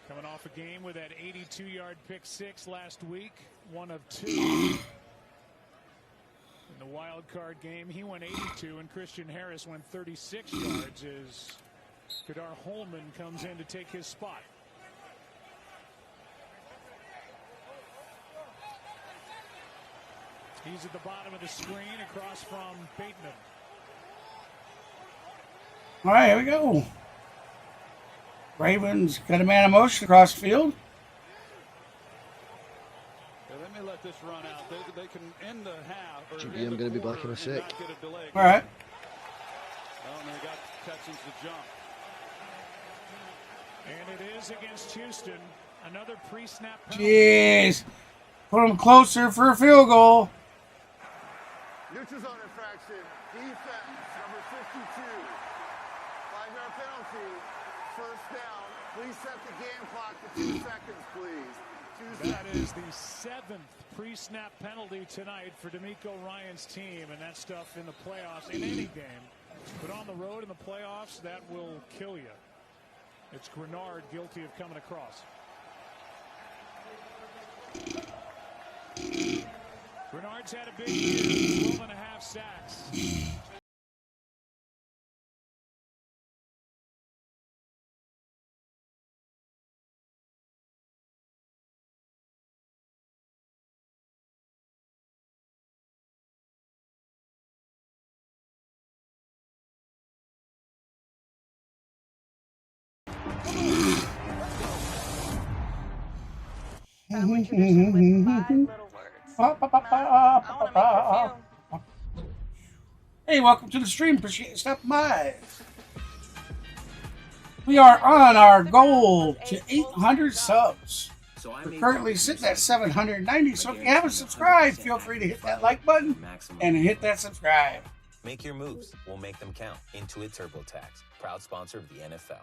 Coming off a game with that 82-yard pick 6 last week, 1 of 2. In the wild card game, he went 82, and Christian Harris went 36 yards as Kadar Holman comes in to take his spot. He's at the bottom of the screen across from Bateman. All right, here we go. Ravens got a man of motion across the field. Let me let this run out. They can end the half. I'm going to be back in a sec. All right. Well, and they got Texans to jump. And it is against Houston. Another pre-snap penalty. Jeez. Put them closer for a field goal. Neutral zone infraction. Defense, number 52. 5-yard penalty. First down. Please set the game clock to 2 seconds, please. 2 That seconds. is the 7th pre-snap penalty tonight for D'Amico Ryan's team, and that stuff in the playoffs, in any game. But on the road in the playoffs, that will kill you. It's Grenard guilty of coming across. Grenard's had a big year, 12 and a half sacks. I want you to with 5 little words. Hey, welcome to the stream. Appreciate you stopping by. We are on our goal to 800 subs. We're currently sitting at 790, so if you haven't subscribed, feel free to hit that like button and hit that subscribe. Make your moves. We'll make them count. Intuit TurboTax, proud sponsor of the NFL.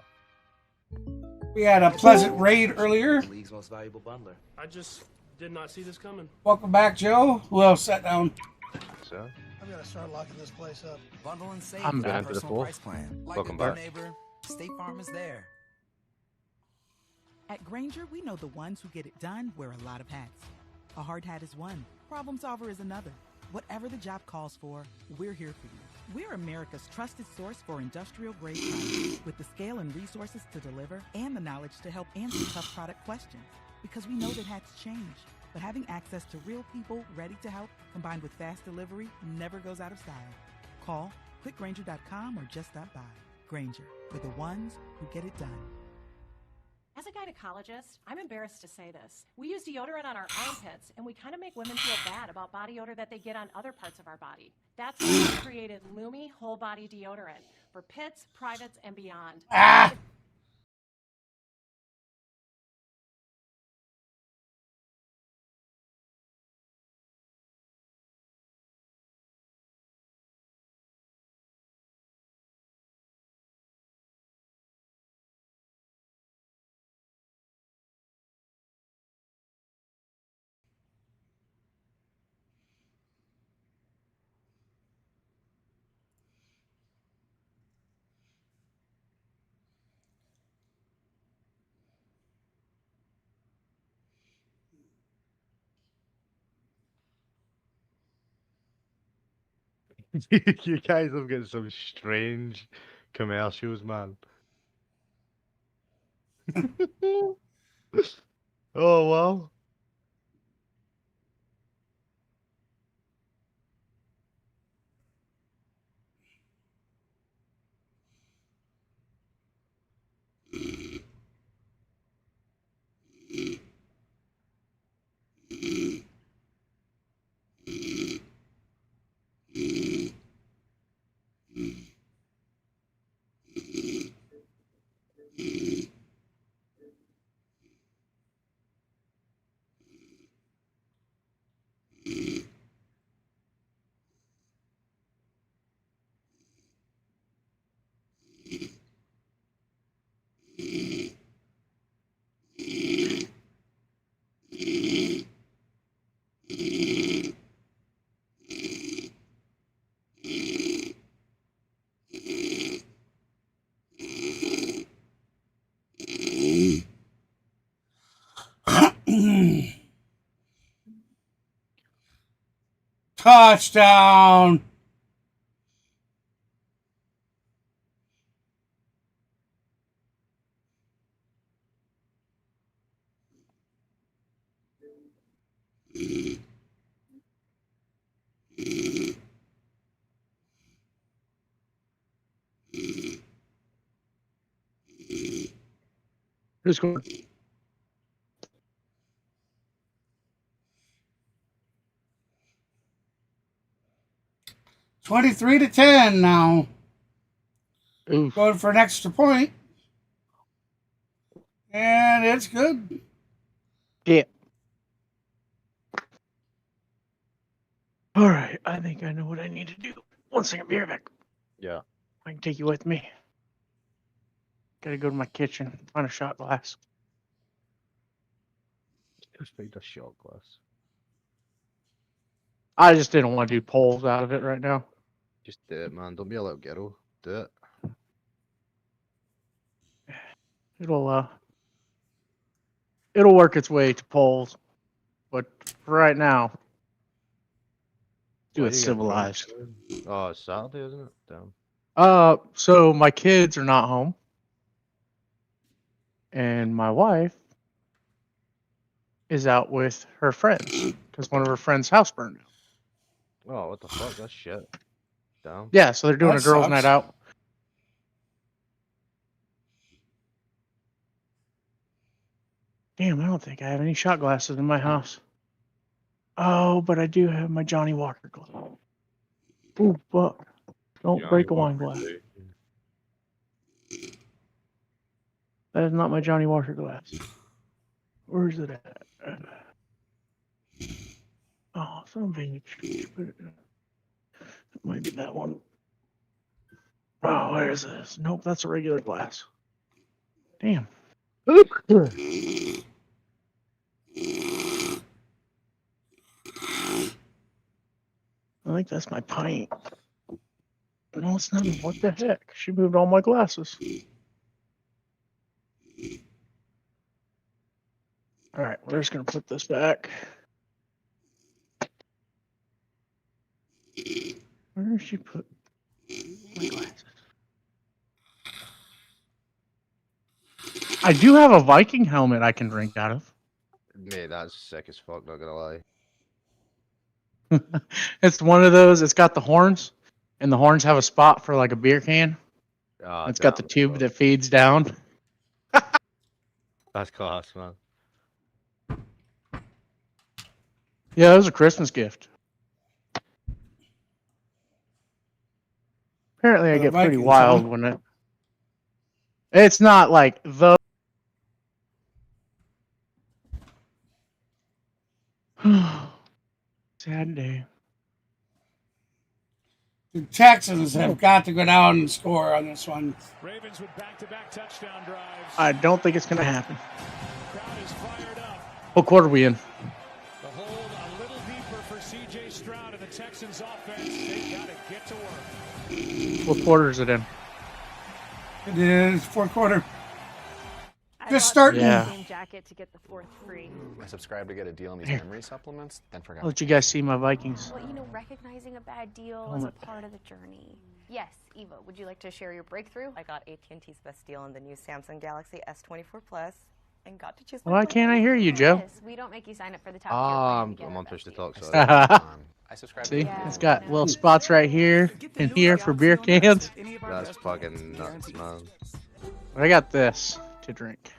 We had a pleasant raid earlier. The league's most valuable bundler. I just did not see this coming. Welcome back, Joe. Who else sat down? So, I'm gonna start locking this place up. Bundle and save I'm with a back to the personal full. price plan. Like Welcome a good back. neighbor, State Farm is there. At Grainger, we know the ones who get it done wear a lot of hats. A hard hat is one. Problem solver is another. Whatever the job calls for, we're here for you. We're America's trusted source for industrial-grade products with the scale and resources to deliver and the knowledge to help answer tough product questions. Because we know that hats change, but having access to real people ready to help combined with fast delivery never goes out of style. Call quickgrainger.com or just stop by. Grainger, for the ones who get it done. As a guy gynecologist. I'm embarrassed to say this. We use deodorant on our armpits, and we kind of make women feel bad about body odor that they get on other parts of our body. That's why we created Lumi Whole Body Deodorant for pits, privates, and beyond. You guys have got some strange commercials, man. Oh, well. Touchdown! Who's going? 23-10 now. Oof. Going for an extra point. And it's good. Yeah. All right. I think I know what I need to do. 1 second. Be right back. Yeah. I can take you with me. Gotta go to my kitchen. Find a shot glass. Just made a shot glass. I just didn't want to do polls out of it right now. Just do it, man. Don't be a little girl. Do it. It'll work its way to polls, but for right now, do Why it do you get drunk? civilized. Oh, it's Saturday, isn't it? Damn. So my kids are not home, and my wife is out with her friends because one of her friends' house burned down. Oh, what the fuck? That's shit. Damn. Yeah, so they're doing That a girls' sucks. night out. Damn, I don't think I have any shot glasses in my house. Oh, but I do have my Johnny Walker glass. Ooh, fuck. Don't Johnny break a wine Walker, glass. dude. That is not my Johnny Walker glass. Where is it at? Oh, son of a bitch. It might be that one. Oh, where is this? Nope, that's a regular glass. Damn. I think that's my pint. No, it's not. What the heck? She moved all my glasses. All right, we're just going to put this back. Where did she put my glasses? I do have a Viking helmet I can drink out of. Mate, that's sick as fuck, not gonna lie. It's one of those, it's got the horns, and the horns have a spot for like a beer can. Ah, It's got the tube that feeds down. That's class, man. Yeah, it was a Christmas gift. Apparently, I The get pretty Vikings, wild huh? when it. It's not like the. Sad day. The Texans have got to go down and score on this one. Ravens with back-to-back touchdown drives. I don't think it's going to happen. Crowd is fired up. What quarter are we in? The hold a little deeper for C.J. Stroud and the Texans offense. They've got to get to work. What quarter is it in? It is fourth quarter. I Just bought starting. the Yeah. same jacket to get the fourth free. I subscribe to get a deal on these Here. memory supplements, then forgot. I'll let you guys see my Vikings. Well, you know, recognizing a bad deal Oh is my- a part of the journey. Yes, Eva, would you like to share your breakthrough? I got AT&T's best deal on the new Samsung Galaxy S24 Plus and got to choose. Why can't I hear you, Joe? Yes, we don't make you sign up for the top I'm on Push to Talk, so I subscribe See, to it's got little spots right here and here for beer cans. that's fucking nuts, man. But I got this to drink.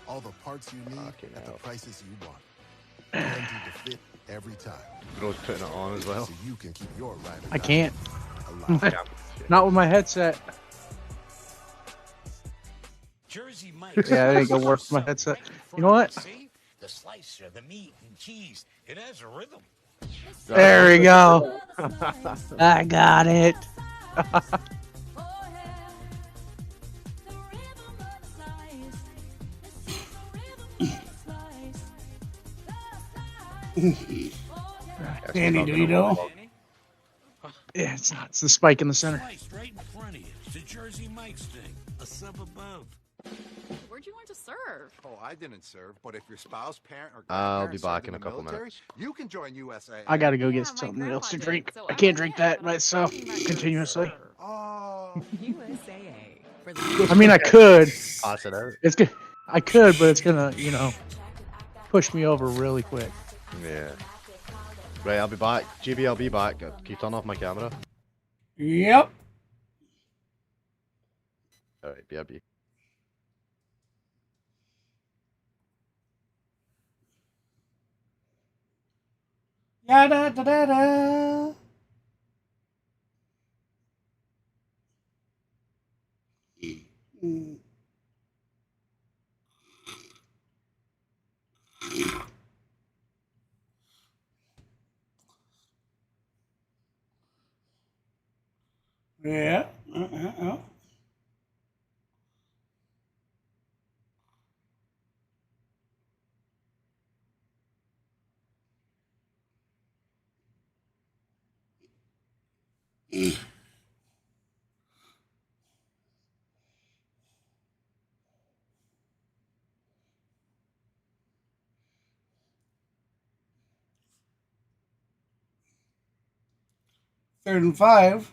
All the parts you need at the prices you want. Guaranteed to fit every time. Bro's putting it on as well. So you can keep your ride or I die can't. alive. Not with my headset. Jersey Mike's. Yeah, that ain't gonna work with my headset. You know what? See? The slicer, the meat and cheese. It has a rhythm. There we go. I got it. Danny DeVito. Yeah, it's not. It's the spike in the center. Sliced right in front of you. It's a Jersey Mike's thing. A sub above. Where'd you learn to serve? Oh, I didn't serve, but if your spouse, parent, or I'll be grandparent back served in a the couple military, minutes. you can join USA. I gotta go get something else to drink. I can't drink that by itself continuously. Oh, USAA. For the I mean, I could. Pass it out. It's good. I could, but it's gonna, you know, push me over really quick. Yeah. Right, I'll be back. GB, I'll be back. Can you turn off my camera? Yep. Alright, BRB. Yada da da da. Yeah. Third and 5.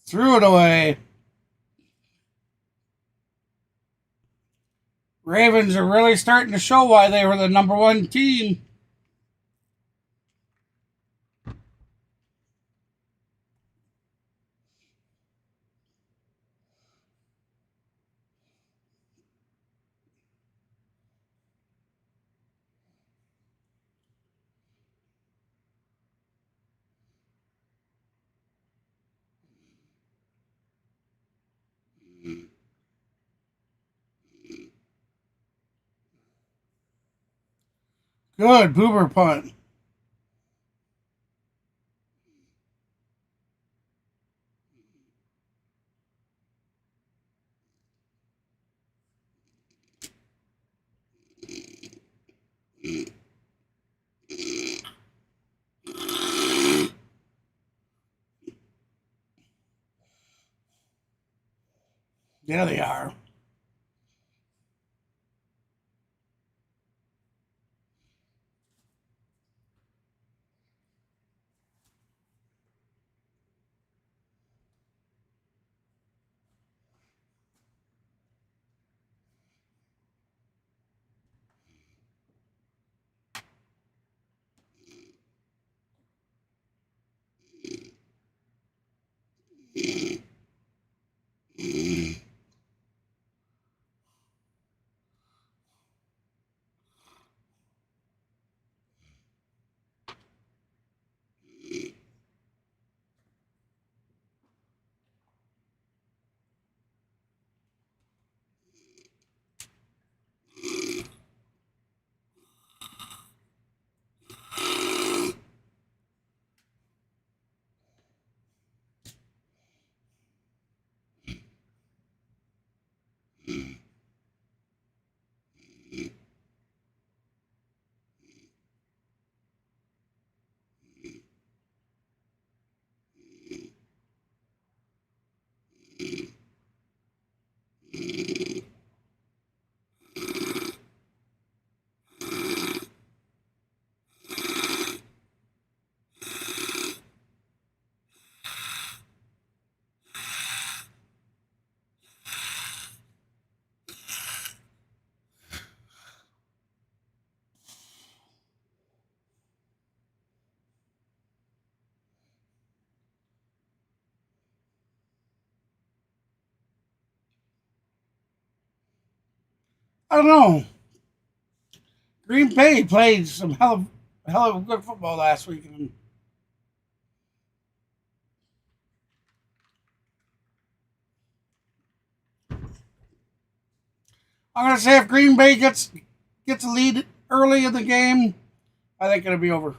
Threw it away. Ravens are really starting to show why they were the number one team. Good boomer punt. Yeah, they are. I don't know. Green Bay played some hell of good football last week. And I'm gonna say if Green Bay gets a lead early in the game, I think it'll be over.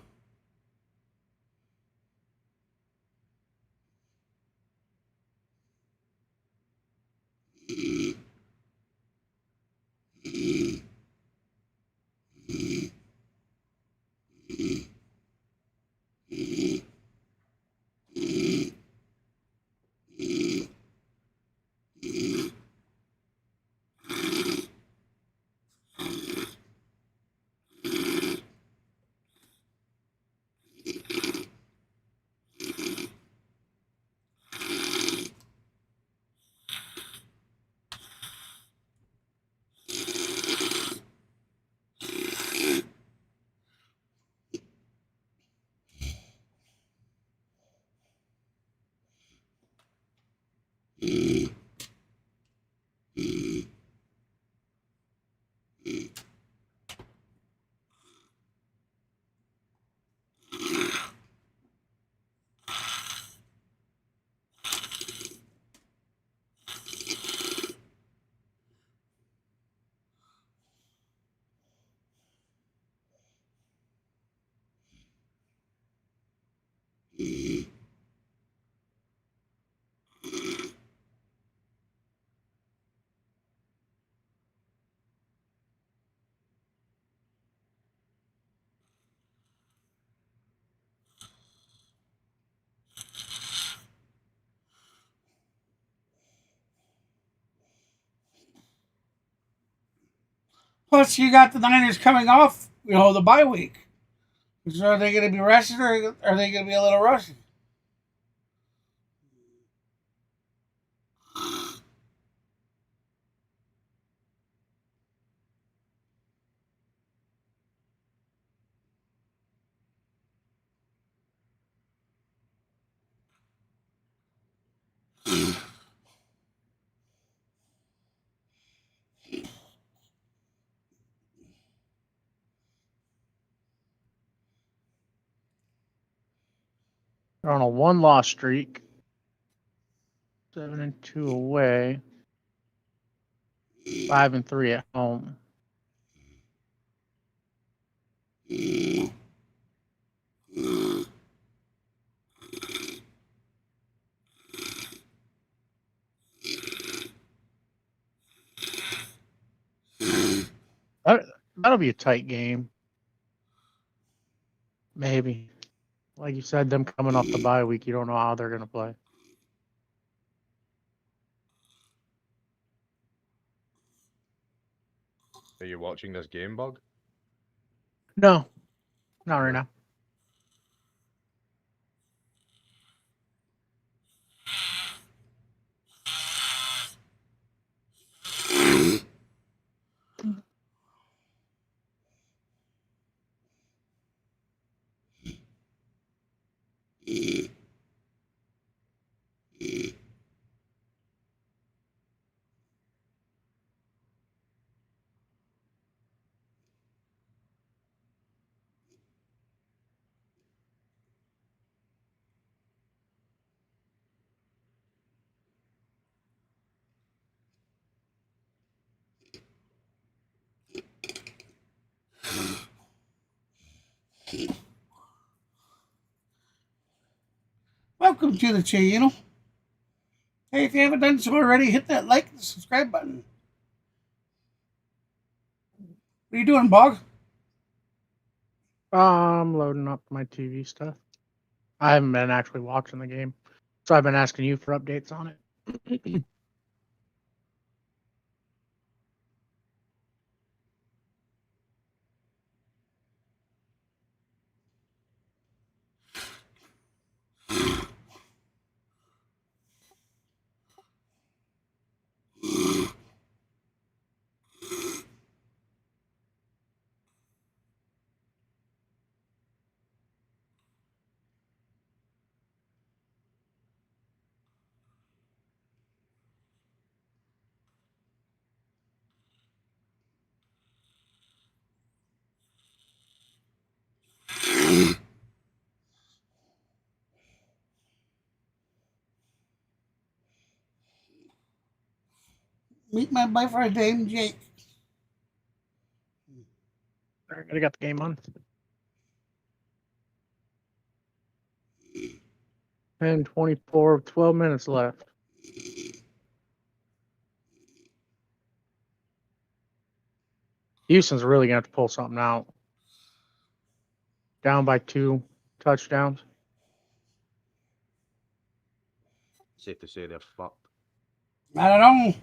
Plus, you got the Niners coming off, the bye week. So are they going to be rested or are they going to be a little rusty? They're on a 1-loss streak. 7-2 away. 5-3 at home. That'll be a tight game. Maybe. Like you said, them coming off the bye week, you don't know how they're going to play. Are you watching this game, Bug? No, not right now. Welcome to the channel. Hey, if you haven't done so already, hit that like and subscribe button. What are you doing, Bog? I'm loading up my TV stuff. I haven't been actually watching the game, so I've been asking you for updates on it. Meet my boyfriend named Jake. I got the game on. 10:24, 12 minutes left. Houston's really going to have to pull something out. Down by 2 touchdowns. Safe to say they're fucked. I don't know.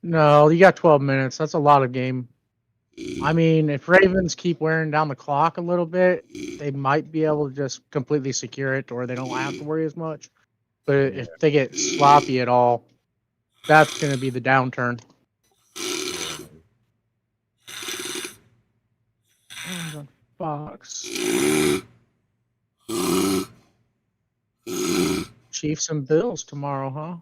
No, you got 12 minutes. That's a lot of game. I mean, if Ravens keep wearing down the clock a little bit, they might be able to just completely secure it, or they don't have to worry as much. But if they get sloppy at all, that's going to be the downturn. Fox. Chiefs and Bills tomorrow, huh?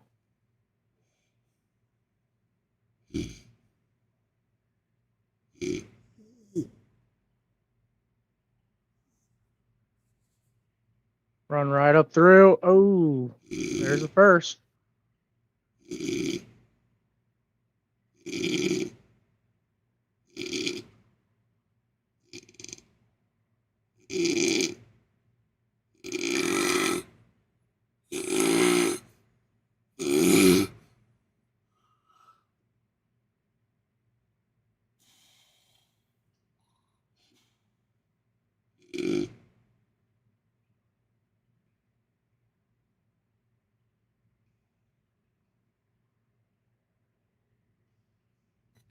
Run right up through. Oh, there's the first.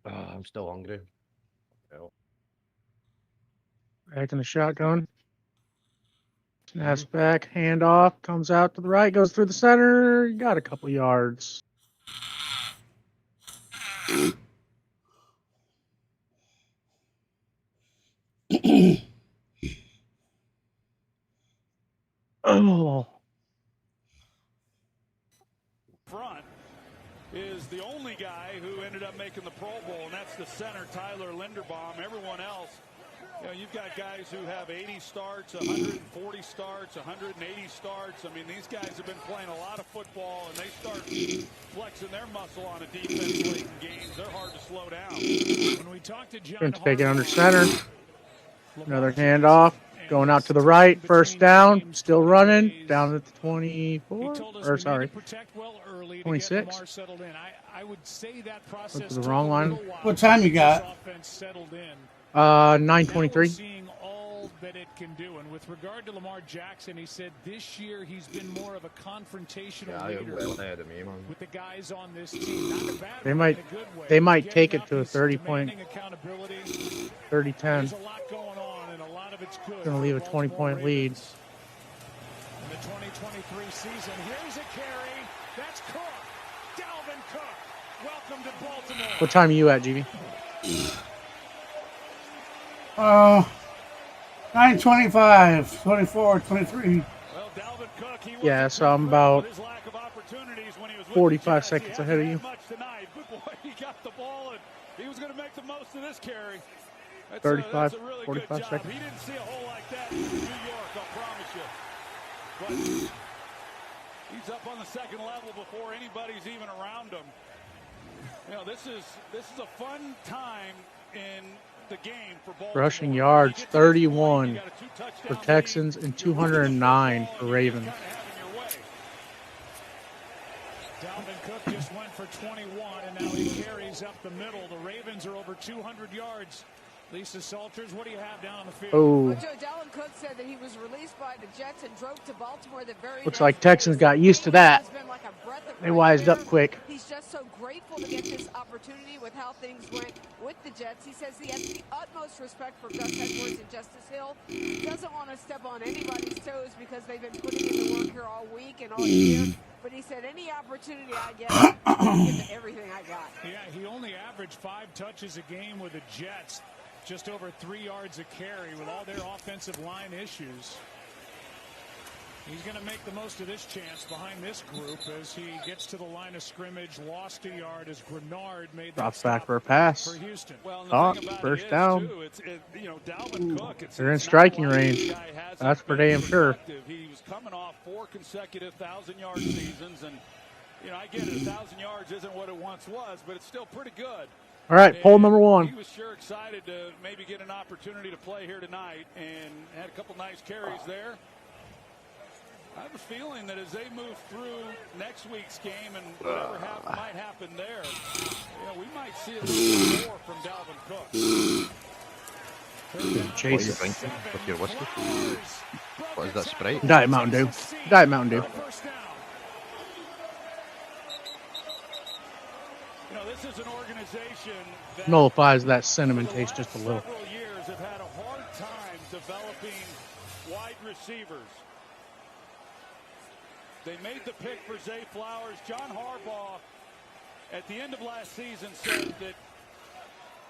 I'm still hungry. Back in the shotgun. Snaps back, handoff, comes out to the right, goes through the center. You got a couple yards. Oh. Front is the only guy who ended up making the Pro Bowl, and that's the center, Tyler Linderbaum. Everyone else, you know, you've got guys who have 80 starts, 140 starts, 180 starts. I mean, these guys have been playing a lot of football, and they start flexing their muscle on a defense late in games. They're hard to slow down. When we talk to John Going to take it under center. Another handoff. Going out to the right. First down. Still running. Down at the 24. Or sorry. 26. I would say that process Went to the wrong line. What time you got? 9:23. Seeing all that it can do, and with regard to Lamar Jackson, he said this year he's been more of a confrontational leader with the guys on this team. Not a bad They way, might. in a good way. They might Getting take it up, to a he's 30-point. demanding accountability. 30-10. There's a lot going on, and a lot of it's good. Going to leave a 20-point lead. In the 2023 season, here's a carry. That's Cook. Dalvin Cook. Welcome to Baltimore. What time are you at, GB? 9:25, 24, 23. Yeah, so I'm about 45 seconds ahead of you. He got the ball and he was going to make the most of this carry. 35, that's a really 45 good job. seconds. He didn't see a hole like that in New York, I'll promise you. But he's up on the second level before anybody's even around him. You know, this is a fun time in the game for Baltimore. Rushing yards, 31 for Texans and 209 for Ravens. Dalvin Cook just went for 21, and now he carries up the middle. The Ravens are over 200 yards. Lisa Salters, what do you have down on the field? Oh. Joe, Dalvin Cook said that he was released by the Jets and drove to Baltimore the very Looks like Texans got used to that. They wised up quick. He's just so grateful to get this opportunity with how things went with the Jets. He says he has the utmost respect for Gus Edwards and Justice Hill. He doesn't want to step on anybody's toes because they've been putting in the work here all week and all year. But he said, any opportunity I get, I'll give everything I got. Yeah, he only averaged 5 touches a game with the Jets. Just over 3 yards a carry with all their offensive line issues. He's going to make the most of this chance behind this group as he gets to the line of scrimmage. Lost a yard as Grenard made that Drops back for a pass. for Houston. First down. Dalvin Cook, They're in striking range. That's for damn sure. He was coming off 4 consecutive 1,000-yard seasons, and I get it, 1,000 yards isn't what it once was, but it's still pretty good. All right, poll number 1. He was sure excited to maybe get an opportunity to play here tonight and had a couple nice carries there. I have a feeling that as they move through next week's game and whatever might happen there, we might see a little bit more from Dalvin Cook. What are you drinking with your whiskey? What is that, Sprite? Diet Mountain Dew. Diet Mountain Dew. This is an organization that Nullifies that cinnamon taste just a little. several years have had a hard time developing wide receivers. They made the pick for Zay Flowers. John Harbaugh, at the end of last season, said that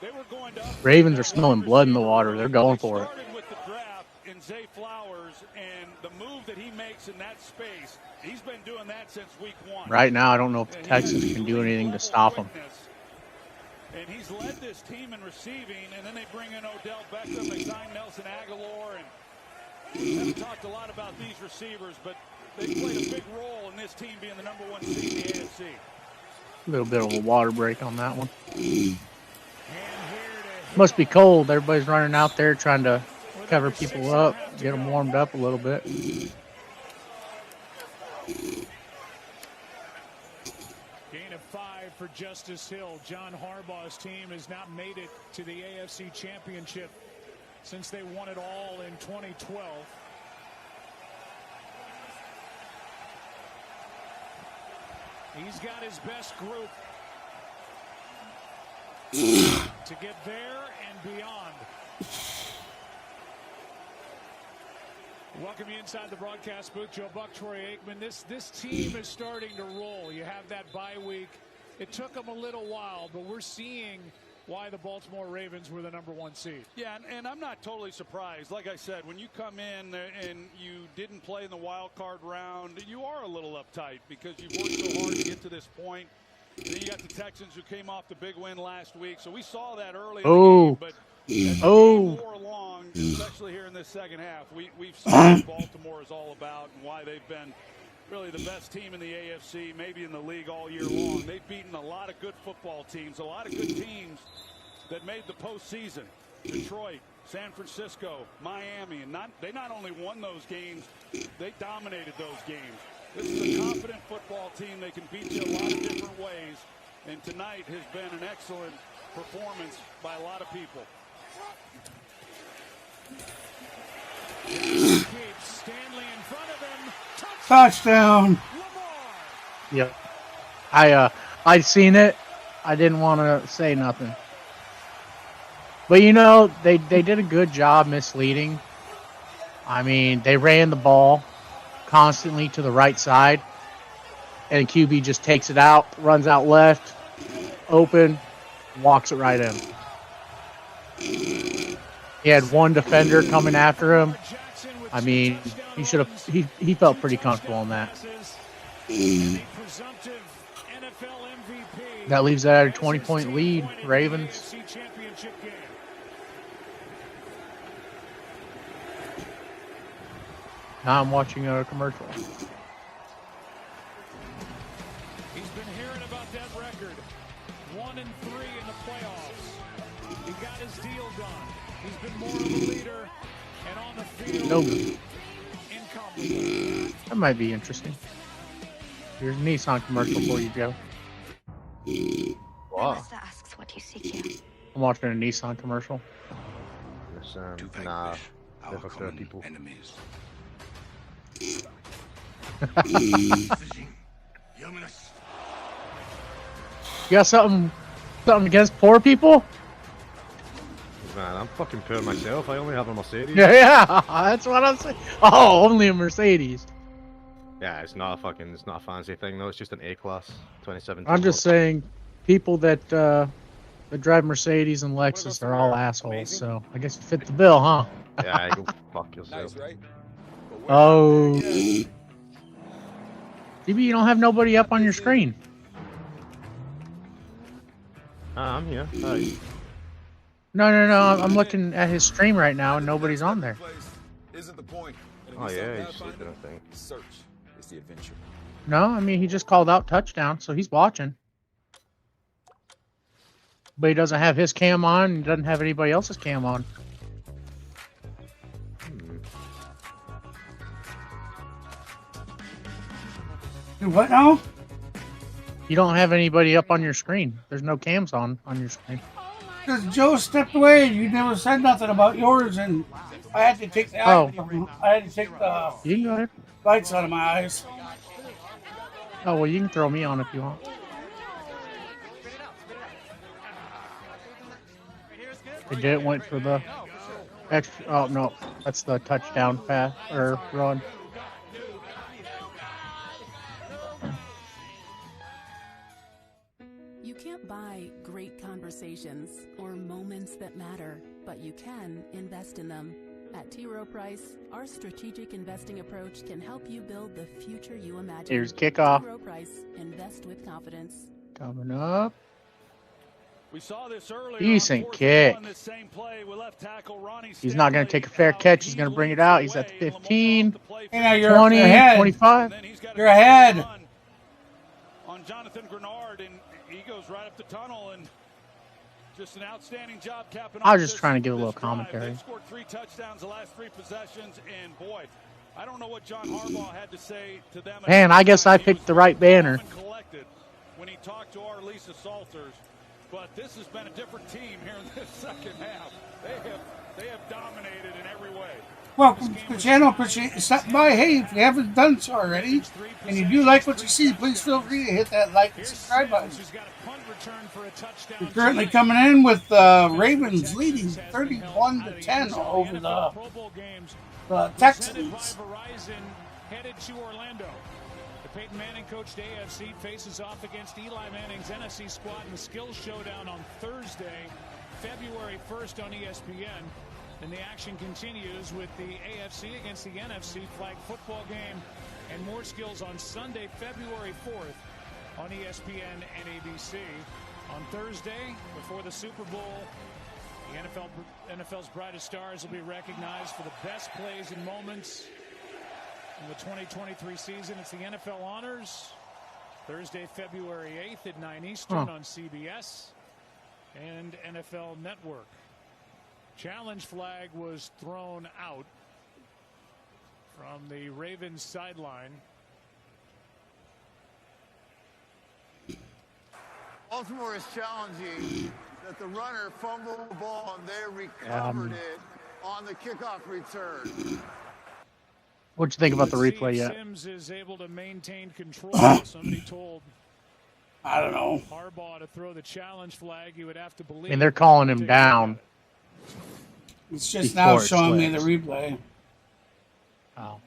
they were going to Ravens are smelling blood in the water. They're going for it. started with the draft in Zay Flowers, and the move that he makes in that space, he's been doing that since week 1. Right now, I don't know if the Texans can do anything to stop them. And he's led this team in receiving, and then they bring in Odell Beckham, they sign Nelson Aguilar, and we haven't talked a lot about these receivers, but they played a big role in this team being the number 1 seed in the AFC. A little bit of a water break on that one. Must be cold. Everybody's running out there trying to cover people up, get them warmed up a little bit. Gain of 5 for Justice Hill. John Harbaugh's team has not made it to the AFC Championship since they won it all in 2012. He's got his best group to get there and beyond. Welcome you inside the broadcast booth. Joe Buck, Troy Aikman. This team is starting to roll. You have that bye week. It took them a little while, but we're seeing why the Baltimore Ravens were the number 1 seed. Yeah, and I'm not totally surprised. Like I said, when you come in and you didn't play in the wild card round, you are a little uptight because you've worked so hard to get to this point. And then you got the Texans who came off the big win last week. So we saw that early in the game, but as the game wore along, especially here in this second half, we've seen what Baltimore is all about and why they've been really the best team in the AFC, maybe in the league all year long. They've beaten a lot of good football teams, a lot of good teams that made the postseason. Detroit, San Francisco, Miami, and they not only won those games, they dominated those games. This is a confident football team. They can beat you a lot of different ways. And tonight has been an excellent performance by a lot of people. Stanley in front of him. Touchdown. Yep. I'd seen it. I didn't want to say nothing. But you know, they did a good job misleading. I mean, they ran the ball constantly to the right side, and QB just takes it out, runs out left, open, walks it right in. He had one defender coming after him. I mean, he should have. He felt pretty comfortable in that. That leaves that at a 20-point lead, Ravens. Now I'm watching a commercial. He's been hearing about that record. 1-3 in the playoffs. He got his deal done. He's been more of a leader and on the field. No. Incomparable. That might be interesting. Here's a Nissan commercial for you, Joe. Wow. Asks what you seek here. I'm watching a Nissan commercial. Nah, never people. Enemies. You got something against poor people? Man, I'm fucking poor myself. I only have a Mercedes. Yeah, that's what I'm saying. Oh, only a Mercedes. Yeah, it's not a fancy thing though. It's just an A-class 2017. I'm just saying, people that drive Mercedes and Lexus are all assholes. So I guess you fit the bill, huh? Yeah, go fuck yourself. Nice, right? Oh. DB, you don't have nobody up on your screen. I'm here. Hi. No. I'm looking at his stream right now, and nobody's on there. Isn't the point? Oh yeah, he's sleeping, I think. Search is the adventure. No, I mean, he just called out touchdown, so he's watching. But he doesn't have his cam on, and doesn't have anybody else's cam on. What now? You don't have anybody up on your screen. There's no cams on your screen. Because Joe stepped away and you never said nothing about yours, and I had to take the You can go ahead. lights out of my eyes. Oh, well, you can throw me on if you want. They did it, went for the extra. Oh, no. That's the touchdown pass or run. You can't buy great conversations or moments that matter, but you can invest in them. At T. Rowe Price, our strategic investing approach can help you build the future you imagine. Here's kickoff. T. Rowe Price, invest with confidence. Coming up. We saw this earlier. Decent kick. He's not going to take a fair catch. He's going to bring it out. He's at the 15, Hey, now you're 20, ahead. 25. You're ahead. On Jonathan Grenard, and he goes right up the tunnel, and just an outstanding job capping. I was just trying to give a little commentary. They've scored 3 touchdowns the last 3 possessions, and boy, I don't know what John Harbaugh had to say to them. Man, I guess I picked the right banner. When he talked to our Lisa Salters, but this has been a different team here in this second half. They have dominated in every way. Welcome to the channel. Appreciate you stopping by. Hey, if you haven't done so already, and you do like what you see, please feel free to hit that like and subscribe button. We're currently coming in with Ravens leading 31-10 over the Texans. Headed to Orlando. The Peyton Manning coached AFC faces off against Eli Manning's NFC squad in the Skills Showdown on Thursday, February 1st on ESPN. And the action continues with the AFC against the NFC flag football game and more skills on Sunday, February 4th on ESPN and ABC. On Thursday, before the Super Bowl, the NFL's brightest stars will be recognized for the best plays and moments in the 2023 season. It's the NFL Honors, Thursday, February 8th at 9 Eastern on CBS and NFL Network. Challenge flag was thrown out from the Ravens sideline. Baltimore is challenging that the runner fumbled the ball and they recovered it on the kickoff return. What'd you think about the replay yet? Sims is able to maintain control. Somebody told I don't know. Harbaugh to throw the challenge flag. You would have to believe. And they're calling him down. It's just now showing me the replay. Oh.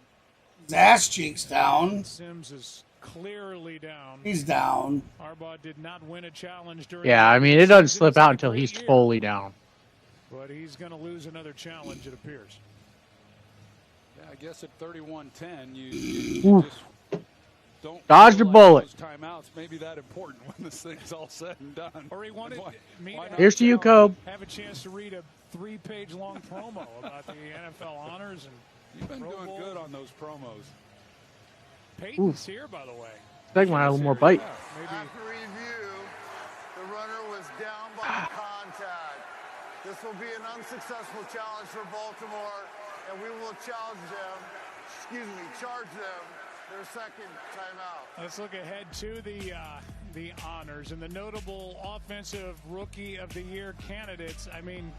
His ass cheeks down. Sims is clearly down. He's down. Harbaugh did not win a challenge during. Yeah, I mean, it doesn't slip out until he's fully down. But he's going to lose another challenge, it appears. Yeah, I guess at 31-10, you just don't dodge the bullet. Those timeouts maybe that important when this thing's all said and done. Or he wanted me to Here's to you, Cobe. have a chance to read a 3-page long promo about the NFL honors. And you've been doing good on those promos. Peyton's here, by the way. Segment had a little more bite. After review, the runner was down by contact. This will be an unsuccessful challenge for Baltimore, and we will charge them their second timeout. Let's look ahead to the honors and the notable offensive rookie of the year candidates. I mean,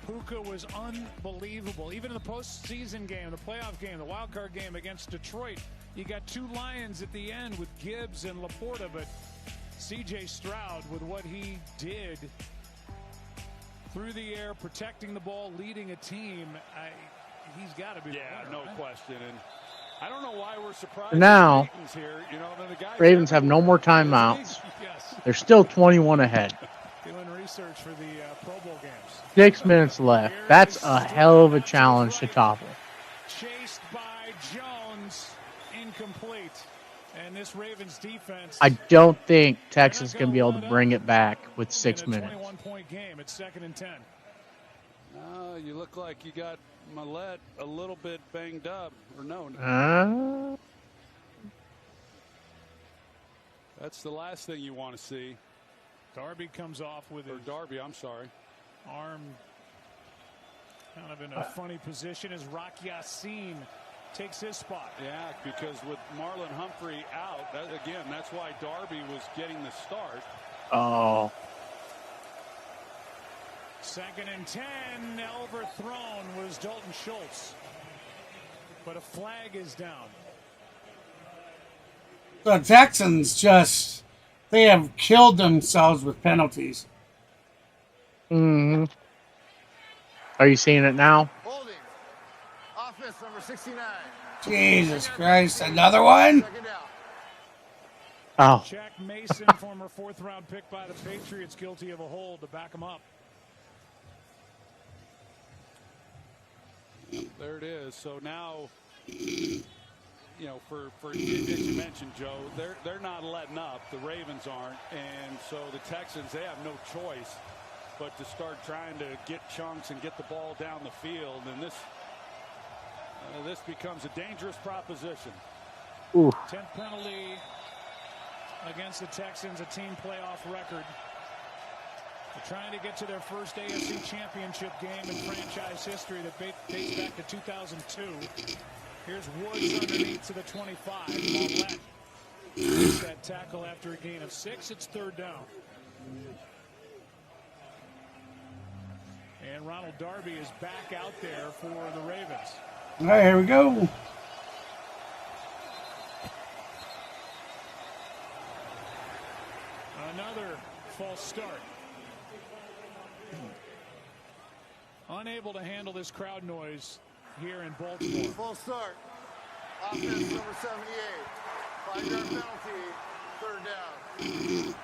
Puka was unbelievable. Even in the postseason game, the playoff game, the wild card game against Detroit, you got 2 Lions at the end with Gibbs and Laporta, but C.J. Stroud with what he did through the air, protecting the ball, leading a team, he's got to be the winner, no question. And I don't know why we're surprised. Now, here. You know, the guys Ravens have no more timeouts. They're still 21 ahead. Doing research for the Pro Bowl games. 6 minutes left. That's a hell of a challenge to topple. Chased by Jones, incomplete. And this Ravens defense. I don't think Texas can be able to bring it back with 6 minutes. 21-point game. It's 2nd and 10. You look like you got Millette a little bit banged up, or no? That's the last thing you want to see. Darby comes off with Darby, I'm sorry. Arm kind of in a funny position as Rock Yassin takes his spot. Yeah, because with Marlon Humphrey out, that's why Darby was getting the start. Oh. 2nd and 10, overthrown was Dalton Schultz. But a flag is down. The Texans they have killed themselves with penalties. Mm-hmm. Are you seeing it now? Holding. Offense number 69. Jesus Christ, another one? Oh. Jack Mason, former 4th-round pick by the Patriots, guilty of a hold to back him up. There it is. So now, for as you mentioned, Joe, they're not letting up. The Ravens aren't, and so the Texans, they have no choice but to start trying to get chunks and get the ball down the field. And this becomes a dangerous proposition. Ooh. 10th penalty against the Texans, a team playoff record. They're trying to get to their first AFC championship game in franchise history that dates back to 2002. Here's Woods underneath to the 25. Mollett makes that tackle after a gain of 6. It's 3rd down. And Ronald Darby is back out there for the Ravens. All right, here we go. Another false start. Unable to handle this crowd noise here in Baltimore. Full start. Offense number 78. 5-yard penalty. 3rd down.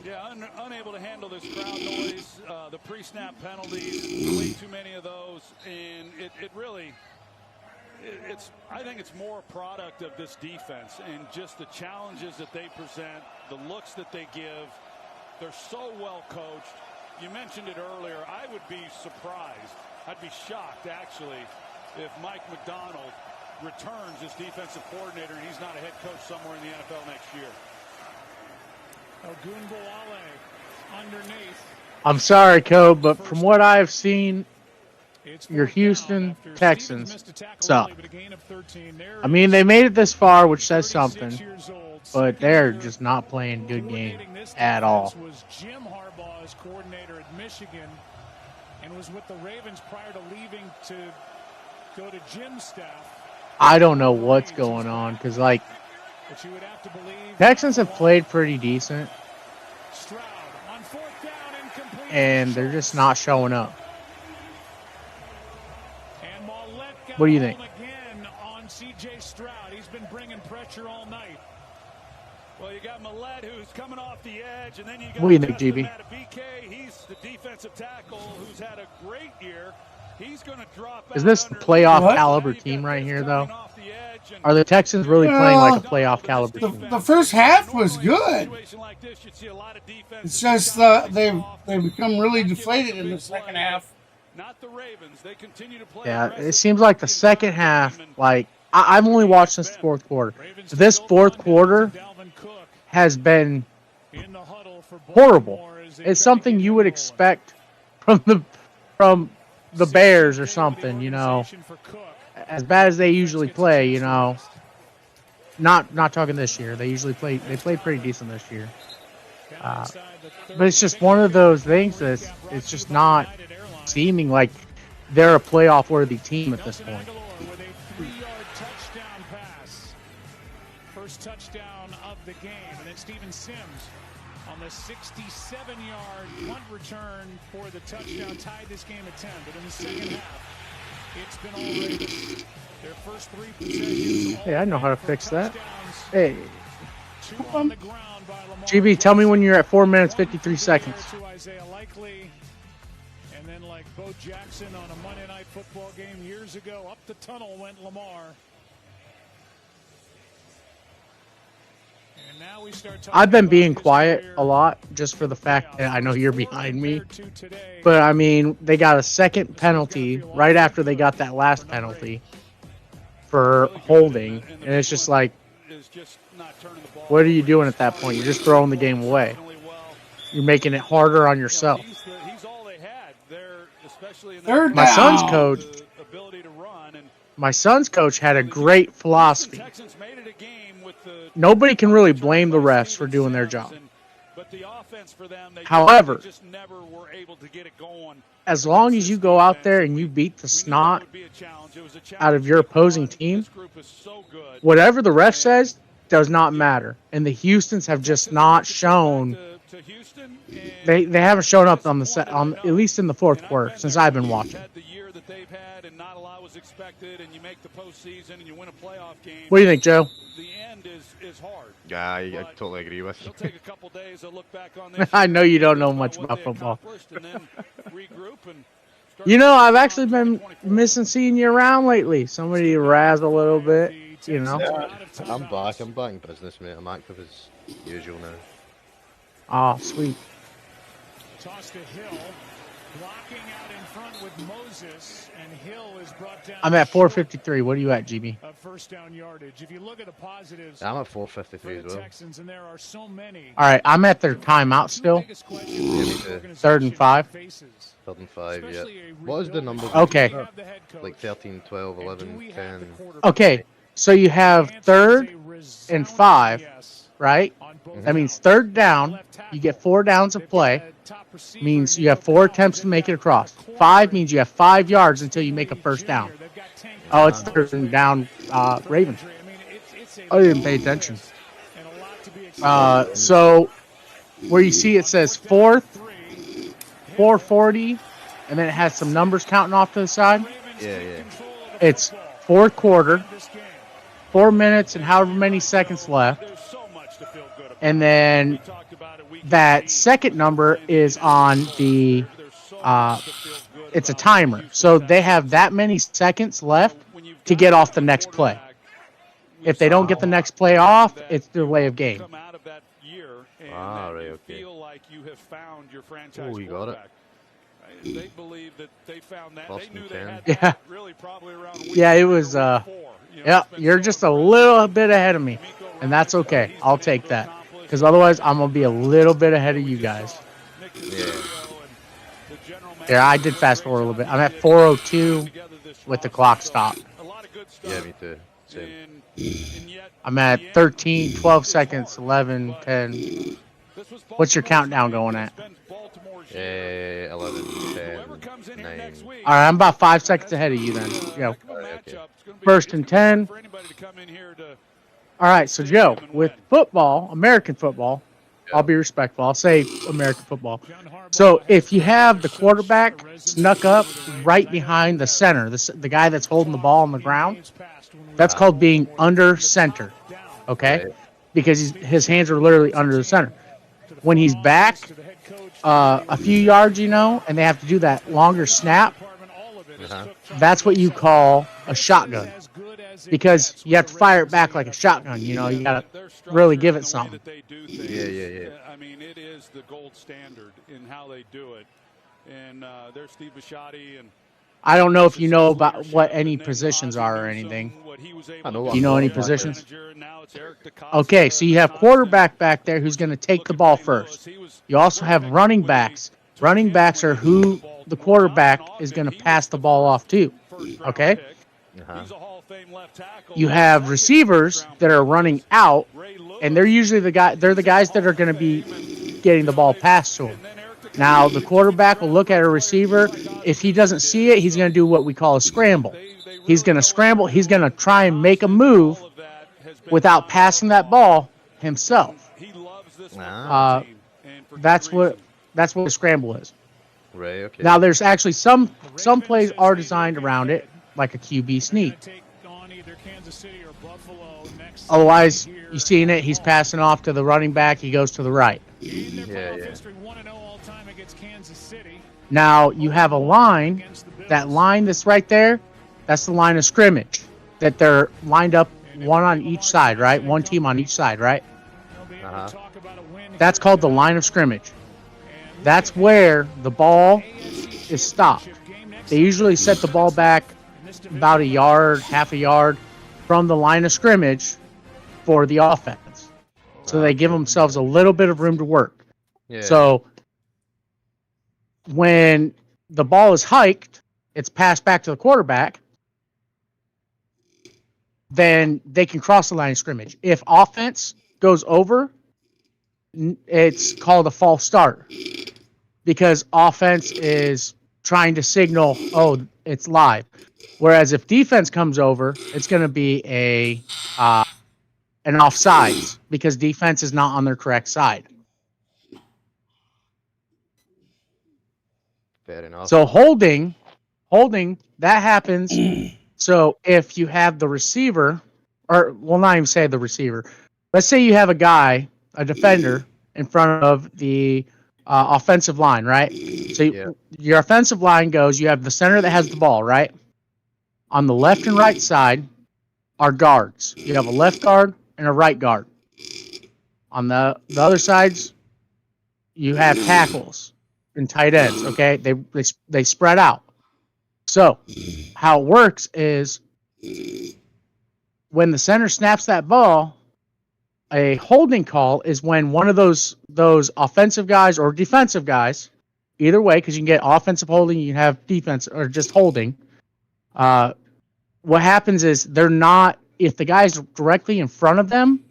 Yeah, unable to handle this crowd noise, the pre-snap penalties, way too many of those, and it really, I think it's more a product of this defense and just the challenges that they present, the looks that they give. They're so well coached. You mentioned it earlier. I would be surprised. I'd be shocked, actually, if Mike McDonald returns as defensive coordinator and he's not a head coach somewhere in the NFL next year. Ogunbowale underneath. I'm sorry, Code, but from what I've seen, your Houston Texans suck. I mean, they made it this far, which says something, but they're just not playing good game at all. Was Jim Harbaugh's coordinator at Michigan and was with the Ravens prior to leaving to go to Jim's staff. I don't know what's going on because, like, Texans have played pretty decent, and they're just not showing up. What do you think? Again on C.J. Stroud. He's been bringing pressure all night. Well, you got Millett, who's coming off the edge, and then you got what do you think, GB? He's the defensive tackle who's had a great year. He's going to drop. Is this the playoff caliber team right here, though? Are the Texans really playing like a playoff caliber team? The first half was good. It's just they've become really deflated in the second half. Not the Ravens. They continue to play. Yeah, it seems like the second half, like, I've only watched this fourth quarter. This fourth quarter has been horrible. It's something you would expect from the Bears or something, you know. As bad as they usually play, you know. Not talking this year. They played pretty decent this year. But it's just one of those things that it's just not seeming like they're a playoff-worthy team at this point. First touchdown of the game, and then Steven Sims on the 67-yard punt return for the touchdown, tied this game at 10. But in the second half, it's been all Ravens. Their first 3 possessions. Hey, I know how to fix that. Hey, GB, tell me when you're at 4 minutes 53 seconds. And then, like Bo Jackson on a Monday Night Football game years ago, up the tunnel went Lamar. And now we start talking. I've been being quiet a lot just for the fact that I know you're behind me. But, I mean, they got a second penalty right after they got that last penalty for holding. And it's just like, what are you doing at that point? You're just throwing the game away. You're making it harder on yourself. My son's coach had a great philosophy. Nobody can really blame the refs for doing their job. However, as long as you go out there and you beat the snot out of your opposing team, whatever the ref says does not matter. And the Houstons have just not shown. They haven't shown up on the set on at least in the fourth quarter since I've been watching. What do you think, Joe? Yeah, I totally agree with you. I know you don't know much about football. You know, I've actually been missing seeing you around lately. Somebody razz a little bit, you know. Yeah, I'm back. I'm back in business, mate. I'm active as usual now. Oh, sweet. Toss to Hill, blocking out in front with Moses, and Hill is brought down. I'm at 453. What are you at, GB? First down yardage. If you look at the positives, I'm at 453 as well. Texans, and there are so many. All right, I'm at their timeout still. 3rd and 5. 3rd and 5, yeah. What is the number? Okay. Like 13, 12, 11, 10. Okay, so you have 3rd and 5, right? That means 3rd down. You get 4 downs of play. Means you have 4 attempts to make it across. 5 means you have 5 yards until you make a first down. Oh, it's 3rd and down, Ravens. I didn't pay attention. So where you see it says 4th, 440, and then it has some numbers counting off to the side. Yeah. It's 4th quarter, 4 minutes and however many seconds left. And then that second number is on the, it's a timer. So they have that many seconds left to get off the next play. If they don't get the next play off, it's their way of game. Ah, right, okay. Oh, you got it. They believe that they found that. They knew they had Yeah. really probably around Yeah, it was, yeah, you're just a little bit ahead of me. And that's okay. I'll take that. Because otherwise, I'm going to be a little bit ahead of you guys. Yeah. Yeah, I did fast forward a little bit. I'm at 4:02 with the clock stopped. Yeah, me too. Same. I'm at 13, 12 seconds, 11, 10. What's your countdown going at? 11, 10, 9. All right, I'm about 5 seconds ahead of you then. Joe. Okay. First and 10. All right, so Joe, with football, American football, I'll be respectful. I'll say American football. So if you have the quarterback snuck up right behind the center, the guy that's holding the ball on the ground, that's called being under center, okay? Because his hands are literally under the center. When he's back a few yards, and they have to do that longer snap, that's what you call a shotgun. Because you have to fire it back like a shotgun, you got to really give it something. Yeah. I mean, it is the gold standard in how they do it. And there's Steve Bisciotti. And I don't know if you know about what any positions are or anything. Do you know any positions? Okay, so you have quarterback back there who's going to take the ball first. You also have running backs. Running backs are who the quarterback is going to pass the ball off to. Okay? You have receivers that are running out, and they're usually the guys that are going to be getting the ball passed to them. Now, the quarterback will look at a receiver. If he doesn't see it, he's going to do what we call a scramble. He's going to scramble. He's going to try and make a move without passing that ball himself. That's what a scramble is. Right. Okay. Now, there's actually some plays are designed around it, like a QB sneak. Otherwise, you seen it. He's passing off to the running back. He goes to the right. Yeah. Now, you have a line. That line that's right there, that's the line of scrimmage. That they're lined up one on each side, right? One team on each side, right? That's called the line of scrimmage. That's where the ball is stopped. They usually set the ball back about a yard, half a yard from the line of scrimmage for the offense. So they give themselves a little bit of room to work. Yeah. So when the ball is hiked, it's passed back to the quarterback, then they can cross the line of scrimmage. If offense goes over, it's called a false start because offense is trying to signal, oh, it's live. Whereas if defense comes over, it's going to be an offsides because defense is not on their correct side. Fair enough. So holding, that happens. So if you have the receiver, or we'll not even say the receiver. Let's say you have a defender in front of the offensive line, right? So your offensive line goes, you have the center that has the ball, right? On the left and right side are guards. You have a left guard and a right guard. On the other sides, you have tackles and tight ends, okay? They spread out. So how it works is when the center snaps that ball, a holding call is when one of those offensive guys or defensive guys, either way, because you can get offensive holding, you can have defense or just holding. What happens is they're not, if the guy's directly in front of them,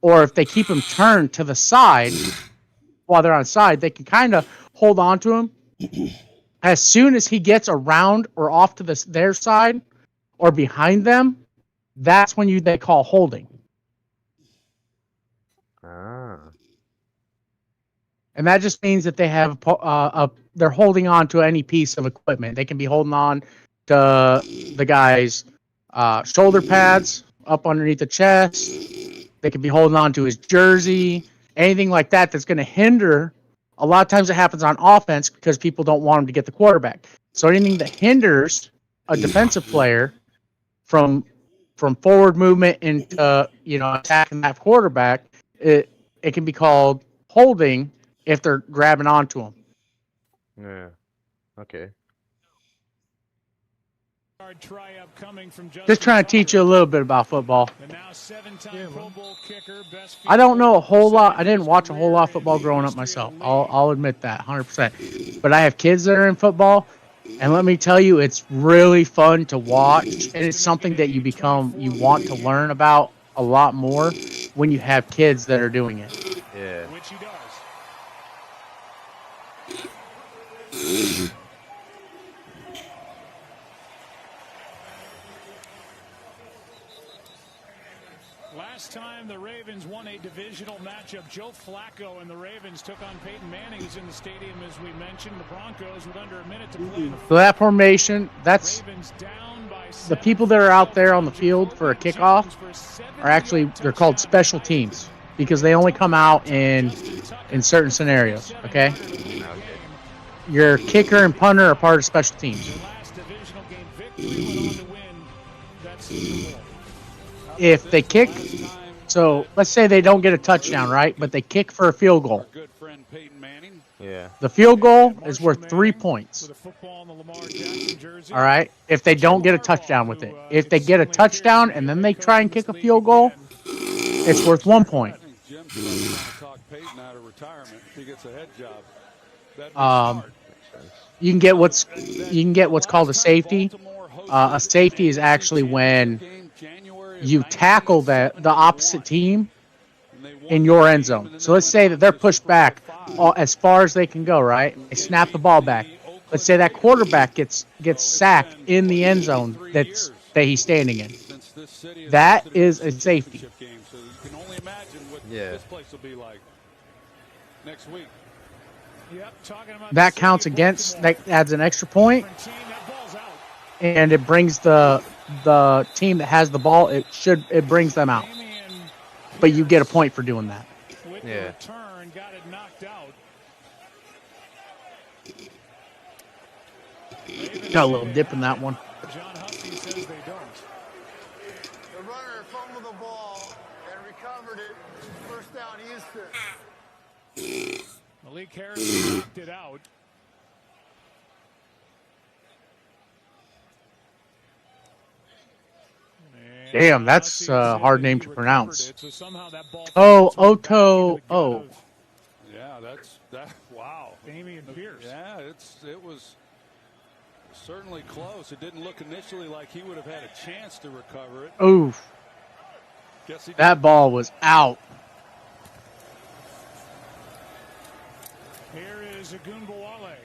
or if they keep him turned to the side while they're on side, they can kind of hold on to him. As soon as he gets around or off to their side or behind them, that's when they call holding. And that just means that they have they're holding on to any piece of equipment. They can be holding on to the guy's shoulder pads up underneath the chest. They can be holding on to his jersey, anything like that that's going to hinder. A lot of times it happens on offense because people don't want him to get the quarterback. So anything that hinders a defensive player from forward movement into attacking that quarterback, it can be called holding if they're grabbing onto him. Yeah. Okay. Just trying to teach you a little bit about football. I don't know a whole lot. I didn't watch a whole lot of football growing up myself. I'll admit that 100%. But I have kids that are in football, and let me tell you, it's really fun to watch, and it's something that you want to learn about a lot more when you have kids that are doing it. Yeah. Which he does. Last time the Ravens won a divisional matchup, Joe Flacco and the Ravens took on Peyton Manning, who's in the stadium, as we mentioned. The Broncos with under a minute to play. So that formation, that's the people that are out there on the field for a kickoff are actually, they're called special teams because they only come out in certain scenarios, okay? Your kicker and punter are part of special teams. If they kick, so let's say they don't get a touchdown, right? But they kick for a field goal. Yeah. The field goal is worth 3 points. All right? If they don't get a touchdown with it. If they get a touchdown and then they try and kick a field goal, it's worth 1 point. You can get what's called a safety. A safety is actually when you tackle the opposite team in your end zone. So let's say that they're pushed back as far as they can go, right? They snap the ball back. Let's say that quarterback gets sacked in the end zone that he's standing in. That is a safety. Yeah. That counts against, that adds an extra point, and it brings the team that has the ball, it brings them out. But you get a point for doing that. Yeah. Got a little dip in that one. The runner fumbled the ball and recovered it. First down, Houston. Malik Harris knocked it out. Damn, that's a hard name to pronounce. Oto. Yeah, that. Wow. Damian Pierce. Yeah, it was certainly close. It didn't look initially like he would have had a chance to recover it. Oof. That ball was out. Here is Agunbowale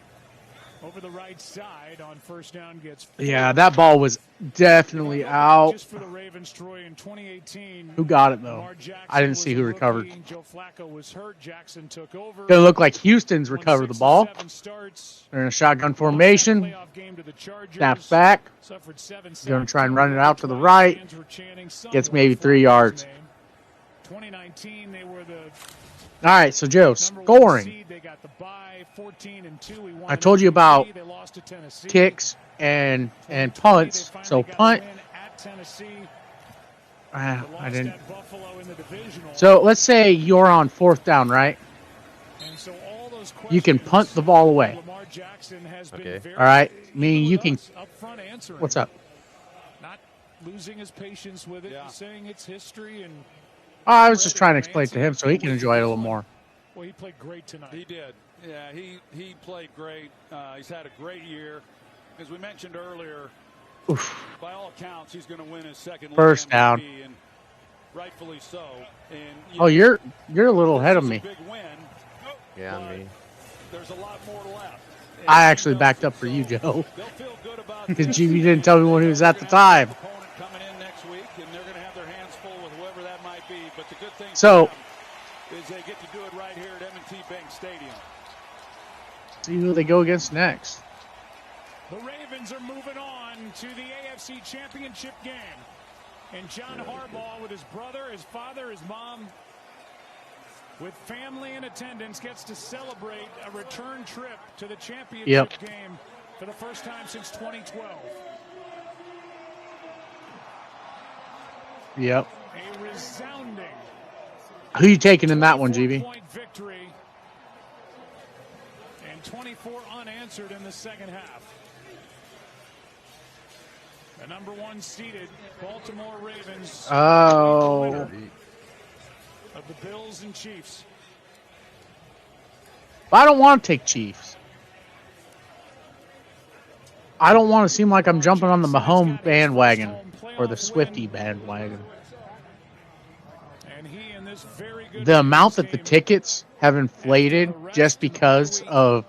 over the right side on first down, gets 4. Yeah, that ball was definitely out. Just for the Ravens, Troy, in 2018. Who got it though? I didn't see who recovered. Joe Flacco was hurt. Jackson took over. Gonna look like Houston's recovered the ball. They're in a shotgun formation. Snaps back. Gonna try and run it out to the right. Gets maybe 3 yards. 2019, they were the All right, so Joe, scoring. I told you about kicks and punts. So punt. I didn't. So let's say you're on 4th down, right? You can punt the ball away. Okay. All right. Meaning you can. What's up? Not losing his patience with it, saying it's history and. Oh, I was just trying to explain it to him so he can enjoy it a little more. Well, he played great tonight. He did. Yeah, he played great. He's had a great year. As we mentioned earlier, by all accounts, he's going to win his second first down. And rightfully so. And, oh, you're a little ahead of me. Big win, yeah, me. There's a lot more left. I actually backed up for you, Joe. Because you didn't tell me when he was at the time. So, is they get to do it right here at TBankStadium. See who they go against next. The Ravens are moving on to the AFC Championship game. And John Harbaugh with his brother, his father, his mom, with family in attendance, gets to celebrate a return trip to the championship game for the first time since 2012. Yep. A resounding who you taking in that one, GB? Point victory and 24 unanswered in the second half. The number 1 seeded Baltimore Ravens. Oh. Of the Bills and Chiefs. I don't want to take Chiefs. I don't want to seem like I'm jumping on the Mahomes bandwagon or the Swifty bandwagon. The amount that the tickets have inflated just because of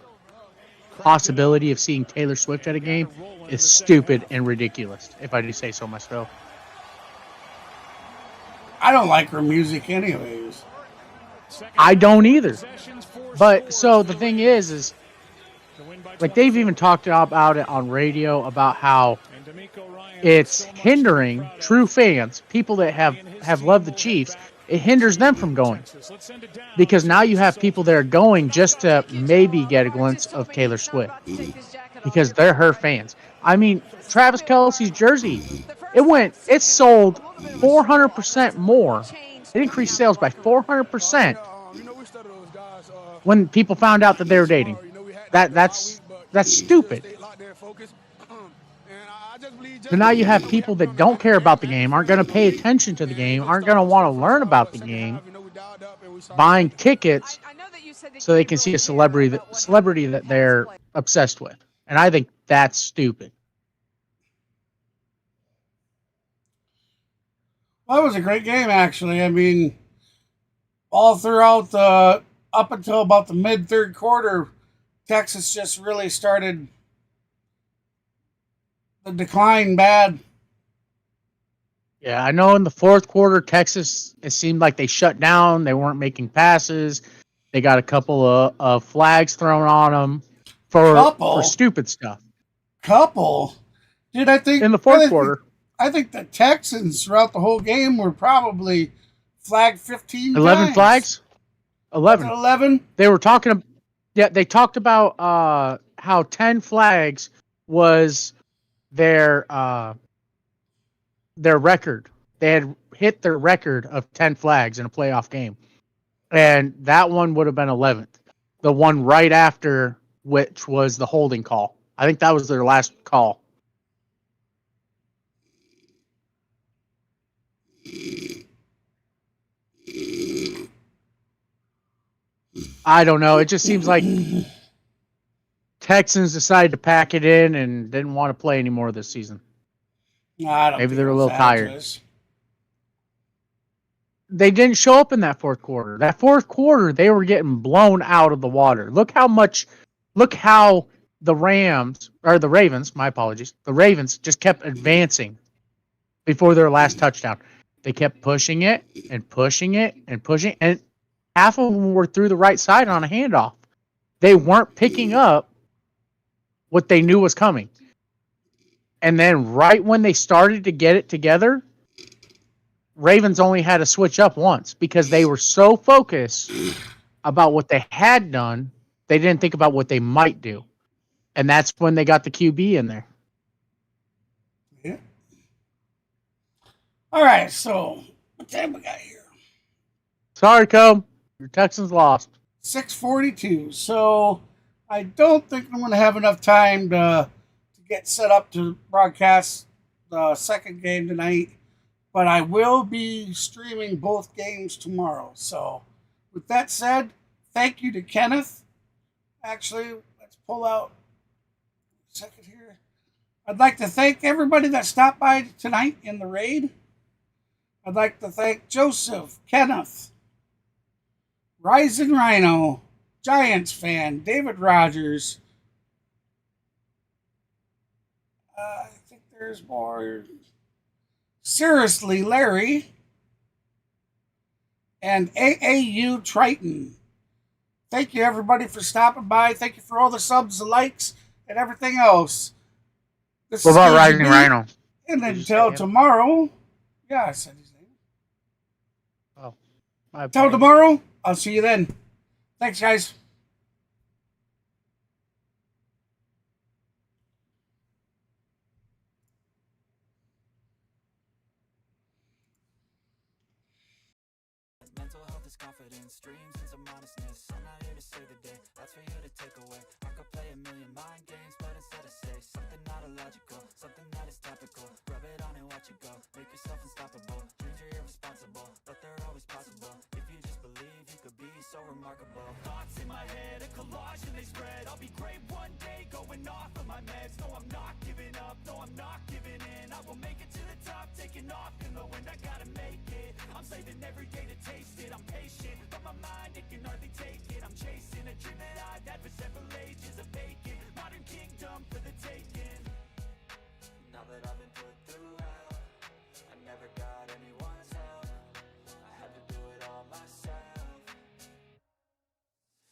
possibility of seeing Taylor Swift at a game is stupid and ridiculous, if I do say so myself. I don't like her music anyways. I don't either. But so the thing is like they've even talked about it on radio about how it's hindering true fans, people that have loved the Chiefs. It hinders them from going because now you have people that are going just to maybe get a glimpse of Taylor Swift because they're her fans. I mean, Travis Kelce's jersey, it sold 400% more. It increased sales by 400% when people found out that they were dating. That's stupid. So now you have people that don't care about the game, aren't going to pay attention to the game, aren't going to want to learn about the game, buying tickets so they can see a celebrity that they're obsessed with. And I think that's stupid. Well, it was a great game, actually. I mean, all throughout up until about the mid-third quarter, Texas just really started the decline bad. Yeah, I know in the fourth quarter, Texas, it seemed like they shut down. They weren't making passes. They got a couple of flags thrown on them for stupid stuff. Dude, I think in the fourth quarter, I think the Texans throughout the whole game were probably flagged 15 11 times. flags? 11. 11? They were talking, they talked about how 10 flags was their record. They had hit their record of 10 flags in a playoff game. And that one would have been 11th. The one right after which was the holding call. I think that was their last call. I don't know. It just seems like Texans decided to pack it in and didn't want to play anymore this season. Maybe they're a little tired. They didn't show up in that fourth quarter. That fourth quarter, they were getting blown out of the water. Look how the Ravens, my apologies, the Ravens just kept advancing before their last touchdown. They kept pushing it and pushing it and pushing it, and half of them were through the right side on a handoff. They weren't picking up what they knew was coming. And then right when they started to get it together, Ravens only had to switch up once because they were so focused about what they had done, they didn't think about what they might do. And that's when they got the QB in there. Yeah. All right, so what time we got here? Sorry, Cole. Your Texans lost. 6:42. So I don't think I'm going to have enough time to get set up to broadcast the second game tonight. But I will be streaming both games tomorrow. So with that said, thank you to Kenneth. Actually, let's pull out a second here. I'd like to thank everybody that stopped by tonight in the raid. I'd like to thank Joseph, Kenneth, Ryzen Rhino, Giants fan, David Rogers. I think there's more. Seriously, Larry, and AAU Triton. Thank you, everybody, for stopping by. Thank you for all the subs, the likes, and everything else. What about Rising Rhino? And until tomorrow, yeah, I said his name. Oh, until tomorrow, I'll see you then. Thanks, guys. Mental health is confidence, dreams and some honestness. I'm not here to save the day, that's for you to take away. I could play a million mind games, but instead I say something not illogical, something that is topical. watch it go. Make yourself unstoppable. Dreams are irresponsible, but they're always possible. If you just believe, you could be so remarkable. Thoughts in my head, a collage and they spread. I'll be great one day, going off of my meds. No, I'm not giving up, no, I'm not giving in. I will make it to the top, taking off in the wind. I gotta make it. I'm saving every day to taste it. I'm patient, but my mind, it can hardly take it. I'm chasing a dream that I've had for several ages. A vacant modern kingdom for the taking. Now that I've been put through hell, I never got anyone's help. I had to do it all myself.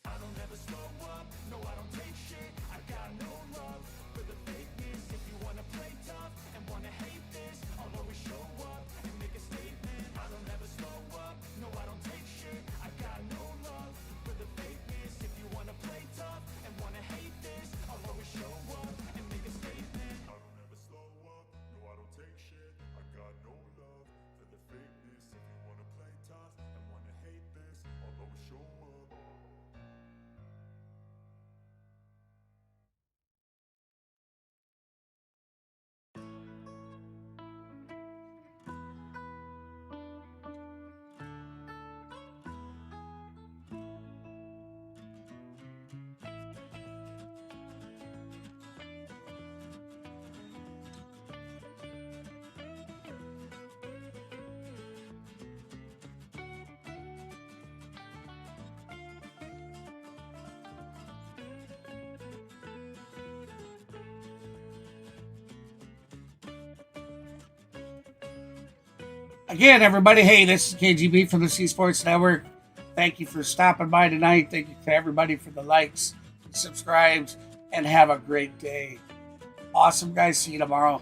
I don't ever slow up, no I don't take shit. I got no love for the fakeness. If you wanna play tough and wanna hate this, I'll always show up and make a statement. I don't ever slow up, no I don't take shit. I got no love for the fakeness. If you wanna play tough and wanna hate this, I'll always show up and make a statement. I don't ever slow up, no I don't take shit. I got no love for the fakeness. If you wanna play tough and wanna hate this, I'll always show up. Again, everybody, hey, this is KGB from the C Sports Network. Thank you for stopping by tonight. Thank you to everybody for the likes, subscribes, and have a great day. Awesome, guys. See you tomorrow.